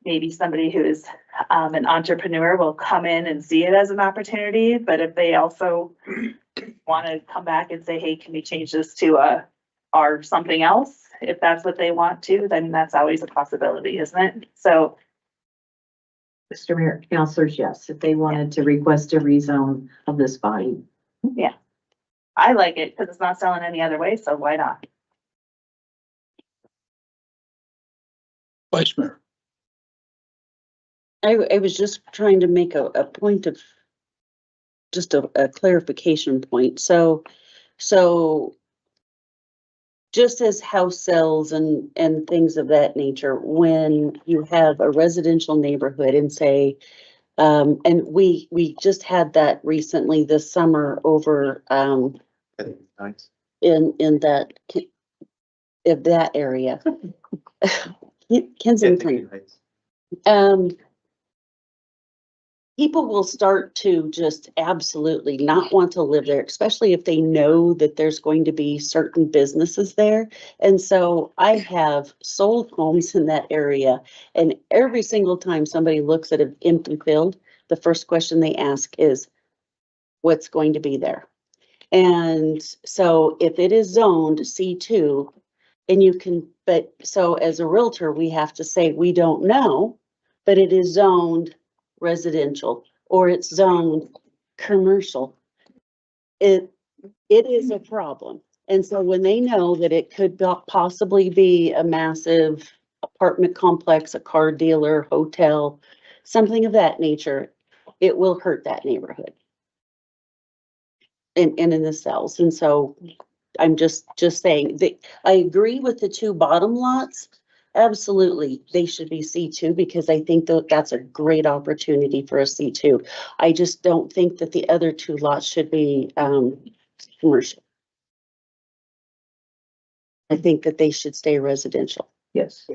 maybe somebody who's an entrepreneur will come in and see it as an opportunity. But if they also want to come back and say, hey, can we change this to our something else? if that's what they want to, then that's always a possibility, isn't it? So, Mr. Mayor, counselors, yes, if they wanted to request a rezone of this body. yeah. I like it because it's not selling any other way, so why not? Vice Mayor. I was just trying to make a point of, just a clarification point. So just as house sales and things of that nature, when you have a residential neighborhood and say, and we just had that recently this summer over, Nice. in that, in that area. Kensington. People will start to just absolutely not want to live there, especially if they know that there's going to be certain businesses there. And so I have sold homes in that area, and every single time somebody looks at an empty field, the first question they ask is, what's going to be there? And so if it is zoned C2, and you can, but so as a realtor, we have to say, we don't know, but it is zoned residential or it's zoned commercial. It is a problem. And so when they know that it could possibly be a massive apartment complex, a car dealer, hotel, something of that nature, it will hurt that neighborhood. And in the cells. And so I'm just saying that I agree with the two bottom lots. Absolutely, they should be C2 because I think that that's a great opportunity for a C2. I just don't think that the other two lots should be commercial. I think that they should stay residential. Yes.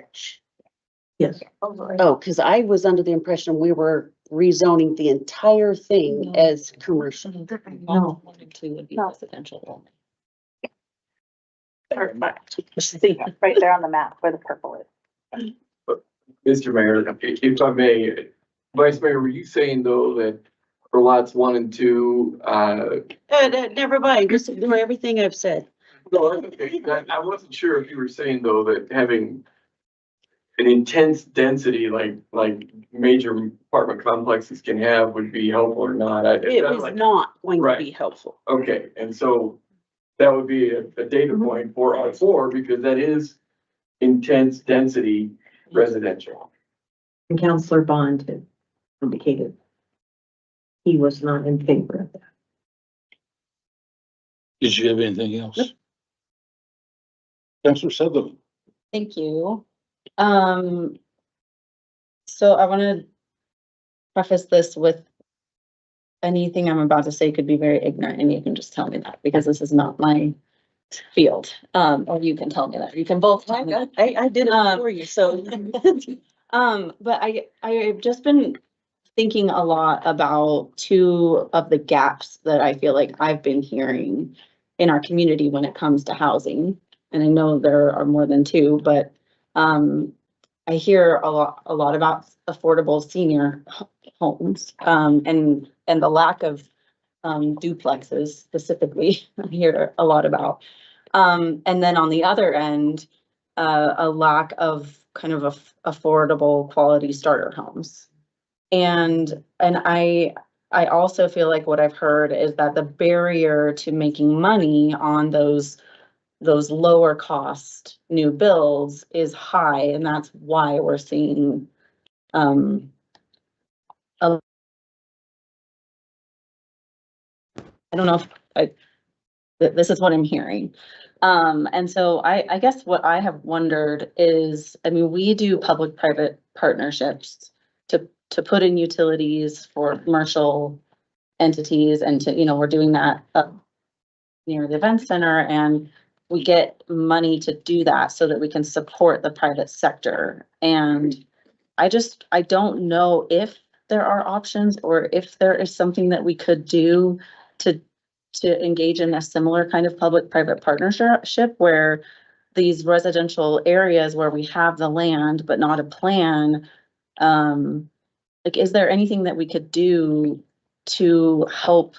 Yes. Oh, because I was under the impression we were rezoning the entire thing as commercial. No. 1 and 2 would be residential only. See, right there on the map where the purple is. Mr. Mayor, if I may, Vice Mayor, were you saying though that for lots 1 and 2, Never mind, just ignore everything I've said. no, that's okay. I wasn't sure if you were saying though that having an intense density like major apartment complexes can have would be helpful or not. It was not going to be helpful. Okay, and so that would be a data point for R4 because that is intense density residential. And Counselor Bond had indicated he was not in favor of that. Did you have anything else? Councilor Sutherland. Thank you. So I want to preface this with anything I'm about to say could be very ignorant, and you can just tell me that because this is not my field. Or you can tell me that. You can both tell me that. I did it for you, so. But I've just been thinking a lot about two of the gaps that I feel like I've been hearing in our community when it comes to housing. And I know there are more than two, but I hear a lot about affordable senior homes, and the lack of duplexes specifically. I hear a lot about. And then on the other end, a lack of kind of affordable quality starter homes. And I also feel like what I've heard is that the barrier to making money on those lower cost new builds is high, and that's why we're seeing I don't know if this is what I'm hearing. And so I guess what I have wondered is, I mean, we do public-private partnerships to put in utilities for commercial entities and to, we're doing that up near the event center, and we get money to do that so that we can support the private sector. And I don't know if there are options or if there is something that we could do to engage in a similar kind of public-private partnership where these residential areas where we have the land but not a plan, like, is there anything that we could do to help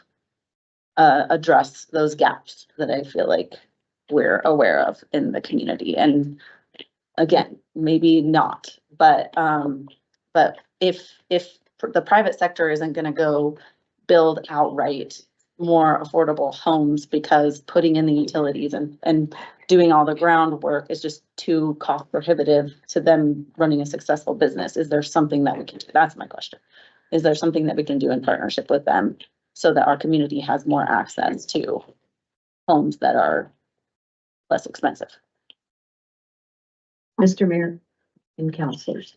address those gaps that I feel like we're aware of in the community. And again, maybe not, but if the private sector isn't gonna go build outright more affordable homes because putting in the utilities and doing all the groundwork is just too cost prohibitive to them running a successful business, is there something that we can do? That's my question. Is there something that we can do in partnership with them so that our community has more access to homes that are less expensive? Mr. Mayor and councilors.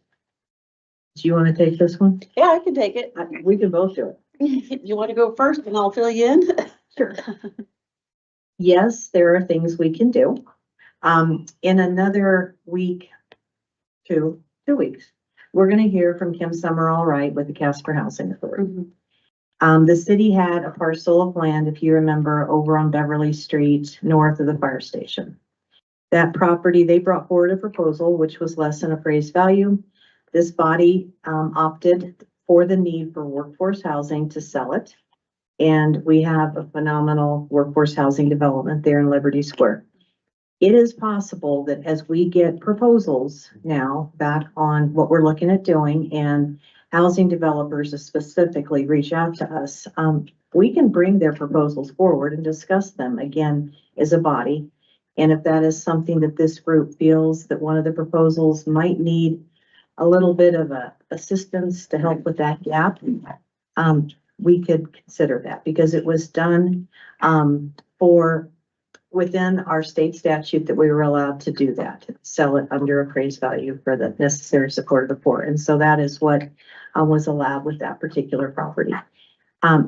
Do you want to take this one? Yeah, I can take it. We can both do it. You want to go first and I'll fill you in? Sure. Yes, there are things we can do. In another week, two weeks, we're gonna hear from Kim Summerall Wright with the Casper Housing Authority. The city had a parcel of land, if you remember, over on Beverly Street, north of the fire station. That property, they brought forward a proposal which was less than appraised value. This body opted for the need for workforce housing to sell it. And we have a phenomenal workforce housing development there in Liberty Square. It is possible that as we get proposals now back on what we're looking at doing, and housing developers specifically reach out to us, we can bring their proposals forward and discuss them again as a body. And if that is something that this group feels that one of the proposals might need a little bit of assistance to help with that gap, we could consider that, because it was done for within our state statute that we were allowed to do that, sell it under appraised value for the necessary support of the poor. And so that is what was allowed with that particular property.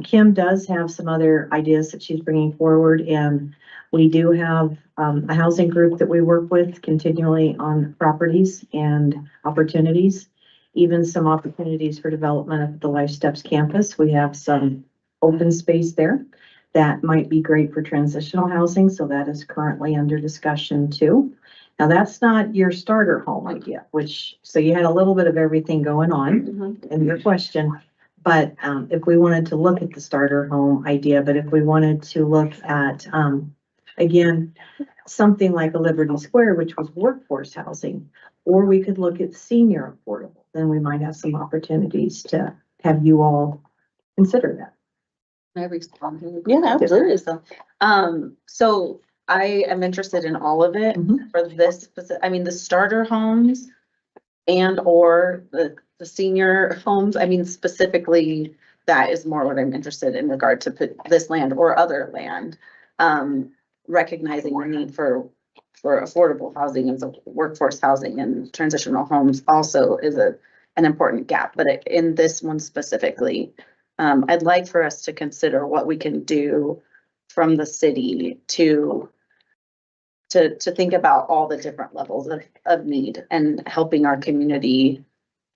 Kim does have some other ideas that she's bringing forward, and we do have a housing group that we work with continually on properties and opportunities, even some opportunities for development of the Life Steps campus. We have some open space there that might be great for transitional housing, so that is currently under discussion too. Now, that's not your starter home idea, so you had a little bit of everything going on in your question. But if we wanted to look at the starter home idea, but if we wanted to look at, again, something like a Liberty Square, which was workforce housing, or we could look at senior affordable, then we might have some opportunities to have you all consider that. Can I respond? Yeah, absolutely. So I am interested in all of it for this specific, I mean, the starter homes and or the senior homes. I mean, specifically, that is more what I'm interested in regard to put this land or other land. Recognizing the need for affordable housing and workforce housing and transitional homes also is an important gap. But in this one specifically, I'd like for us to consider what we can do from the city to think about all the different levels of need and helping our community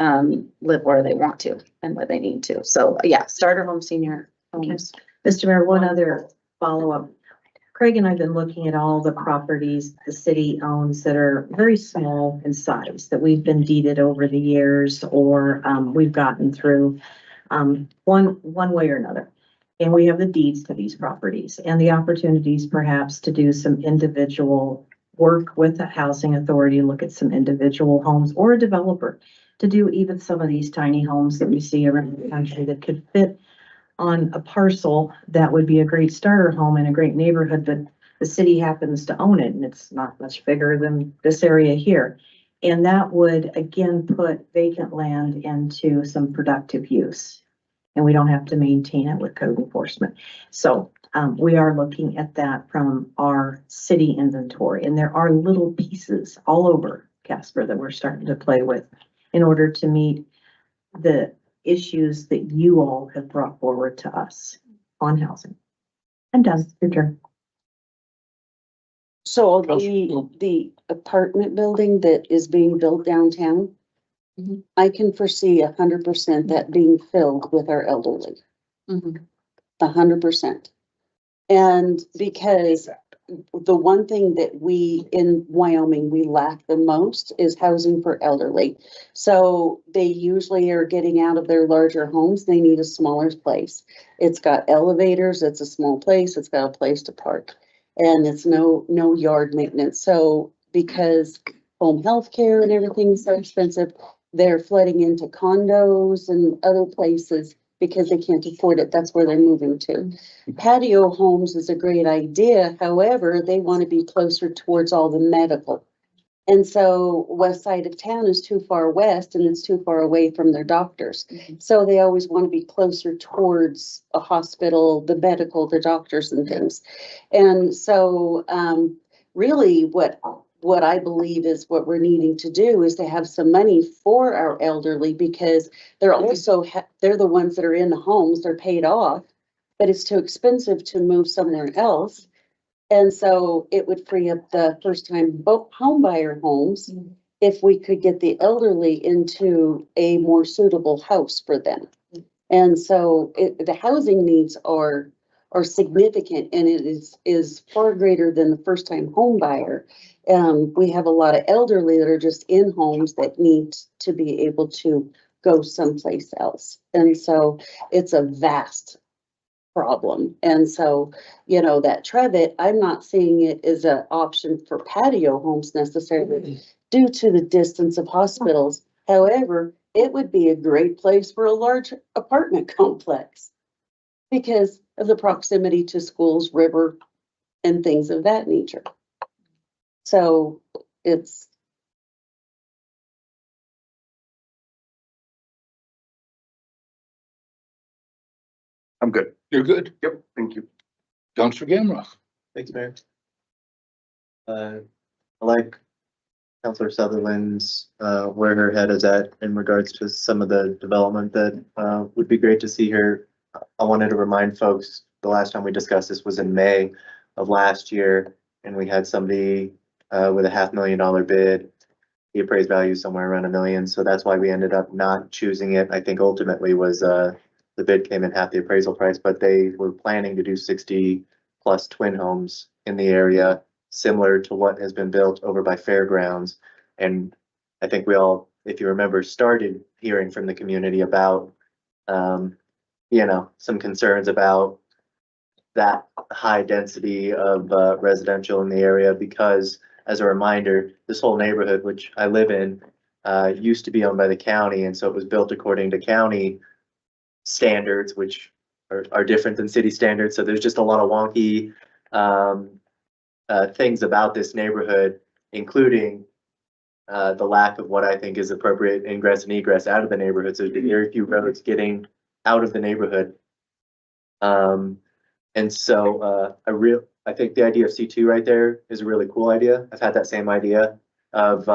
live where they want to and where they need to. So yeah, starter home, senior homes. Mr. Mayor, one other follow-up. Craig and I have been looking at all the properties the city owns that are very small in size, that we've been deeded over the years, or we've gotten through one way or another. And we have the deeds to these properties and the opportunities perhaps to do some individual work with the housing authority, look at some individual homes, or a developer to do even some of these tiny homes that we see around the country that could fit on a parcel that would be a great starter home in a great neighborhood, but the city happens to own it and it's not much bigger than this area here. And that would again put vacant land into some productive use, and we don't have to maintain it with code enforcement. So we are looking at that from our city inventory, and there are little pieces all over Casper that we're starting to play with in order to meet the issues that you all have brought forward to us on housing. I'm done. Your turn. So the apartment building that is being built downtown, I can foresee 100% that being filled with our elderly. 100%. And because the one thing that we in Wyoming, we lack the most is housing for elderly. So they usually are getting out of their larger homes. They need a smaller place. It's got elevators. It's a small place. It's got a place to park. and it's no yard maintenance. So because home health care and everything is so expensive, they're flooding into condos and other places because they can't afford it. That's where they're moving to. Patio homes is a great idea. However, they want to be closer towards all the medical. And so west side of town is too far west and it's too far away from their doctors. So they always want to be closer towards a hospital, the medical, the doctors and things. And so, really what I believe is what we're needing to do is to have some money for our elderly, because they're also, they're the ones that are in the homes, they're paid off, but it's too expensive to move somewhere else. And so it would free up the first time home buyer homes if we could get the elderly into a more suitable house for them. And so the housing needs are significant, and it is far greater than the first time home buyer. We have a lot of elderly that are just in homes that need to be able to go someplace else. And so it's a vast problem. And so, that Trevitt, I'm not seeing it as an option for patio homes necessarily due to the distance of hospitals. However, it would be a great place for a large apartment complex because of the proximity to schools, river, and things of that nature. So it's, I'm good. You're good? Yep, thank you. Counselor Gamroth. Thanks, Mayor. I like Counselor Sutherland's, where her head is at in regards to some of the development that, would be great to see here. I wanted to remind folks, the last time we discussed this was in May of last year, and we had somebody, with a $500,000 bid. The appraised value somewhere around $1 million, so that's why we ended up not choosing it. I think ultimately was, the bid came in half the appraisal price, but they were planning to do 60+ twin homes in the area, similar to what has been built over by Fairgrounds. And I think we all, if you remember, started hearing from the community about, some concerns about that high density of residential in the area, because as a reminder, this whole neighborhood, which I live in, used to be owned by the county, and so it was built according to county standards, which are different than city standards. So there's just a lot of wonky things about this neighborhood, including the lack of what I think is appropriate ingress and egress out of the neighborhood. So there's very few roads getting out of the neighborhood. And so I think the idea of C2 right there is a really cool idea. I've had that same idea of,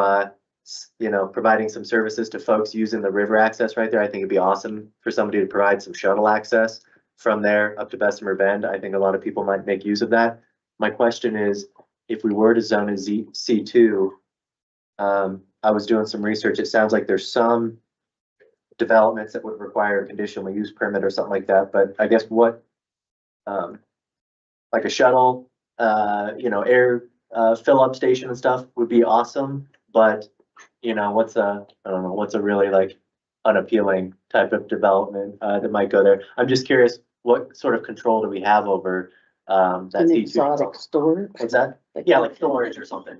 providing some services to folks using the river access right there. I think it'd be awesome for somebody to provide some shuttle access from there up to Bessemer Bend. I think a lot of people might make use of that. My question is, if we were to zone a C2, I was doing some research. It sounds like there's some developments that would require a conditional use permit or something like that, but I guess what, like a shuttle, air fill up station and stuff would be awesome, but what's a really like unappealing type of development that might go there? I'm just curious, what sort of control do we have over that an C2? exotic store. What's that? Yeah, like storage or something,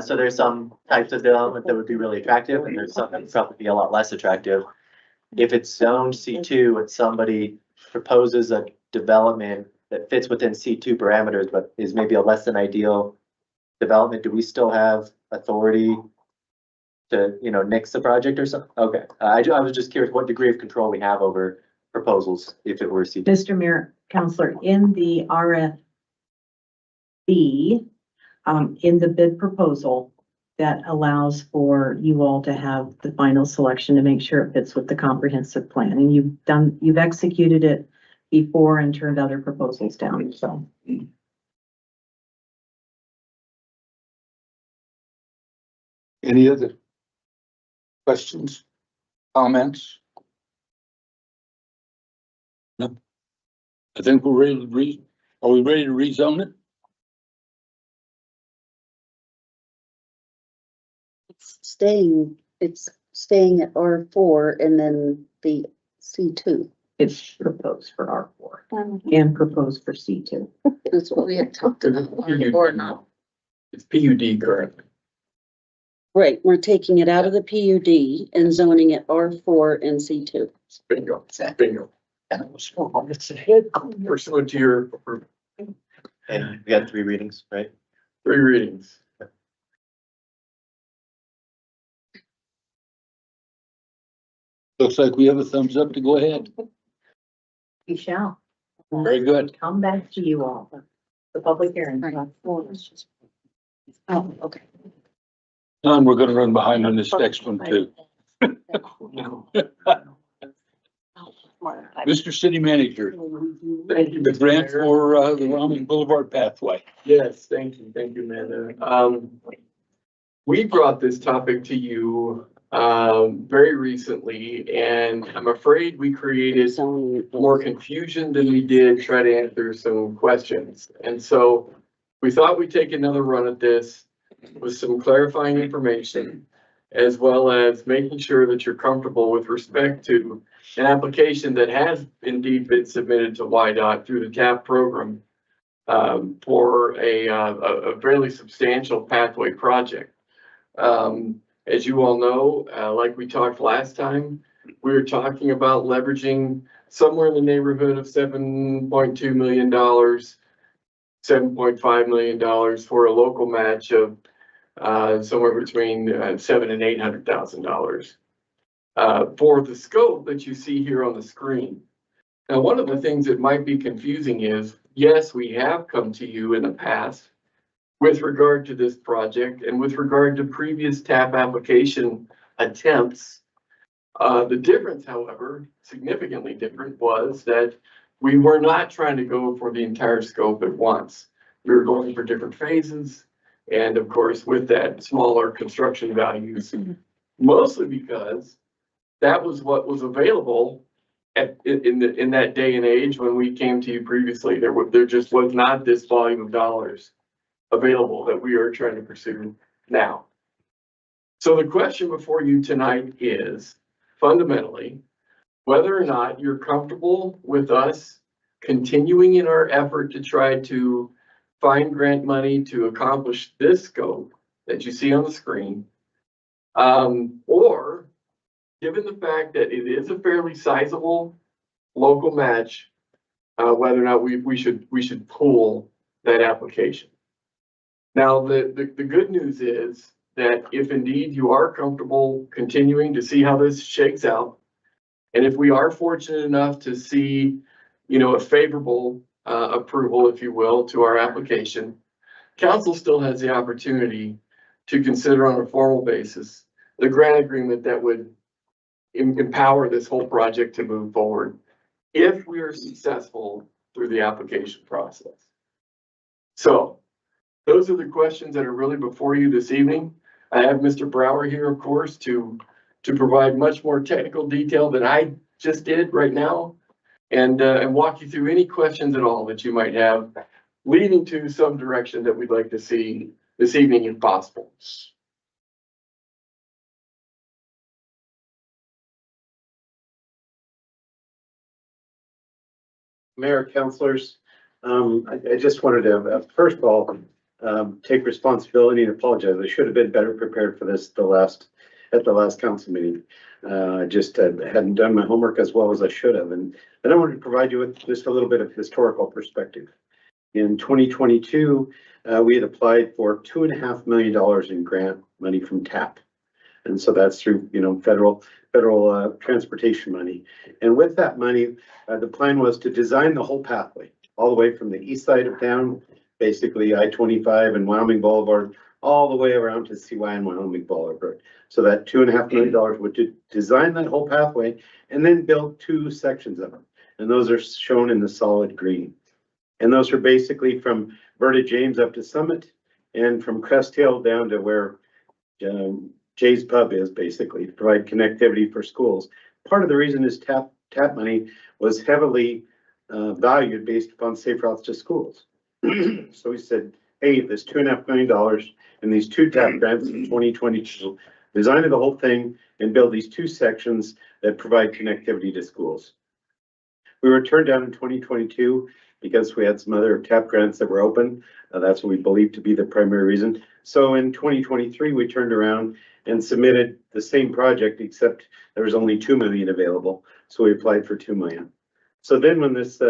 so there's some types of development that would be really attractive, and there's some that would probably be a lot less attractive. If it's zoned C2 and somebody proposes a development that fits within C2 parameters, but is maybe a less than ideal development, do we still have authority to, nix the project or something? Okay, I was just curious what degree of control we have over proposals if it were C2. Mr. Mayor, Counselor, in the RFB, in the bid proposal, that allows for you all to have the final selection to make sure it fits with the comprehensive plan. And you've executed it before and turned other proposals down, so. Any other questions, comments? No. I think we're ready to are we ready to rezone it? It's staying at R4 and then the C2. It's proposed for R4 and proposed for C2. That's what we had talked about, or not. It's PUD currently. Right, we're taking it out of the PUD and zoning it R4 and C2. Bingo, bingo. Pursuant to your And we got 3 readings, right? 3 readings. Looks like we have a thumbs up to go ahead. We shall Very good. come back to you all. The public hearing. Oh, okay. And we're gonna run behind on this next one too. Mr. City Manager, Thank you, the Mr. grant Mayor. for the Wyoming Boulevard pathway. Yes, thank you, Amanda. We brought this topic to you, very recently, and I'm afraid we created Zoning. more confusion than we did try to answer some questions. And so we thought we'd take another run at this with some clarifying information, as well as making sure that you're comfortable with respect to an application that has indeed been submitted to YDOT through the TAP program, for a fairly substantial pathway project. As you all know, like we talked last time, we were talking about leveraging somewhere in the neighborhood of $7.2 million, $7.5 million for a local match of somewhere between $700,000 and $800,000 for the scope that you see here on the screen. Now, one of the things that might be confusing is, yes, we have come to you in the past with regard to this project and with regard to previous TAP application attempts. The difference, however, significantly different, was that we were not trying to go for the entire scope at once. We were going for different phases. And of course, with that, smaller construction values, mostly because that was what was available in that day and age when we came to you previously. There just was not this volume of dollars available that we are trying to pursue now. So the question before you tonight is fundamentally whether or not you're comfortable with us continuing in our effort to try to find grant money to accomplish this scope that you see on the screen, or given the fact that it is a fairly sizable local match, whether or not we should pull that application. Now, the good news is that if indeed you are comfortable continuing to see how this shakes out, and if we are fortunate enough to see, a favorable approval, if you will, to our application, council still has the opportunity to consider on a formal basis the grant agreement that would empower this whole project to move forward if we are successful through the application process. So those are the questions that are really before you this evening. I have Mr. Brower here, of course, to provide much more technical detail than I just did right now, and walk you through any questions at all that you might have, leading to some direction that we'd like to see this evening if possible. Mayor, councilors, I just wanted to, first of all, take responsibility and apologize. I should have been better prepared for this at the last council meeting. I just hadn't done my homework as well as I should have. And then I wanted to provide you with just a little bit of historical perspective. In 2022, we had applied for $2.5 million in grant money from TAP. And so that's through, federal transportation money. And with that money, the plan was to design the whole pathway all the way from the east side of town, basically I-25 and Wyoming Boulevard, all the way around to CY and Wyoming Boulevard. So that $2.5 million would design that whole pathway and then build 2 sections of it. And those are shown in the solid green. And those are basically from Berta James up to Summit and from Crest Hill down to where Jay's Pub is, basically to provide connectivity for schools. Part of the reason is TAP money was heavily valued based upon safe routes to schools. So we said, hey, this $2.5 million and these 2 TAP grants in 2022, design the whole thing and build these 2 sections that provide connectivity to schools. We were turned down in 2022 because we had some other TAP grants that were open. That's what we believe to be the primary reason. So in 2023, we turned around and submitted the same project, except there was only 2 million available. So we applied for 2 million. So then when this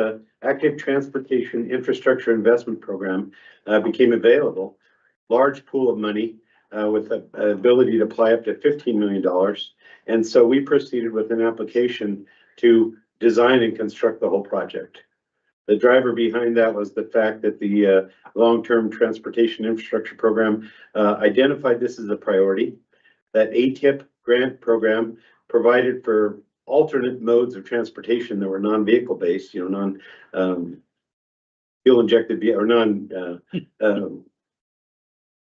active transportation infrastructure investment program became available, large pool of money with the ability to apply up to $15 million. And so we proceeded with an application to design and construct the whole project. The driver behind that was the fact that the long-term transportation infrastructure program identified this as a priority. That ATIP grant program provided for alternate modes of transportation that were non-vehicle based, fuel injected or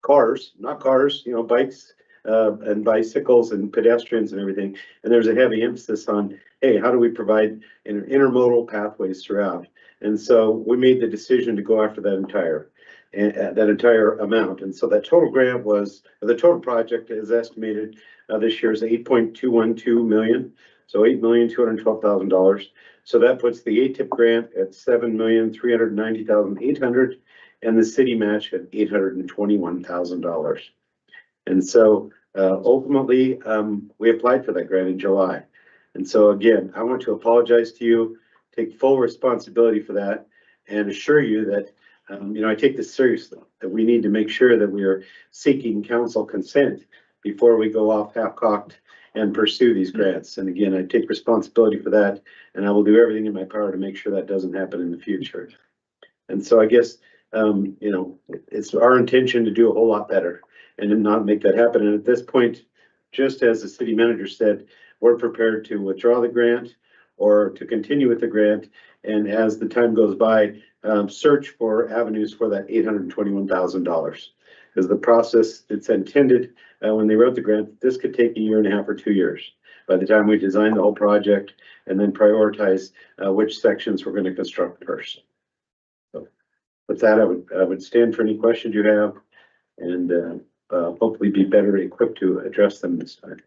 cars, not cars, bikes and bicycles and pedestrians and everything. And there's a heavy emphasis on, hey, how do we provide intermodal pathways throughout? And so we made the decision to go after that entire amount. And so that total grant was, the total project is estimated this year is 8.212 million. So $8,212,000. So that puts the ATIP grant at 7,390,800 and the city match at $821,000. And so ultimately, we applied for that grant in July. And so again, I want to apologize to you, take full responsibility for that, and assure you that I take this seriously, that we need to make sure that we are seeking council consent before we go off half-cocked and pursue these grants. And again, I take responsibility for that, and I will do everything in my power to make sure that doesn't happen in the future. And so I guess, it's our intention to do a whole lot better and to not make that happen. And at this point, just as the city manager said, we're prepared to withdraw the grant or to continue with the grant. And as the time goes by, search for avenues for that $821,000. Because the process, it's intended when they wrote the grant, this could take 1.5 years or 2 years by the time we design the whole project and then prioritize which sections we're going to construct first. So with that, I would stand for any questions you have and hopefully be better equipped to address them this time.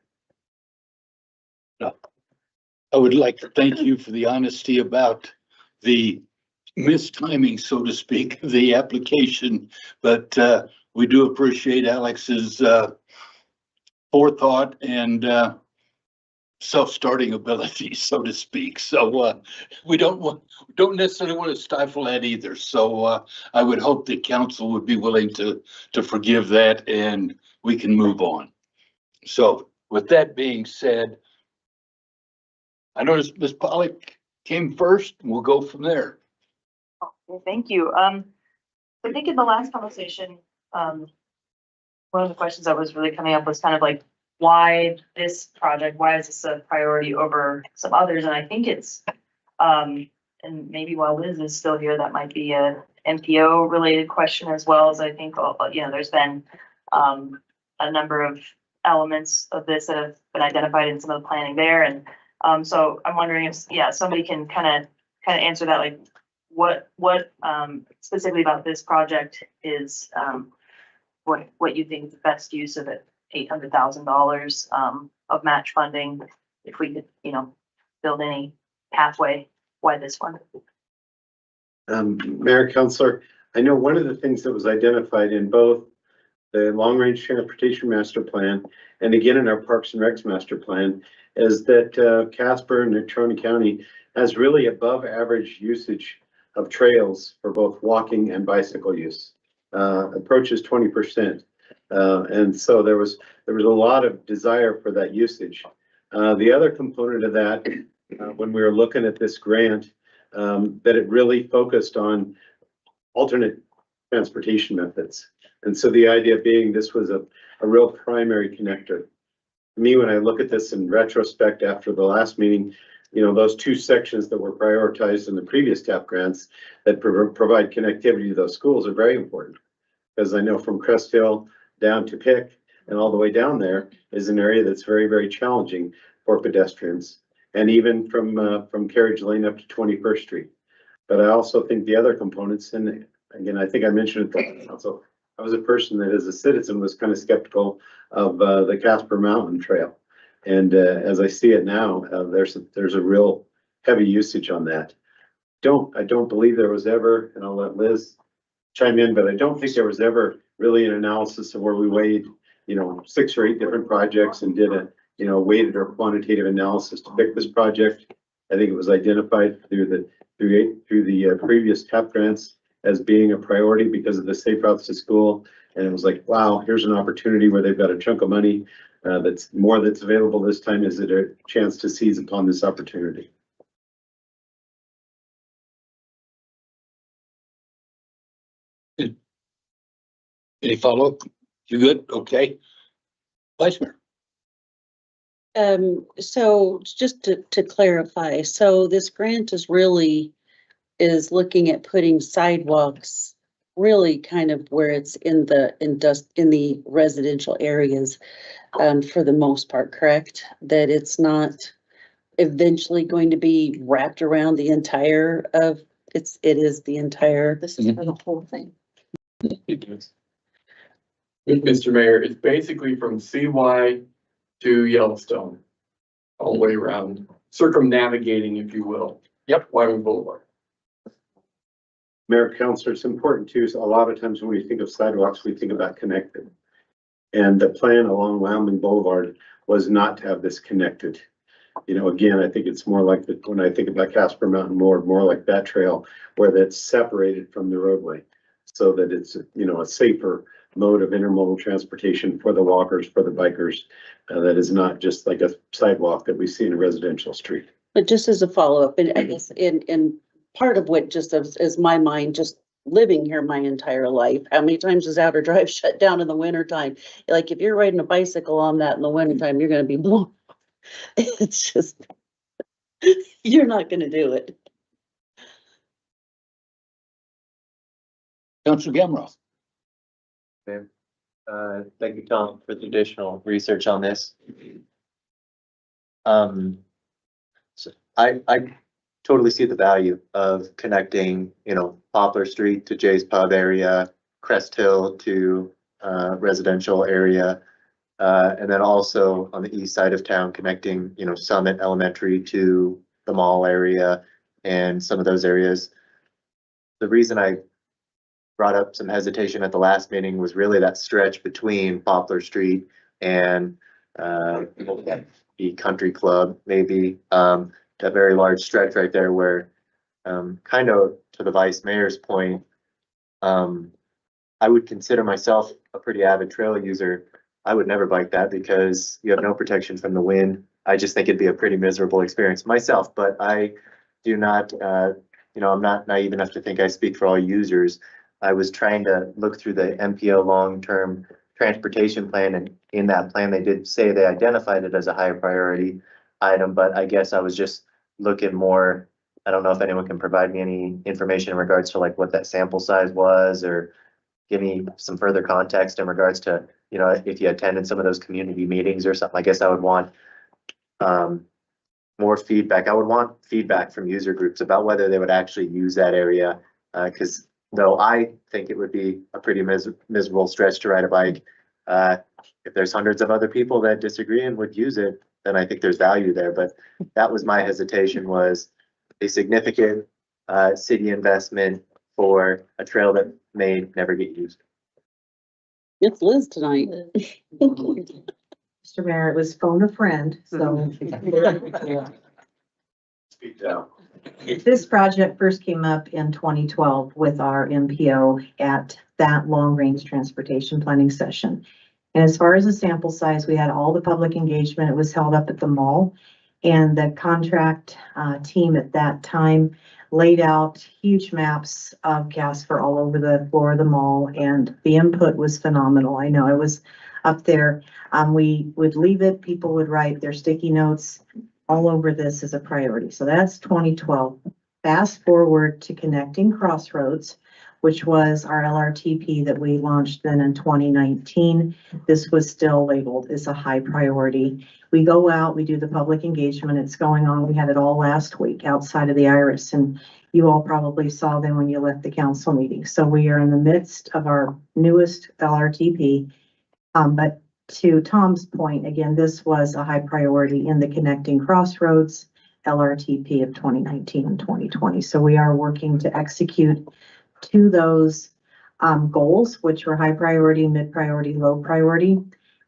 I would like to thank you for the honesty about the mistiming, so to speak, of the application, but we do appreciate Alex's forethought and self-starting ability, so to speak. So we don't necessarily want to stifle that either. So I would hope that council would be willing to forgive that and we can move on. So with that being said, I noticed Ms. Pollock came first, and we'll go from there. Okay, thank you. I think in the last conversation, one of the questions that was really coming up was kind of like, why this project? Why is this a priority over some others? And I think it's, and maybe while Liz is still here, that might be a MPO related question as well, as I think, there's been a number of elements of this that have been identified in some of the planning there. And so I'm wondering if, somebody can kind of answer that, like what specifically about this project is what you think the best use of it, $800,000 of match funding, if we could, build any pathway, why this one? Mayor, Councilor, I know one of the things that was identified in both the long range transportation master plan and again in our Parks and Recs master plan is that Casper and Natrona County has really above average usage of trails for both walking and bicycle use, approaches 20%. And so there was a lot of desire for that usage. The other component of that, when we were looking at this grant, that it really focused on alternate transportation methods. And so the idea being this was a real primary connector. To me, when I look at this in retrospect after the last meeting, those two sections that were prioritized in the previous TAP grants that provide connectivity to those schools are very important. Because I know from Crestville down to Pick and all the way down there is an area that's very, very challenging for pedestrians. And even from Carriage Lane up to 21st Street. But I also think the other components, and again, I think I mentioned it, so I was a person that as a citizen was kind of skeptical of the Casper Mountain Trail. And as I see it now, there's a real heavy usage on that. don't believe there was ever, and I'll let Liz chime in, but I don't think there was ever really an analysis of where we weighed, 6 or 8 different projects and did a, weighted or quantitative analysis to pick this project. I think it was identified through the previous TAP grants as being a priority because of the safe routes to school. And it was like, wow, here's an opportunity where they've got a chunk of money that's available this time. Is it a chance to seize upon this opportunity? Any follow-up? You good? Okay. Vice Mayor. So just to clarify, so this grant is looking at putting sidewalks really kind of where it's in the residential areas, for the most part, correct? That it's not eventually going to be wrapped around the entire of, it is the entire. This is for the whole thing. Mr. Mayor, it's basically from CY to Yellowstone, all the way around, circumnavigating, if you will. Yep. Wyoming Boulevard. Mayor, Councilor, it's important too, so a lot of times when we think of sidewalks, we think about connected. And the plan along Wyoming Boulevard was not to have this connected. Again, I think it's more like when I think about Casper Mountain more like that trail where that's separated from the roadway so that it's, a safer mode of intermodal transportation for the walkers, for the bikers. That is not just like a sidewalk that we see in a residential street. But just as a follow-up, and I guess in part of what just is my mind, just living here my entire life, how many times is Outer Drive shut down in the wintertime? Like if you're riding a bicycle on that in the wintertime, you're gonna be blown. It's just, you're not gonna do it. Councilor Gamroth. Thank you, Tom, for the additional research on this. So I totally see the value of connecting, Poplar Street to Jay's Pub area, Crest Hill to residential area. And then also on the east side of town, connecting, Summit Elementary to the mall area and some of those areas. The reason I brought up some hesitation at the last meeting was really that stretch between Poplar Street and the Country Club, maybe a very large stretch right there where kind of to the Vice Mayor's point, I would consider myself a pretty avid trail user. I would never bike that because you have no protection from the wind. I just think it'd be a pretty miserable experience myself, but I do not, I'm not naive enough to think I speak for all users. I was trying to look through the MPO long-term transportation plan, and in that plan, they did say they identified it as a higher priority item, but I guess I was just looking more. I don't know if anyone can provide me any information in regards to like what that sample size was, or give me some further context in regards to, if you attended some of those community meetings or something. I guess I would want more feedback. I would want feedback from user groups about whether they would actually use that area, because though I think it would be a pretty miserable stretch to ride a bike, if there's hundreds of other people that disagree and would use it, then I think there's value there. But that was my hesitation, was a significant city investment for a trail that may never get used. It's Liz tonight. Mr. Mayor, it was phone a friend, so. Speak down. This project first came up in 2012 with our MPO at that long-range transportation planning session. And as far as the sample size, we had all the public engagement. It was held up at the mall. And the contract team at that time laid out huge maps of Casper all over the floor of the mall, and the input was phenomenal. I know I was up there. We would leave it, people would write their sticky notes all over this as a priority. So that's 2012. Fast forward to Connecting Crossroads, which was our LRTP that we launched then in 2019. This was still labeled as a high priority. We go out, we do the public engagement, it's going on. We had it all last week outside of the Iris, and you all probably saw them when you left the council meeting. So we are in the midst of our newest LRTP. But to Tom's point, again, this was a high priority in the Connecting Crossroads LRTP of 2019 and 2020. So we are working to execute to those goals, which were high priority, mid priority, low priority.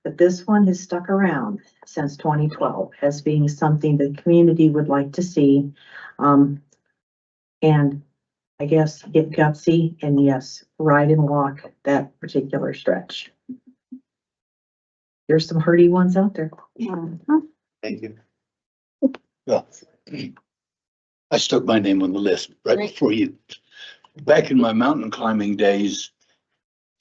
But this one has stuck around since 2012 as being something the community would like to see. And I guess get gutsy and yes, ride and walk that particular stretch. There's some hardy ones out there. Thank you. Well, I stuck my name on the list right before you. Back in my mountain climbing days,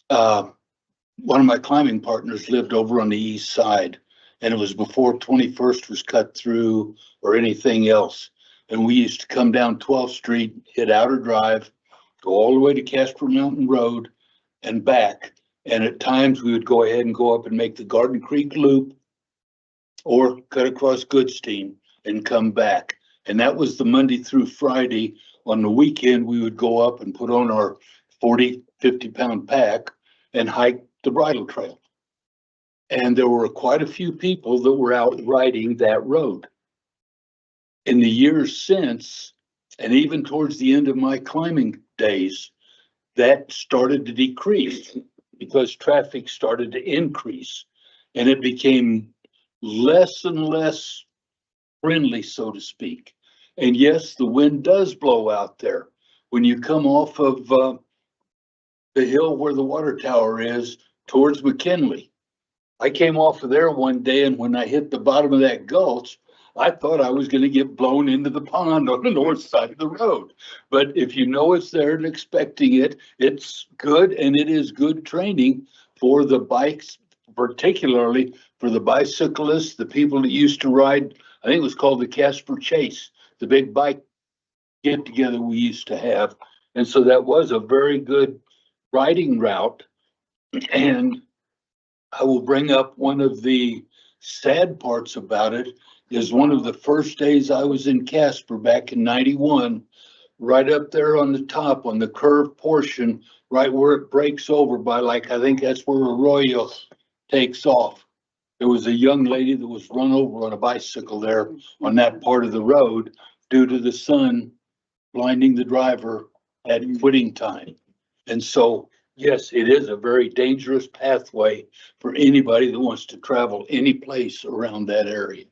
one of my climbing partners lived over on the east side, and it was before 21st was cut through or anything else. And we used to come down 12th Street, hit Outer Drive, go all the way to Casper Mountain Road and back. And at times we would go ahead and go up and make the Garden Creek Loop or cut across Goodstein and come back. And that was the Monday through Friday. On the weekend, we would go up and put on our 40, 50-pound pack and hike the bridle trail. And there were quite a few people that were out riding that road. In the years since, and even towards the end of my climbing days, that started to decrease because traffic started to increase and it became less and less friendly, so to speak. And yes, the wind does blow out there. When you come off of the hill where the water tower is towards McKinley, I came off of there one day, and when I hit the bottom of that gulch, I thought I was going to get blown into the pond on the north side of the road. But if you know it's there and expecting it, it's good, and it is good training for the bikes, particularly for the bicyclists, the people that used to ride, I think it was called the Casper Chase, the big bike get together we used to have. And so that was a very good riding route. And I will bring up one of the sad parts about it is one of the first days I was in Casper back in 91, right up there on the top on the curved portion, right where it breaks over by, like, I think that's where Arroyo takes off. There was a young lady that was run over on a bicycle there on that part of the road due to the sun blinding the driver at quitting time. And so, yes, it is a very dangerous pathway for anybody that wants to travel any place around that area.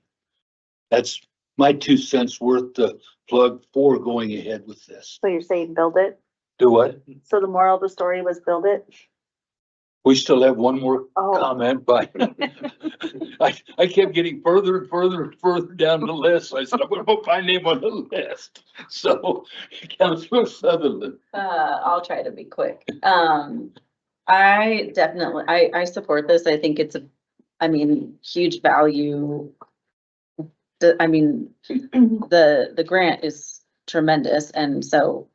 That's my 2 cents worth to plug for going ahead with this. So you're saying build it? Do what? So the moral of the story was build it? We still have one more Oh. comment, but I kept getting further and further and further down the list. I said, I'm gonna put my name on the list. So, Councilor Sutherland. I'll try to be quick. I definitely, I support this. I think it's huge value. The grant is tremendous. And so,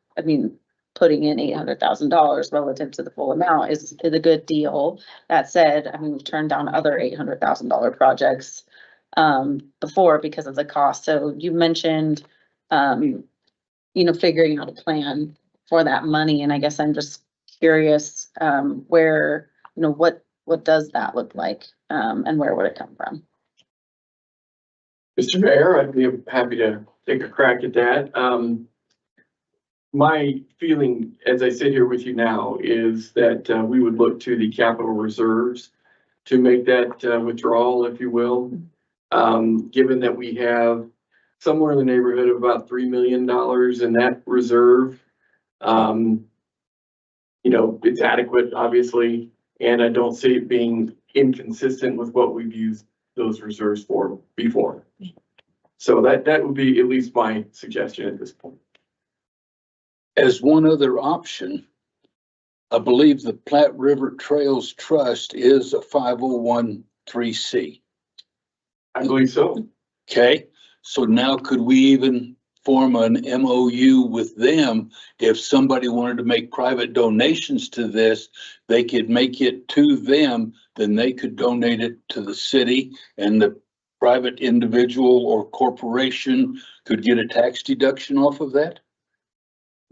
putting in $800,000 relative to the full amount is a good deal. That said, we've turned down other $800,000 projects before because of the cost. So you mentioned, figuring out a plan for that money. And I guess I'm just curious where, what does that look like and where would it come from? Mr. Mayor, I'd be happy to take a crack at that. My feeling, as I sit here with you now, is that we would look to the capital reserves to make that withdrawal, if you will. Given that we have somewhere in the neighborhood of about $3 million in that reserve, it's adequate, obviously, and I don't see it being inconsistent with what we've used those reserves for before. So that would be at least my suggestion at this point. As one other option, I believe the Platte River Trails Trust is a 501(c)(3). I believe so. Okay, so now could we even form an MOU with them? If somebody wanted to make private donations to this, they could make it to them, then they could donate it to the city, and the private individual or corporation could get a tax deduction off of that?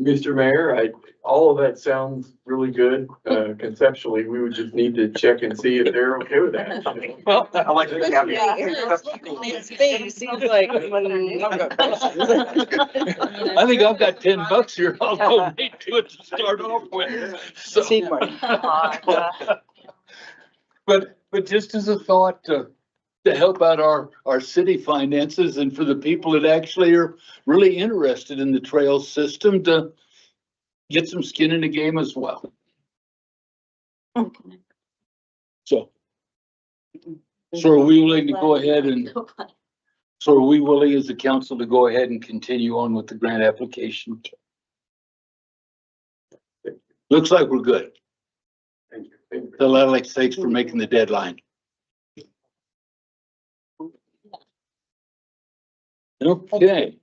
Mr. Mayor, all of that sounds really good. Conceptually, we would just need to check and see if they're okay with that. Well, I like to have His face, he's like. I think I've got $10 here. I'll donate to it to start off with. So, but just as a thought to help out our city finances and for the people that actually are really interested in the trail system to get some skin in the game as well. So are we willing to go ahead and, so are we willing as a council to go ahead and continue on with the grant application? Looks like we're good. Thank you. So Alex, thanks for making the deadline. Okay.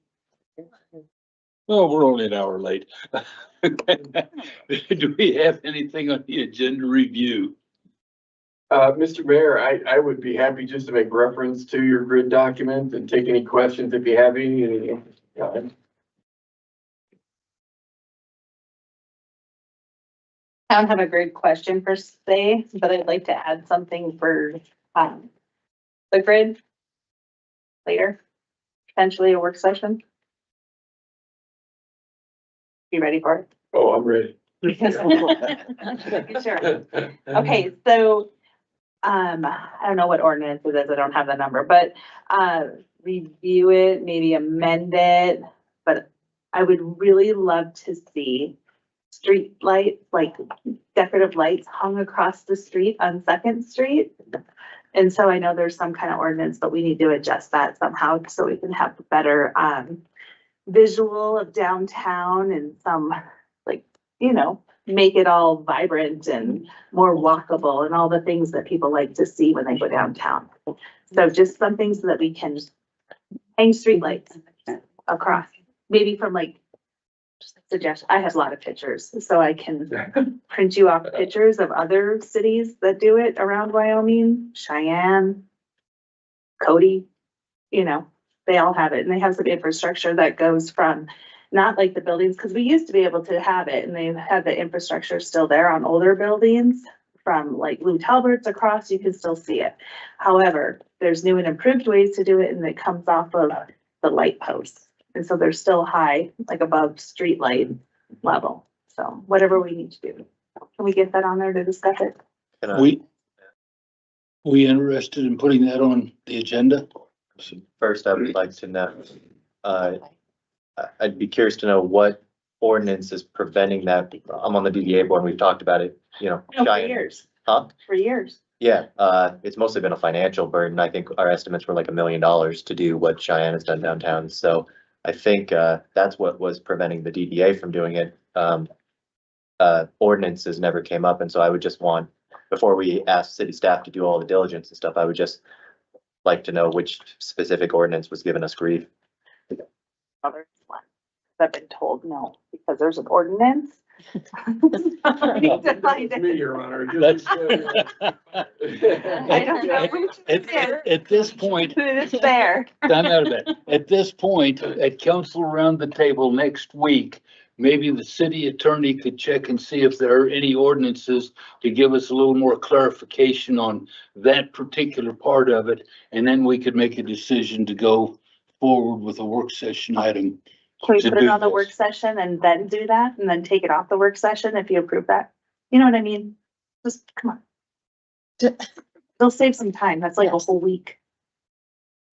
Well, we're only an hour late. Do we have anything on the agenda review? Mr. Mayor, I would be happy just to make reference to your grid document and take any questions if you have any. I don't have a great question per se, but I'd like to add something for, the grid later, potentially a work session. You ready for it? Oh, I'm ready. Sure. Okay, so, I don't know what ordinance it is, I don't have the number, but, review it, maybe amend it. But I would really love to see street lights, like decorative lights hung across the street on Second Street. And so I know there's some kind of ordinance, but we need to adjust that somehow so we can have better, visual of downtown and some, like, make it all vibrant and more walkable and all the things that people like to see when they go downtown. So just something so that we can hang street lights across, maybe from like, suggest, I have a lot of pictures, so I can print you off pictures of other cities that do it around Wyoming, Cheyenne, Cody, they all have it, and they have some infrastructure that goes from, not like the buildings, because we used to be able to have it, and they had the infrastructure still there on older buildings, from like Lou Talbert's across, you can still see it. However, there's new and improved ways to do it, and it comes off of the light posts. And so they're still high, like above street light level. So whatever we need to do. Can we get that on there to discuss it? We interested in putting that on the agenda? First, I would like to know, I'd be curious to know what ordinance is preventing that. I'm on the DDA board, and we've talked about it, For Cheyenne. years. Huh? For years. Yeah, it's mostly been a financial burden. I think our estimates were like $1 million to do what Cheyenne has done downtown. So I think that's what was preventing the DDA from doing it. Ordinances never came up, and so I would just want, before we ask city staff to do all the diligence and stuff, I would just like to know which specific ordinance was giving us grief. Others one. I've been told no, because there's an ordinance. I need to find it. Me, Your Honor. That's- I don't know which is there. At this point, It is there. I'm out of it. At this point, at council around the table next week, maybe the city attorney could check and see if there are any ordinances to give us a little more clarification on that particular part of it. And then we could make a decision to go forward with a work session item. Can we to put it do on the this. work session and then do that and then take it off the work session if you approve that? You know what I mean? Just come on. They'll save some time. That's like a whole week.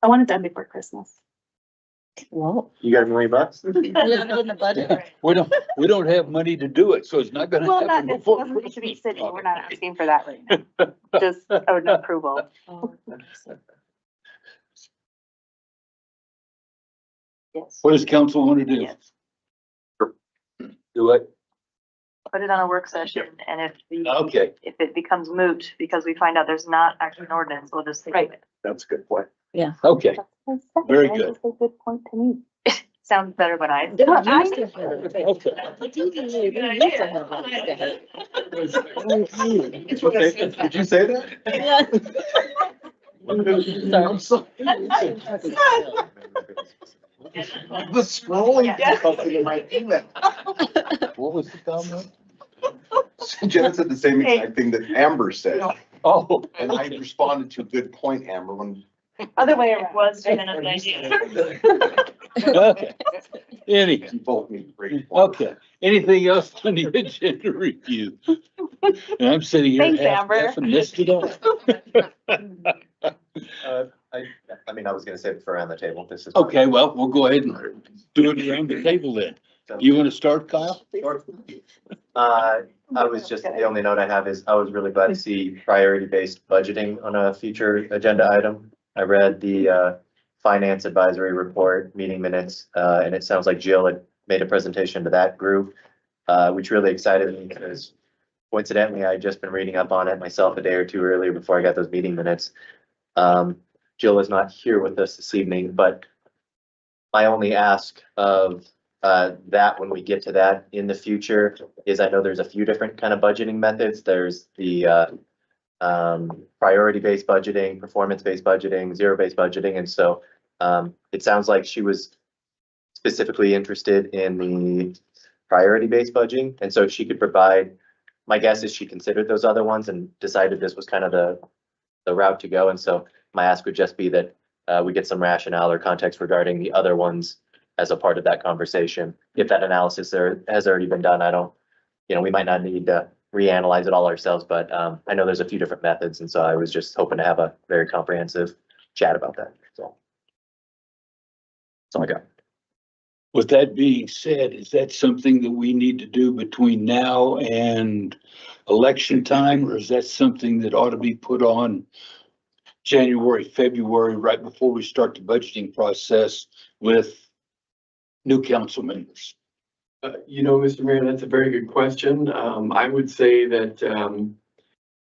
I want it done before Christmas. Well. You got $1 million? In the budget. We don't have money to do it, so it's not gonna Well, not, happen it before. doesn't need to be city. We're not asking for that right now. Just an approval. Yes. What does council want to do? Yes. Do it? Put it on a work session, and Okay, if it becomes moot, because we find out there's not actually an ordinance, we'll just take it. That's a good point. okay. Very good. That's a good point to me. Sounds better when I. Did you say that? I'm sorry. The scrolling difficulty in my email. What was the comment? Jenna said the same exact thing that Amber said, Oh. and I responded to, good point, Amber, when. Other way around. Was Jenna's idea. Okay. Any, You both need great points. okay, anything else on the agenda review? And I'm sitting here Thanks, half Amber. deaf and missed it all. I mean, I was gonna save it for around the table. This is. Okay, well, we'll go ahead and do it around the table then. You want to start, Kyle? I was just, the only note I have is I was really glad to see priority-based budgeting on a future agenda item. I read the finance advisory report, meeting minutes, and it sounds like Jill had made a presentation to that group, which really excited me because coincidentally, I had just been reading up on it myself a day or two earlier before I got those meeting minutes. Jill is not here with us this evening, but my only ask of that when we get to that in the future is I know there's a few different kind of budgeting methods. There's the priority-based budgeting, performance-based budgeting, zero-based budgeting. And so it sounds like she was specifically interested in the priority-based budgeting. And so if she could provide, my guess is she considered those other ones and decided this was kind of the route to go. And so my ask would just be that we get some rationale or context regarding the other ones as a part of that conversation. If that analysis there has already been done, I don't, we might not need to reanalyze it all ourselves, but I know there's a few different methods. And so I was just hoping to have a very comprehensive chat about that. So that's all I got. With that being said, is that something that we need to do between now and election time? Or is that something that ought to be put on January, February, right before we start the budgeting process with new council members? Mr. Mayor, that's a very good question. I would say that,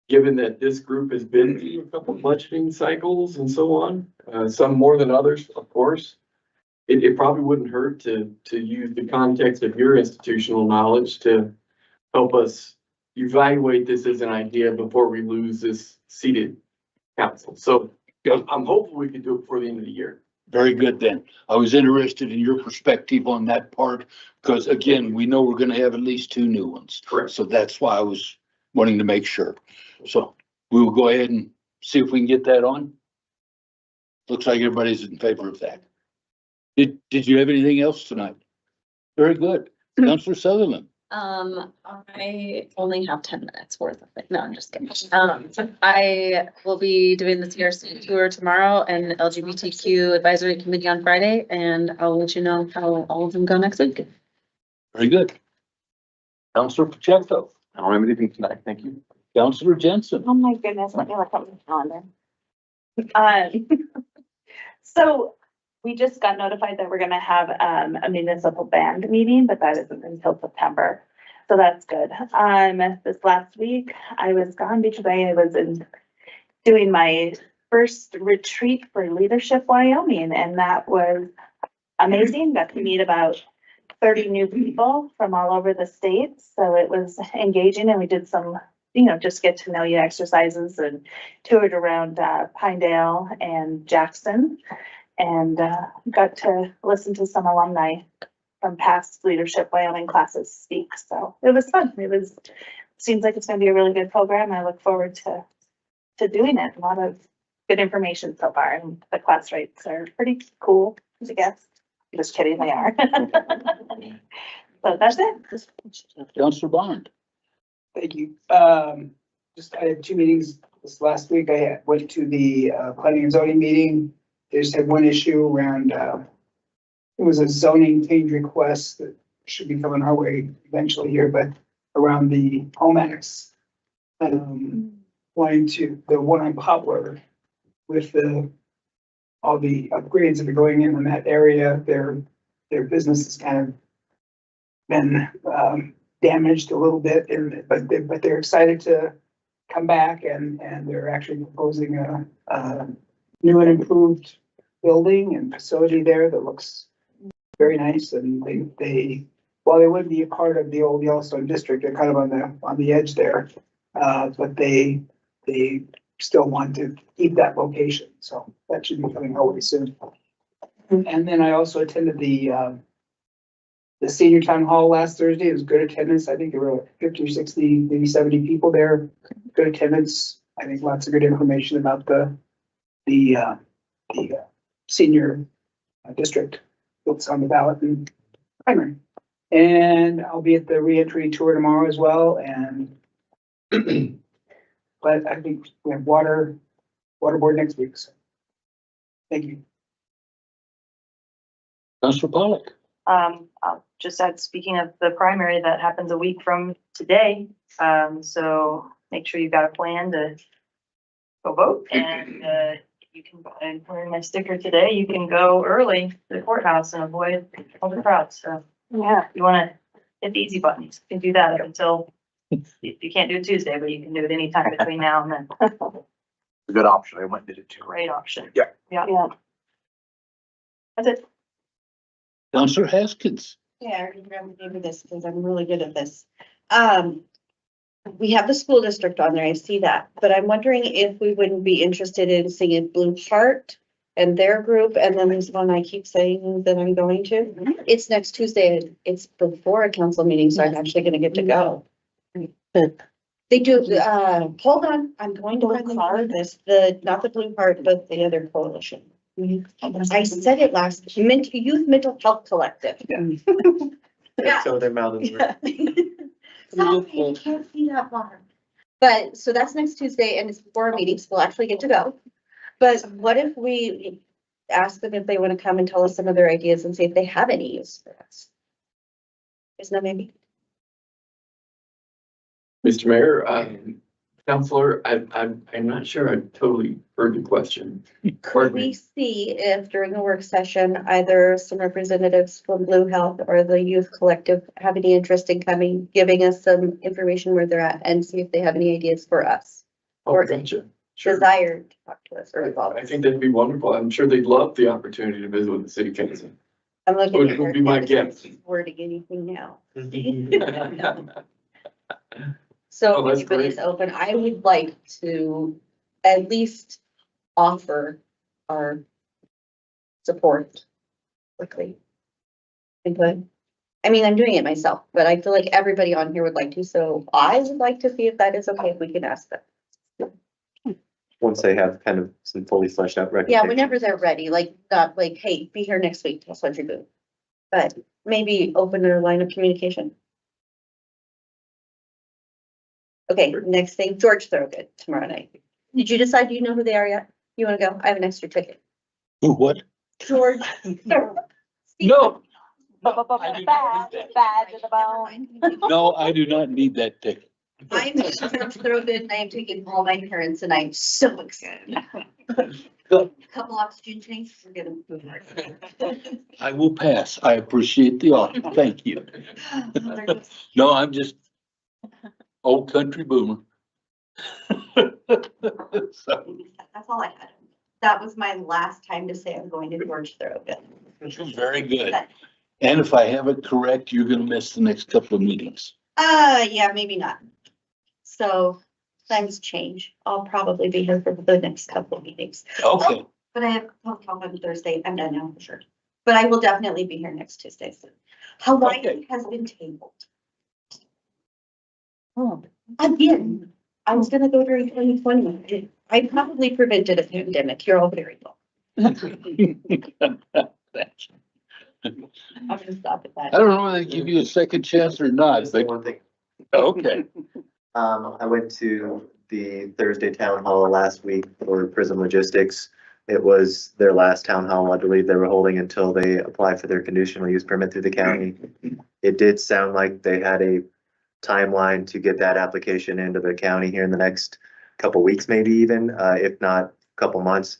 given that this group has been through a couple budgeting cycles and so on, some more than others, of course, it probably wouldn't hurt to use the context of your institutional knowledge to help us evaluate this as an idea before we lose this seated council. So I'm hopeful we can do it before the end of the year. Very good then. I was interested in your perspective on that part, because again, we know we're gonna have at least two new ones. Correct. So that's why I was wanting to make sure. So we will go ahead and see if we can get that on. Looks like everybody's in favor of that. Did you have anything else tonight? Very good. Councilor Sutherland. I only have 10 minutes worth of it. No, I'm just kidding. I will be doing the CRC tour tomorrow and LGBTQ advisory committee on Friday, and I'll let you know how all of them go next week. Very good. Councilor Pacheco. I don't have anything tonight, thank you. Councilor Jensen. Oh my goodness, let me look up my calendar. So we just got notified that we're gonna have a municipal band meeting, but that isn't until September. So that's good. This last week I was gone because I was doing my first retreat for Leadership Wyoming, and that was amazing. Got to meet about 30 new people from all over the state. So it was engaging, and we did some, just get to know you exercises and toured around Pinedale and Jackson. And got to listen to some alumni from past Leadership Wyoming classes speak. So it was fun. Seems like it's gonna be a really good program. I look forward to doing it. A lot of good information so far, and the class rates are pretty cool, I guess. Just kidding, they are. So that's it. Councilor Bond. Thank you. I had two meetings this last week. I went to the planning and zoning meeting. They just had one issue around, it was a zoning change request that should be coming our way eventually here, but around the home acts. Wanting to, the one on Poplar with all the upgrades that are going in that area, their business has kind of been damaged a little bit, but they're excited to come back and they're actually proposing a new and improved building and facility there that looks very nice. And they while they wouldn't be a part of the old Yellowstone district, they're kind of on the edge there. But they still want to keep that location. So that should be coming our way soon. And then I also attended the the senior town hall last Thursday. It was good attendance. I think there were 50 or 60, maybe 70 people there. Good attendance. I think lots of good information about the senior district that's on the ballot and primary. And I'll be at the reentry tour tomorrow as well. And but I think we have water board next week. So thank you. Councilor Pollock. I'll just add, speaking of the primary, that happens a week from today. So make sure you've got a plan to go vote, and you can, I'm wearing my sticker today, you can go early to the courthouse and avoid all the crowds. So yeah, if you want to hit the easy buttons, you can do that up until, you can't do it Tuesday, but you can do it anytime between now and then. A good option. I went and did it too. Great option. Yeah. Yeah. That's it. Councilor Haskins. Yeah, I already remember this because I'm really good at this. We have the school district on there, I see that, but I'm wondering if we wouldn't be interested in singing Blue Heart and their group, and then there's one I keep saying that I'm going to. It's next Tuesday, it's before a council meeting, so I'm actually gonna get to go. They do, hold on, I'm going to find the name of this, not the Blue Heart, but the other coalition. I said it last, Youth Mental Health Collective. Yeah. So their mouth is. Yeah. Sorry, I can't see that far. But, so that's next Tuesday and it's before our meetings, we'll actually get to go. But what if we ask them if they want to come and tell us some of their ideas and see if they have any use for us? Isn't that maybe? Mr. Mayor, Counselor, I'm not sure I totally heard the question. Could we see if during the work session, either some representatives from Blue Health or the youth collective have any interest in coming, giving us some information where they're at and see if they have any ideas for us? Or Gotcha. Sure. desire to talk to us or involve I us? think that'd be wonderful. I'm sure they'd love the opportunity to visit with the city council. I'm looking at Would be my guess. wording anything now. Oh, So that's if anybody's open, I would like to at least offer our support quickly. Input. I mean, I'm doing it myself, but I feel like everybody on here would like to, so I would like to see if that is okay, if we can ask them. Once they have kind of some fully fleshed out Yeah, recommendations. whenever they're ready, like, not like, hey, be here next week, tell us what you're doing. But maybe open their line of communication. Okay, next thing, George Thorogood tomorrow night. Did you decide you know who they are yet? You wanna go? I have an extra ticket. What? George. No. Bad to the bone. No, I do not need that ticket. I'm George Thorogood and I am taking all my parents and I'm so excited. Couple oxygen tanks, we're gonna move forward. I will pass. I appreciate the offer. Thank you. No, I'm just old country boomer. So, That's all I had. That was my last time to say I'm going to George Thorogood. very good. And if I have it correct, you're gonna miss the next couple of meetings. Yeah, maybe not. So times change. I'll probably be here for the next couple of meetings. Okay. But I have talk on Thursday. I'm done now for sure. But I will definitely be here next Tuesday. So Hawaii Okay. has been tabled. Oh, again, I was gonna go during 2020. I probably prevented a pandemic. You're all very welcome. I'm gonna stop at that. I don't know whether they give you a second chance or not, Just the but, one thing. okay. I went to the Thursday town hall last week for Prism Logistics. It was their last town hall, I believe they were holding until they apply for their conditional use permit through the county. It did sound like they had a timeline to get that application into the county here in the next couple weeks, maybe even, if not a couple months.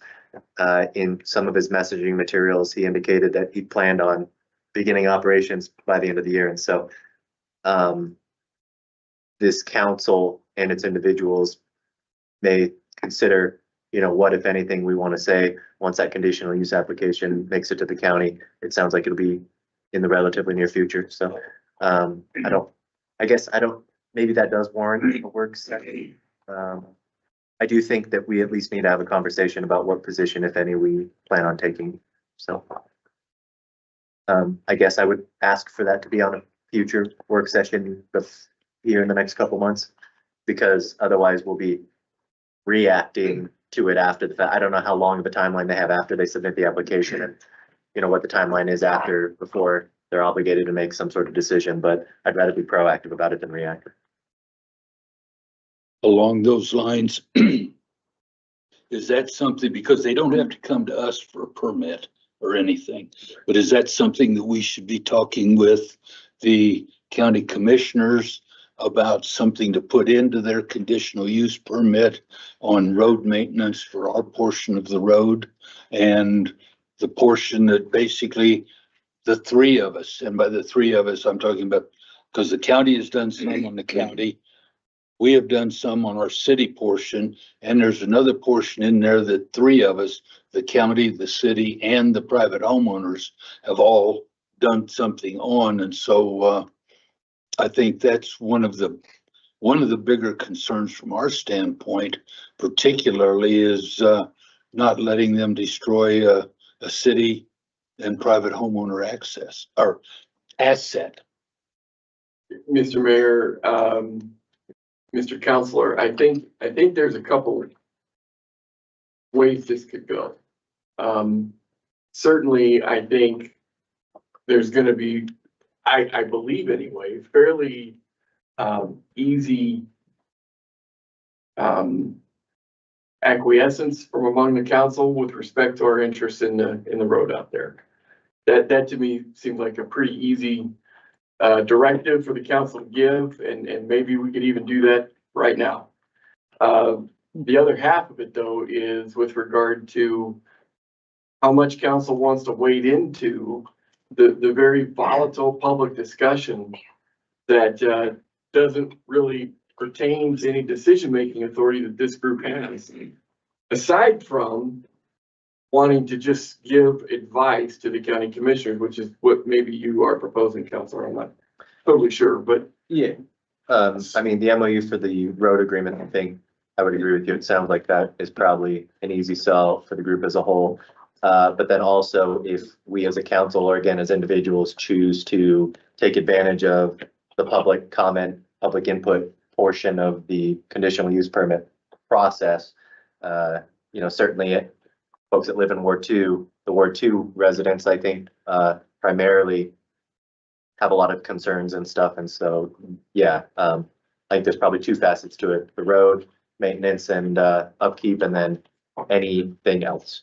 In some of his messaging materials, he indicated that he planned on beginning operations by the end of the year. And so this council and its individuals may consider, what, if anything, we want to say once that conditional use application makes it to the county. It sounds like it'll be in the relatively near future. So maybe that does warrant a work session. I do think that we at least need to have a conversation about what position, if any, we plan on taking. So I guess I would ask for that to be on a future work session here in the next couple months, because otherwise we'll be reacting to it after the fact. I don't know how long of a timeline they have after they submit the application and, you know, what the timeline is after, before they're obligated to make some sort of decision, but I'd rather be proactive about it than reactive. Along those lines, is that something, because they don't have to come to us for a permit or anything, but is that something that we should be talking with the county commissioners about, something to put into their conditional use permit on road maintenance for our portion of the road, and the portion that basically the three of us, and by the three of us, I'm talking about, because the county has done some on the county, we have done some on our city portion, and there's another portion in there that three of us, the county, the city, and the private homeowners, have all done something on. And so I think that's one of the bigger concerns from our standpoint, particularly, is not letting them destroy a city and private homeowner access or asset. Mr. Mayor, Mr. Counselor, I think there's a couple ways this could go. Certainly, I think there's gonna be, I believe anyway, fairly easy acquiescence from among the council with respect to our interest in the road out there. That to me seems like a pretty easy directive for the council to give, and maybe we could even do that right now. The other half of it, though, is with regard to how much council wants to wade into the very volatile public discussion that doesn't really pertain to any decision-making authority that this group has, aside from wanting to just give advice to the county commissioners, which is what maybe you are proposing, Counselor. I'm not totally sure, but. Yeah. I mean, the MOU for the road agreement, I think I would agree with you. It sounds like that is probably an easy sell for the group as a whole. But then also, if we as a council, or again, as individuals, choose to take advantage of the public comment, public input portion of the conditional use permit process, you know, certainly folks that live in Ward 2, the Ward 2 residents, I think, primarily have a lot of concerns and stuff. And so, yeah, I think there's probably two facets to it: the road maintenance and upkeep, and then anything else.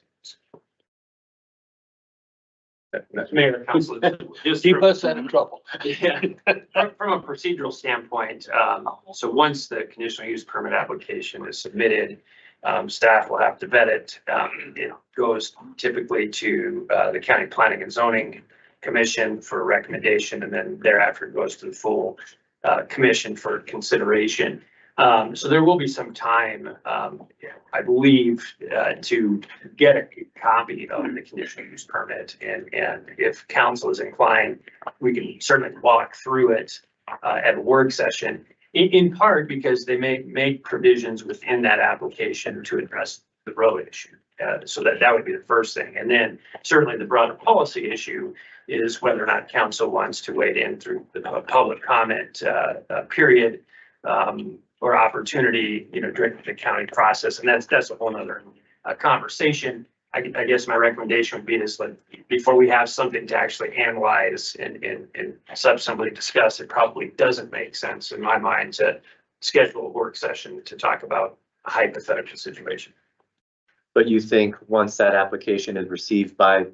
Mayor, Council, just Keep us out of trouble. yeah, from a procedural standpoint, so once the conditional use permit application is submitted, staff will have to vet it. It goes typically to the County Planning and Zoning Commission for recommendation, and then thereafter it goes to the full commission for consideration. So there will be some time, I believe, to get a copy of the conditional use permit. And if council is inclined, we can certainly walk through it at a work session, in part because they may make provisions within that application to address the road issue. So that would be the first thing. And then certainly the broader policy issue is whether or not council wants to wade in through the public comment period, or opportunity, you know, during the county process. And that's a whole nother conversation. I guess my recommendation would be is, like, before we have something to actually analyze and substantively discuss, it probably doesn't make sense in my mind to schedule a work session to talk about a hypothetical situation. But you think once that application is received by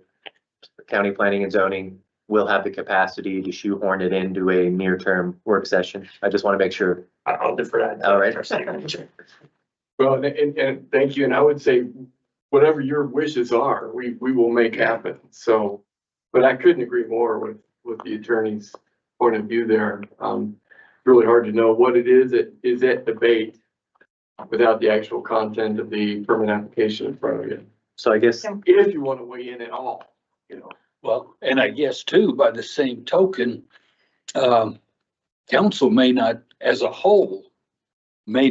the County Planning and Zoning, we'll have the capacity to shoehorn it into a near-term work session? I just want to make sure. I'll defer that. All right. Well, and thank you. And I would say, whatever your wishes are, we will make happen. So, but I couldn't agree more with the attorney's point of view there. Really hard to know what it is that is at debate without the actual content of the permit application in front of you. So I guess if you want to weigh in at all, you know. Well, and I guess too, by the same token, council may not, as a whole, may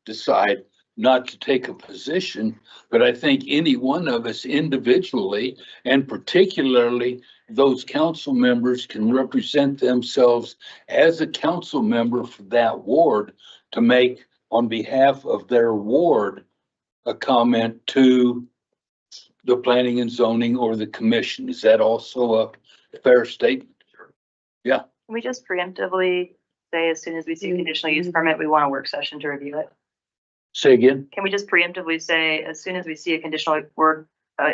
decide not to take a position, but I think any one of us individually, and particularly those council members, can represent themselves as a council member for that ward to make on behalf of their ward a comment to the planning and zoning or the commission. Is that also a fair statement? Yeah. Can we just preemptively say as soon as we see a conditional use permit, we want a work session to review it? Say again? Can we just preemptively say, as soon as we see a conditional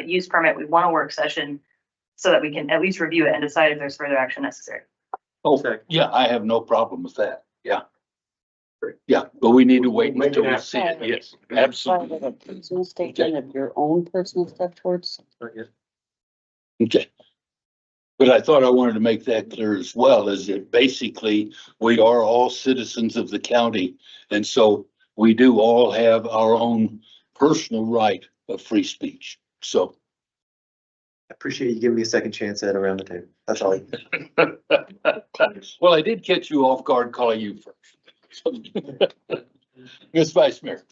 use permit, we want a work session so that we can at least review it and decide if there's further action necessary? Oh, yeah, I have no problem with that. Yeah. Yeah, but we need to wait until we see it. Yes, absolutely. File a personal statement of your own personal stuff towards. Okay. But I thought I wanted to make that clear as well, is that basically we are all citizens of the county. And so we do all have our own personal right of free speech. So. I appreciate you giving me a second chance at around the table. That's all. Well, I did catch you off guard calling you first. Ms. Vice Mayor.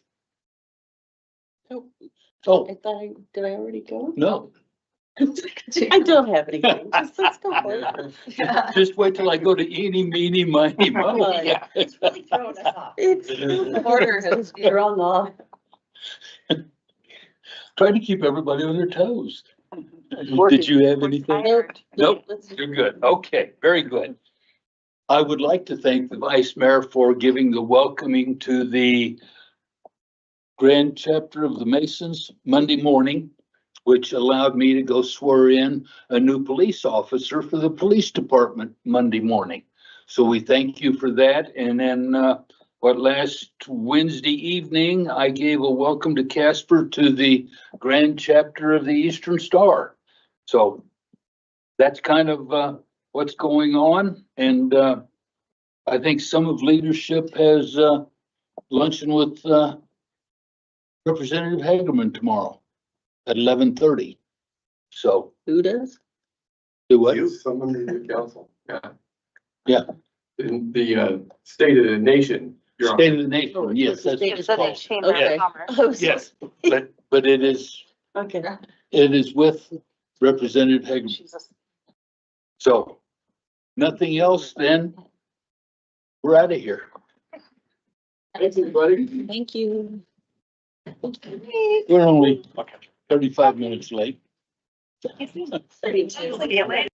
Oh, I thought, did I already go? no, I don't have anything. Just let's go for it. just wait till I go to eeny, meeny, miny, moe. Yeah. It's really throwing us off. It's the order has thrown off. Trying to keep everybody on their toes. Did you have anything? Nope, you're good. Okay, very good. I would like to thank the Vice Mayor for giving the welcoming to the Grand Chapter of the Masons Monday morning, which allowed me to go swear in a new police officer for the police department Monday morning. So we thank you for that. And then last Wednesday evening, I gave a welcome to Casper to the Grand Chapter of the Eastern Star. So that's kind of what's going on. And I think some of leadership has luncheon with Representative Hagerman tomorrow at 11:30. So. Who does? Do what? Someone in the council, yeah. Yeah. In the State of the Nation. You're on. State of the Nation, yes. that's It what it's said the called. Chamber Okay. of Commerce. Oh, Yes, but it is with Representative Hagerman. Jesus. So nothing else, then we're out of here. Thanks, everybody. Thank you. We're only 35 minutes late. It's late.